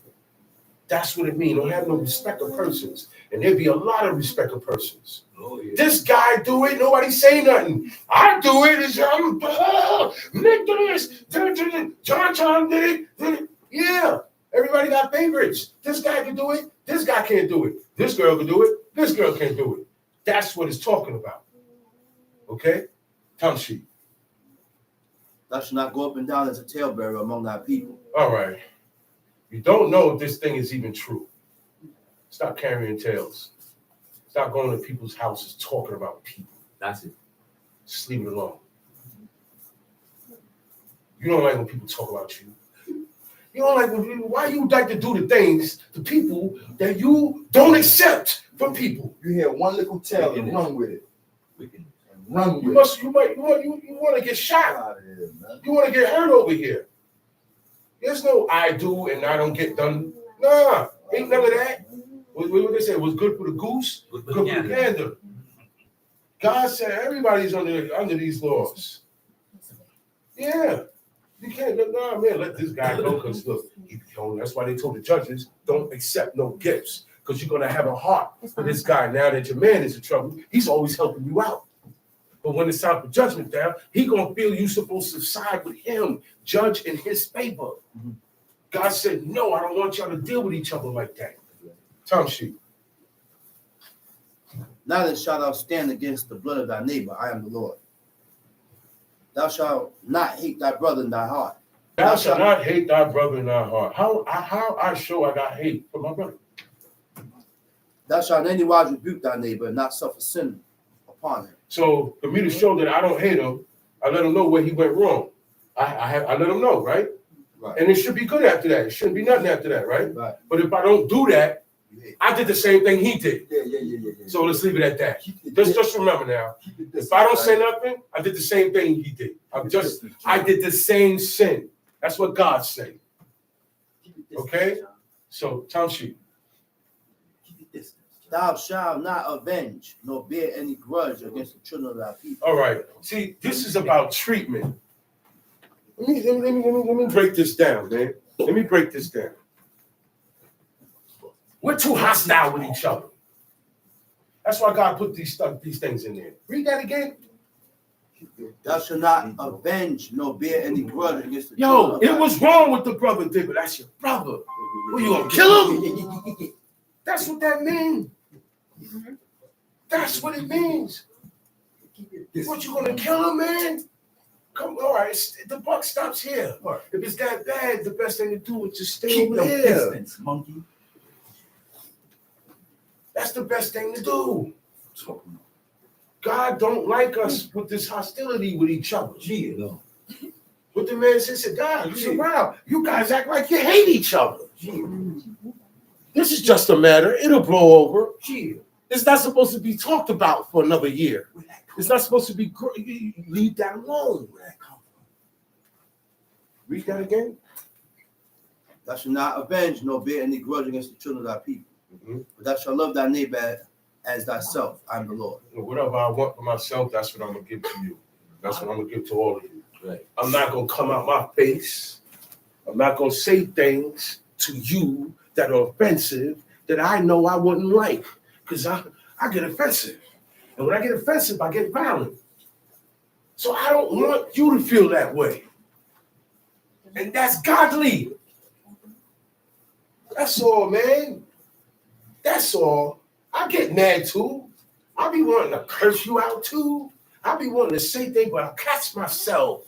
That's what it means. Don't have no respect of persons. And there'd be a lot of respect of persons. Oh, yeah. This guy do it, nobody say nothing. I do it, Nick do this, John did it. Yeah, everybody got favorites. This guy can do it, this guy can't do it. This girl can do it, this girl can't do it. That's what it's talking about. Okay? Tongue sheet. Thou shalt not go up and down as a talebearer among thy people. All right. You don't know if this thing is even true. Stop carrying tales. Stop going to people's houses talking about people. That's it. Just leave it alone. You don't like when people talk about you. You don't like when people, why you like to do the things to people that you don't accept from people? You hear one little tale and run with it. We can. And run You with want to get it. shot. Out of here, man. You want to get hurt over here. There's no I do and I don't get done. Nah, ain't none of that. What they say was good for the goose, good for the gander. God said everybody's under these laws. Yeah. You can't, nah, man, let this guy go because look, that's why they told the judges, don't accept no gifts because you're going to have a heart for this guy. Now that your man is in trouble, he's always helping you out. But when it's time for judgment down, he going to feel you supposed to side with him, judge in his favor. God said, no, I don't want y'all to deal with each other like that. Tongue sheet. Neither shalt thou stand against the blood of thy neighbor, I am the Lord. Thou shalt not hate thy brother in thy heart. Thou shalt not hate thy brother in thy heart. How I show I got hate for my brother? Thou shalt in any wise rebuke thy neighbor and not suffer sin upon him. So for me to show that I don't hate him, I let him know where he went wrong. I let him know, right? Right. And it should be good after that. It shouldn't be nothing after that, right? Right. But if I don't do that, I did the same thing he did. Yeah. So let's leave it at that. Just remember now, if I don't say nothing, I did the same thing he did. I did the same sin. That's what God said. Okay? So tongue sheet. Thou shalt not avenge, nor bear any grudge against the children of thy people. All right. See, this is about treatment. Let me break this down, man. Let me break this down. We're too hostile with each other. That's why God put these things in there. Read that again. Thou shalt not avenge, nor bear any grudge against the children Yo, of thy it was wrong with the brother did, but that's your brother. What, you gonna kill him? That's what that means. That's what it means. What, you gonna kill him, man? Come, all right, the buck stops here. If it's that bad, the best thing to do is just stay over there. Distance, monkey. That's the best thing to do. God don't like us with this hostility with each other. No. What the man said, God, you said, wow, you guys act like you hate each other. This is just a matter. It'll blow over. Chill. It's not supposed to be talked about for another year. It's not supposed to be. Leave that alone. Read that again. Thou shalt not avenge nor bear any grudge against the children of thy people. But thou shalt love thy neighbor as thyself. I am the Lord. Whatever I want for myself, that's what I'm gonna give to you. That's what I'm gonna give to all of you. Right. I'm not gonna come out my face. I'm not gonna say things to you that are offensive that I know I wouldn't like, because I get offensive. And when I get offensive, I get violent. So I don't want you to feel that way. And that's godly. That's all, man. That's all. I get mad too. I be wanting to curse you out too. I be wanting to say things, but I catch myself.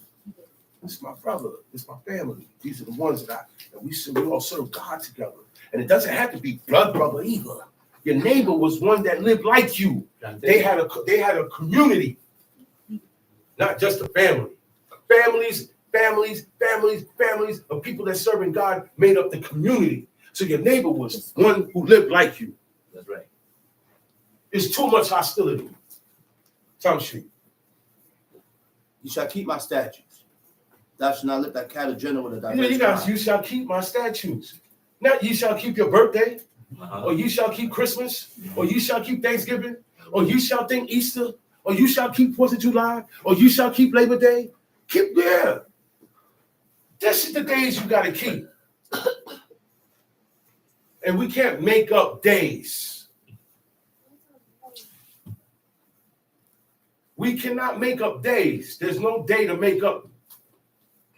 It's my brother. It's my family. These are the ones that we all serve God together. And it doesn't have to be blood brother either. Your neighbor was one that lived like you. They had a community, not just a family. Families of people that serving God made up the community. So your neighbor was one who lived like you. That's right. It's too much hostility. Tom Street. You shall keep my statutes. Thou shalt not let thy cattle journey with a diverse tribe. You shall keep my statutes. Not you shall keep your birthday, Uh-huh. or you shall keep Christmas, or you shall keep Thanksgiving, or you shall think Easter, or you shall keep 4th of July, or you shall keep Labor Day. Keep there. This is the days you got to keep. And we can't make up days. We cannot make up days. There's no day to make up.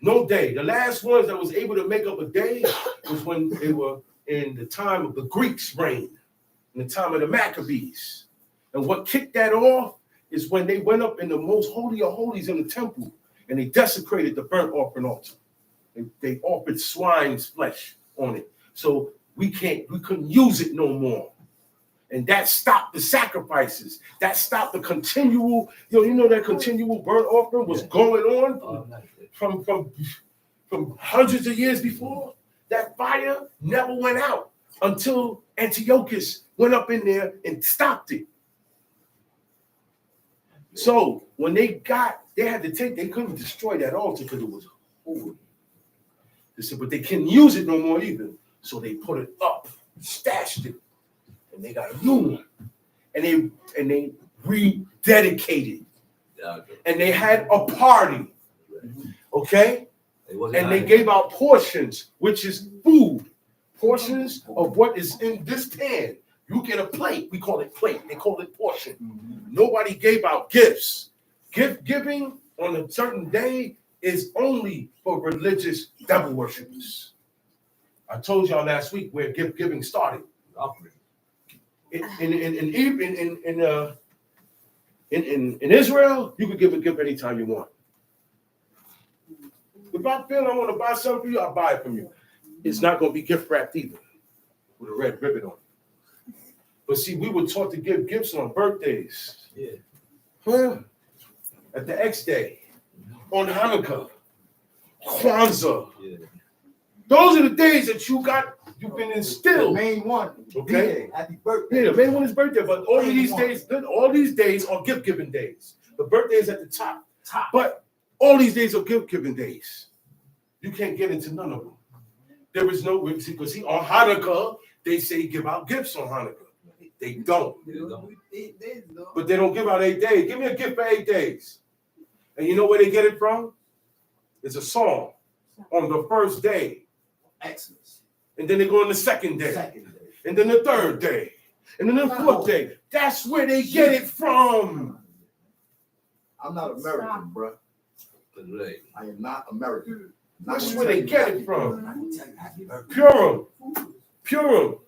No day. The last ones that was able to make up a day was when they were in the time of the Greeks' reign, in the time of the Maccabees. And what kicked that off is when they went up in the most holy of holies in the temple and they desecrated the burnt offering altar. They offered swine's flesh on it. So we couldn't use it no more. And that stopped the sacrifices. That stopped the continual, that continual burnt offering was going on from hundreds of years before. That fire never went out until Antiochus went up in there and stopped it. So when they couldn't destroy that altar because it was holy. They said, but they can't use it no more either. So they put it up, stashed it, and they got a new one. And they rededicated. And they had a party. Okay? And they gave out portions, which is food. Portions of what is in this pan. You get a plate. We call it plate. They call it portion. Nobody gave out gifts. Gift giving on a certain day is only for religious devil worshippers. I told y'all last week where gift giving started. In Israel, you could give a gift anytime you want. If I feel I want to buy something for you, I'll buy it from you. It's not going to be gift wrapped either with a red ribbon on it. But see, we were taught to give gifts on birthdays. Yeah. Huh? At the X Day, on Hanukkah, Kwanzaa. Yeah. Those are the days that you've been The instilled. main one. Okay. Happy birthday. Yeah, the main one is birthday, but all these days are gift giving days. The birthday is at the top. But all these days are gift giving days. You can't get into none of them. There is no because on Hanukkah they say give out gifts on Hanukkah. They don't. But they don't give out 8 days. Give me a gift for 8 days. And you know where they get it from? It's a song on the first day. Xmas. And then they go on the second day. And then the third day. And then the fourth day. That's where they get it from. I'm not American, bro. Right. I am not American. That's where they get it from. I can tell you happy birthday. Purim.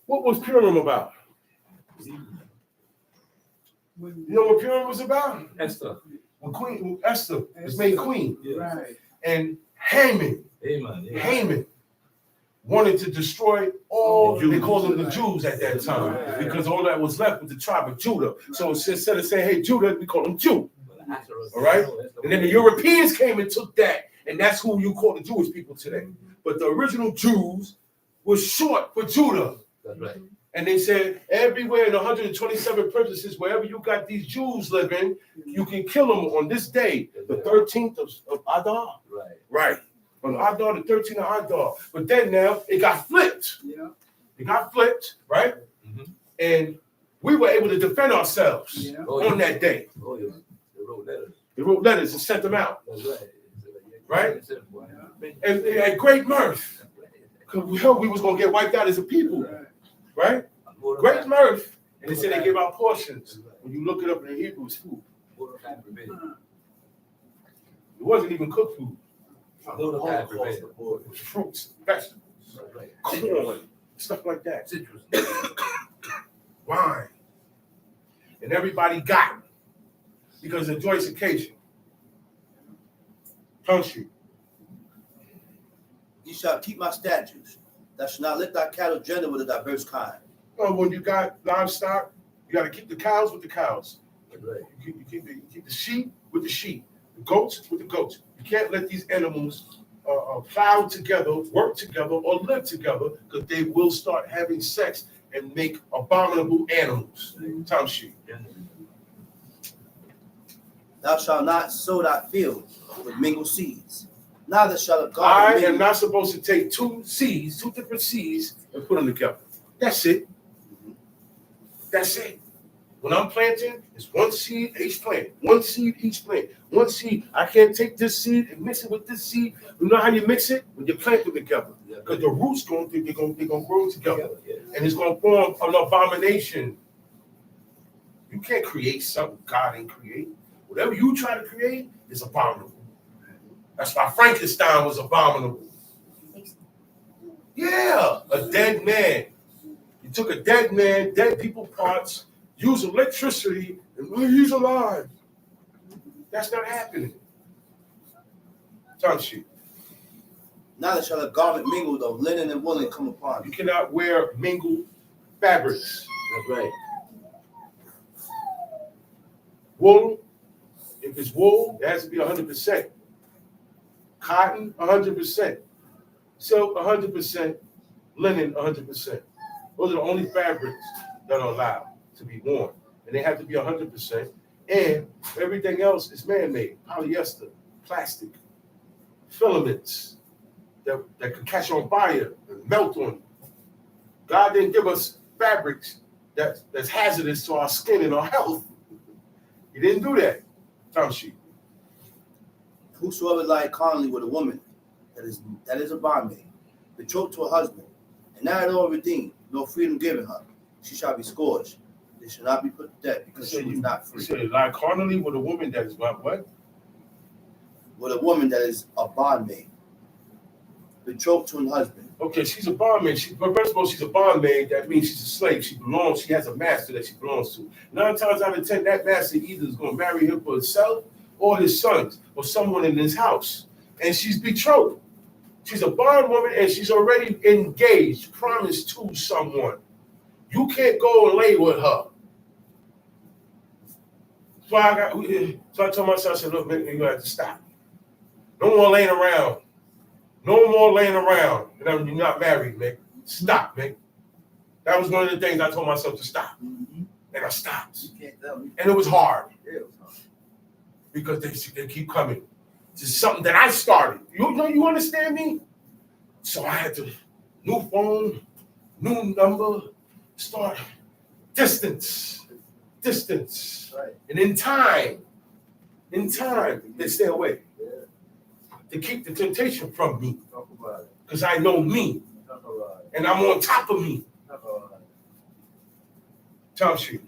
What was Purim about? You know what Purim was about? Esther. When Esther was made queen. Yeah. Right. And Haman wanted to destroy all, they called them the Jews at that time, because all that was left was the tribe of Judah. So instead of saying, hey, Judah, we call them Jew. All right? And then the Europeans came and took that, and that's who you call the Jewish people today. But the original Jews was short for Judah. That's right. And they said everywhere in 127 provinces, wherever you got these Jews living, you can kill them on this day, the 13th of Adar. Right. Right. On Adar, the 13th of Adar. But then now it got flipped. Yeah. It got flipped, right? Mhm. And we were able to defend ourselves Yeah. on that day. Oh, yeah. They wrote letters. They wrote letters and sent them out. That's right. Right? Yeah. And they had great mirth. Because we was going to get wiped out as a people. Right? Great mirth. And they said they gave out portions. When you look it up in the Hebrew, it's food. It wasn't even cooked food. It was fruits, vegetables, corn, stuff like that. Citrus. Wine. And everybody got it. Because of joyous occasion. Country. Ye shall keep my statutes. Thou shalt not let thy cattle gender with a diverse kind. When you got livestock, you got to keep the cows with the cows. Right. You keep the sheep with the sheep, the goats with the goats. You can't let these animals plow together, work together, or live together, because they will start having sex and make abominable animals. Time sheep. Thou shalt not sow thy field with mingled seeds. Neither shall a I garment am not supposed to take two different seeds, and put them together. That's it. That's it. When I'm planting, it's one seed each plant. One seed each plant. One seed. I can't take this seed and mix it with this seed. You know how you mix it? When you plant them together. Because the roots they're gonna grow together. And it's gonna form an abomination. You can't create something God ain't create. Whatever you try to create is abominable. That's why Frankenstein was abominable. Yeah, a dead man. You took a dead man, dead people parts, use electricity, and he's alive. That's not happening. Tongue sheet. neither shall a garment mingled of linen and woolen come upon You thee. cannot wear mingled fabrics. That's right. Wool, if it's wool, it has to be 100%. Cotton, 100%. Silk, 100%. Linen, 100%. Those are the only fabrics that are allowed to be worn. And they have to be 100%. And everything else is man-made. Polyester, plastic, filaments that can catch on fire and melt on you. God didn't give us fabrics that's hazardous to our skin and our health. He didn't do that. Time sheet. Whosoever lieth carnally with a woman that is a bondmaid, betrothed to a husband, and not at all redeemed, no freedom given her, she shall be scourged. They shall not be put to death because she was not He free. said, lie carnally with a woman that is what? With a woman that is a bondmaid, betrothed to a husband. Okay, she's a bondmaid. But first of all, she's a bondmaid. That means she's a slave. She has a master that she belongs to. 9 times out of 10, that master either is going to marry him for himself or his sons or someone in his house. And she's betrothed. She's a bondwoman and she's already engaged, promised to someone. You can't go and lay with her. So I told myself, I said, look, man, you're going to have to stop. No more laying around. No more laying around. And I mean, you're not married, man. Stop, man. That was one of the things I told myself to stop. Mm-hmm. And I stopped. You can't tell me. And it was hard Yeah, it was hard. because they keep coming. This is something that I started. You understand me? So I had to, new phone, new number, start distance. Right. And in time, they stay away. Yeah. To keep the temptation from me. Talk about it. Because I know me. Talk about it. And I'm on top of me. Talk about it. Tom Street.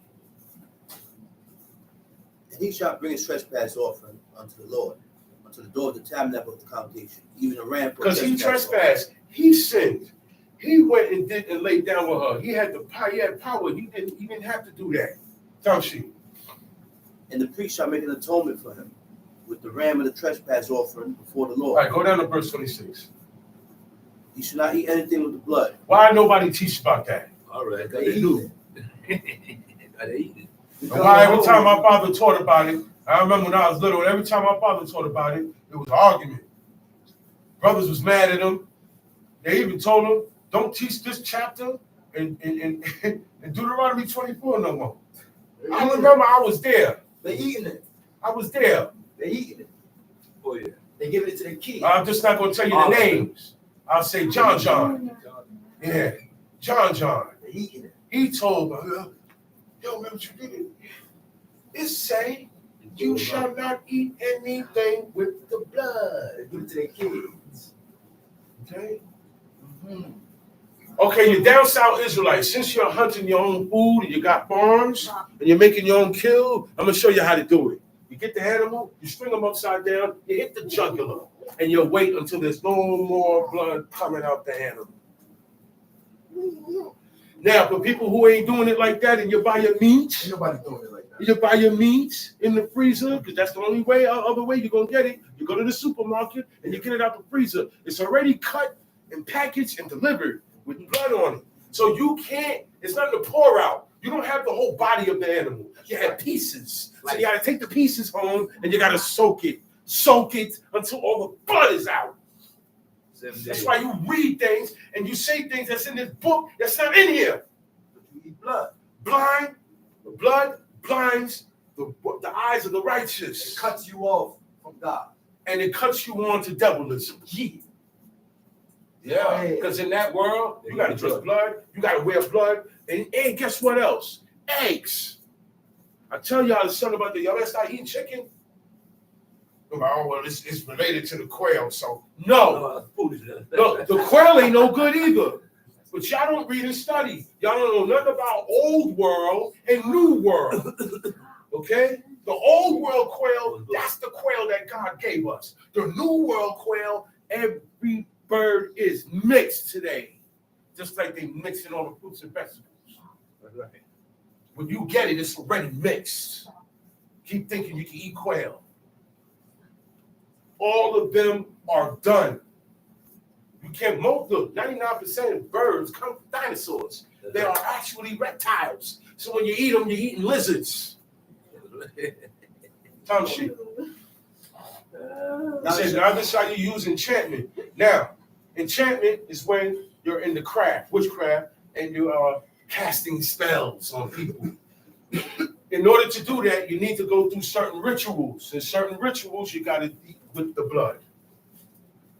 And he shall bring his trespass offering unto the Lord, unto the door of the tabernacle of the congregation, even a ram for Because he trespass trespassed. He sinned. He went and did and laid down with her. He had the power. He had power. He didn't have to do that. Tom Street. And the priest shall make an atonement for him with the ram of the trespass offering before the All Lord. right, go down to verse 26. He shall not eat anything with the blood. Why nobody teach about that? All right. They eat it. They eat it. And why every time my father taught about it, I remember when I was little, every time my father taught about it, it was an argument. Brothers was mad at him. They even told him, don't teach this chapter in Deuteronomy 24 no more. I remember I was there. They eating it. I was there. They eating it. Oh yeah. They giving it to their kids. I'm just not going to tell you the names. I'll say John. Yeah, John. They eating it. He told me, yo, man, what you did? It say, you shall not eat anything with the blood. They give it to their kids. Okay? Okay, you're down south Israelites. Since you're hunting your own food and you got farms and you're making your own kill, I'm going to show you how to do it. You get the animal, you string them upside down, you hit the jugular, and you wait until there's no more blood coming out the animal. Now, for people who ain't doing it like that and you buy your meat, Ain't nobody doing it like that. you buy your meat in the freezer, because that's the only way, other way you're going to get it. You go to the supermarket and you get it out the freezer. It's already cut and packaged and delivered with blood on it. So you can't, it's nothing to pour out. You don't have the whole body of the animal. You have pieces. So you got to take the pieces home and you got to soak it until all the blood is out. That's why you read things and you say things that's in this book that's not in here. But you eat blood. Blood blinds the eyes of the righteous. It cuts you off from God. And it cuts you on to devilism. Yeah, because in that world, you got to drink blood, you got to wear blood, and guess what else? Eggs. I tell y'all something about y'all ever start eating chicken? Oh, well, it's related to the quail, so no. No, the quail ain't no good either. But y'all don't read and study. Y'all don't know nothing about old world and new world. Okay? The old world quail, that's the quail that God gave us. The new world quail, every bird is mixed today. Just like they mix in all the fruits and vegetables. When you get it, it's already mixed. Keep thinking you can eat quail. All of them are done. You can't look, 99% of birds come from dinosaurs. They are actually reptiles. So when you eat them, you're eating lizards. Tongue shit. He says, now this is how you use enchantment. Now, enchantment is when you're in the craft, witchcraft, and you are casting spells on people. In order to do that, you need to go through certain rituals. And certain rituals, you got to eat with the blood.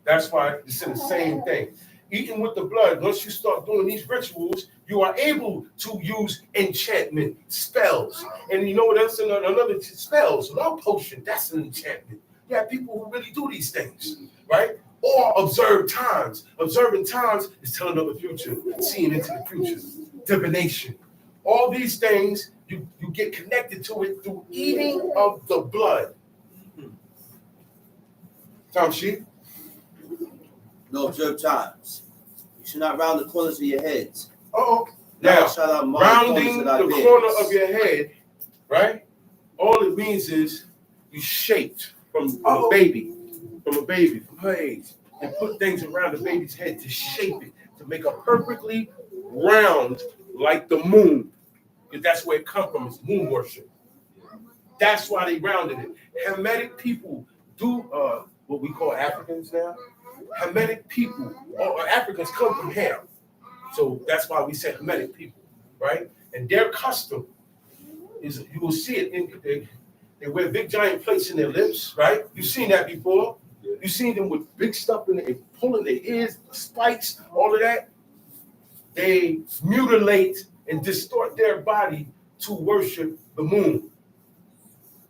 That's why it's in the same thing. Eating with the blood, once you start doing these rituals, you are able to use enchantment spells. And you know what else? Another spells, love potion, that's an enchantment. You have people who really do these things, right? Or observe times. Observing times is telling of the future, seeing into the future, divination. All these things, you get connected to it through eating of the blood. Tom Sheep? No, observe times. You should not round the corners of your heads. Oh, now, rounding the corner of your head, right? All it means is you shaped from a baby, from age, and put things around the baby's head to shape it, to make a perfectly round like the moon. Because that's where it comes from, it's moon worship. That's why they rounded it. Hamitic people do what we call Africans now. Hamitic people, or Africans come from Ham. So that's why we say Hamitic people, right? And their custom is, you will see it, they wear big giant plates in their lips, right? You've seen that before. You've seen them with big stuff in it, pulling their ears, spikes, all of that. They mutilate and distort their body to worship the moon.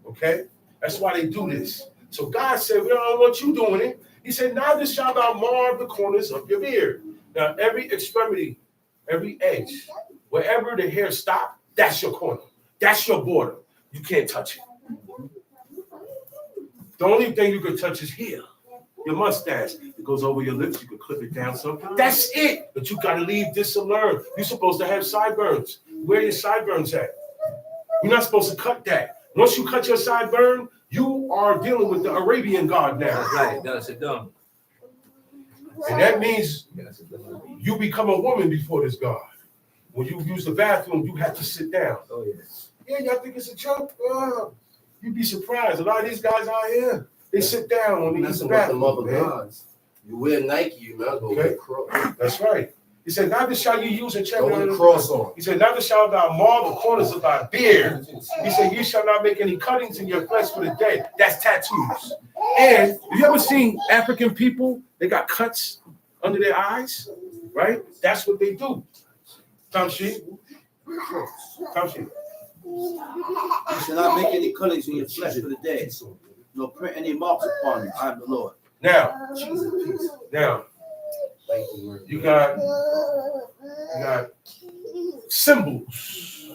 Okay? That's why they do this. So God said, we don't want you doing it. He said, neither shalt thou mar the corners of your beard. Now, every extremity, every edge, wherever the hair stops, that's your corner. That's your border. You can't touch it. The only thing you can touch is here, your mustache. It goes over your lips. You can clip it down some. That's it. But you got to leave this alone. You're supposed to have sideburns. Where are your sideburns at? You're not supposed to cut that. Once you cut your sideburn, you are dealing with the Arabian God now. That's right. Gotta sit down. And that means you become a woman before this God. When you use the bathroom, you have to sit down. Oh, yes. Yeah, y'all think it's a joke? You'd be surprised. A lot of these guys out here, they sit down when they use the bathroom. Gods. You wear Nike, you might as well wear Crocs. That's right. He said, neither shall you use a Throw champion. the cross on. He said, neither shalt thou mar the corners of thy beard. He said, you shall not make any cuttings in your flesh for the dead. That's tattoos. And have you ever seen African people? They got cuts under their eyes, right? That's what they do. Tamshi. Tamshi. You shall not make any cuttings in your flesh for the dead, nor print any marks upon you. I am the Lord. Now, you got symbols.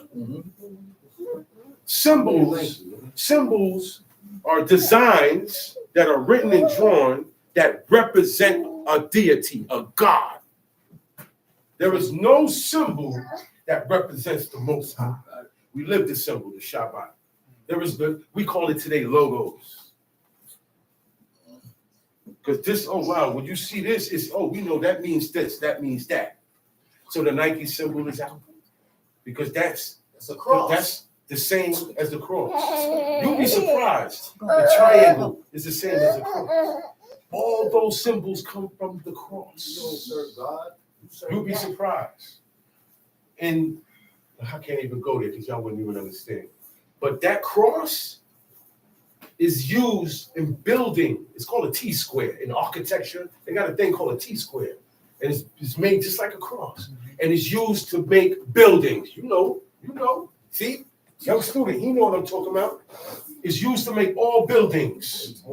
Symbols are designs that are written and drawn that represent a deity, a god. There is no symbol that represents the Most High. We live the symbol, the Shabbat. We call it today logos. Because this, oh wow, when you see this, it's, oh, we know that means this, that means that. So the Nike symbol is out. Because that's It's a cross. That's the same as the cross. You'll be surprised. The triangle is the same as the cross. All those symbols come from the You don't cross. serve God. You serve You'll be God. surprised. And I can't even go there because y'all wouldn't even understand. But that cross is used in building. It's called a T-square. In architecture, they got a thing called a T-square. And it's made just like a cross. And it's used to make buildings. You know. See? Young student, you know what I'm talking about. It's used to make all buildings.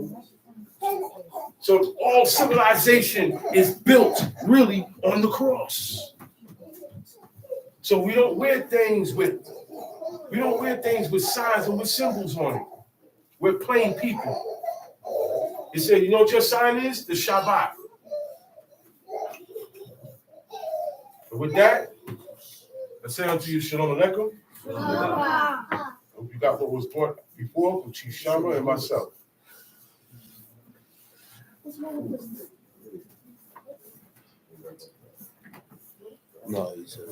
So all civilization is built really on the cross. So we don't wear things with signs and with symbols on it. We're plain people. He said, you know what your sign is? The Shabbat. And with that, I say unto you, Shalom Aleichem. Hope you got what was taught before from Chief Shama and myself. No, he said.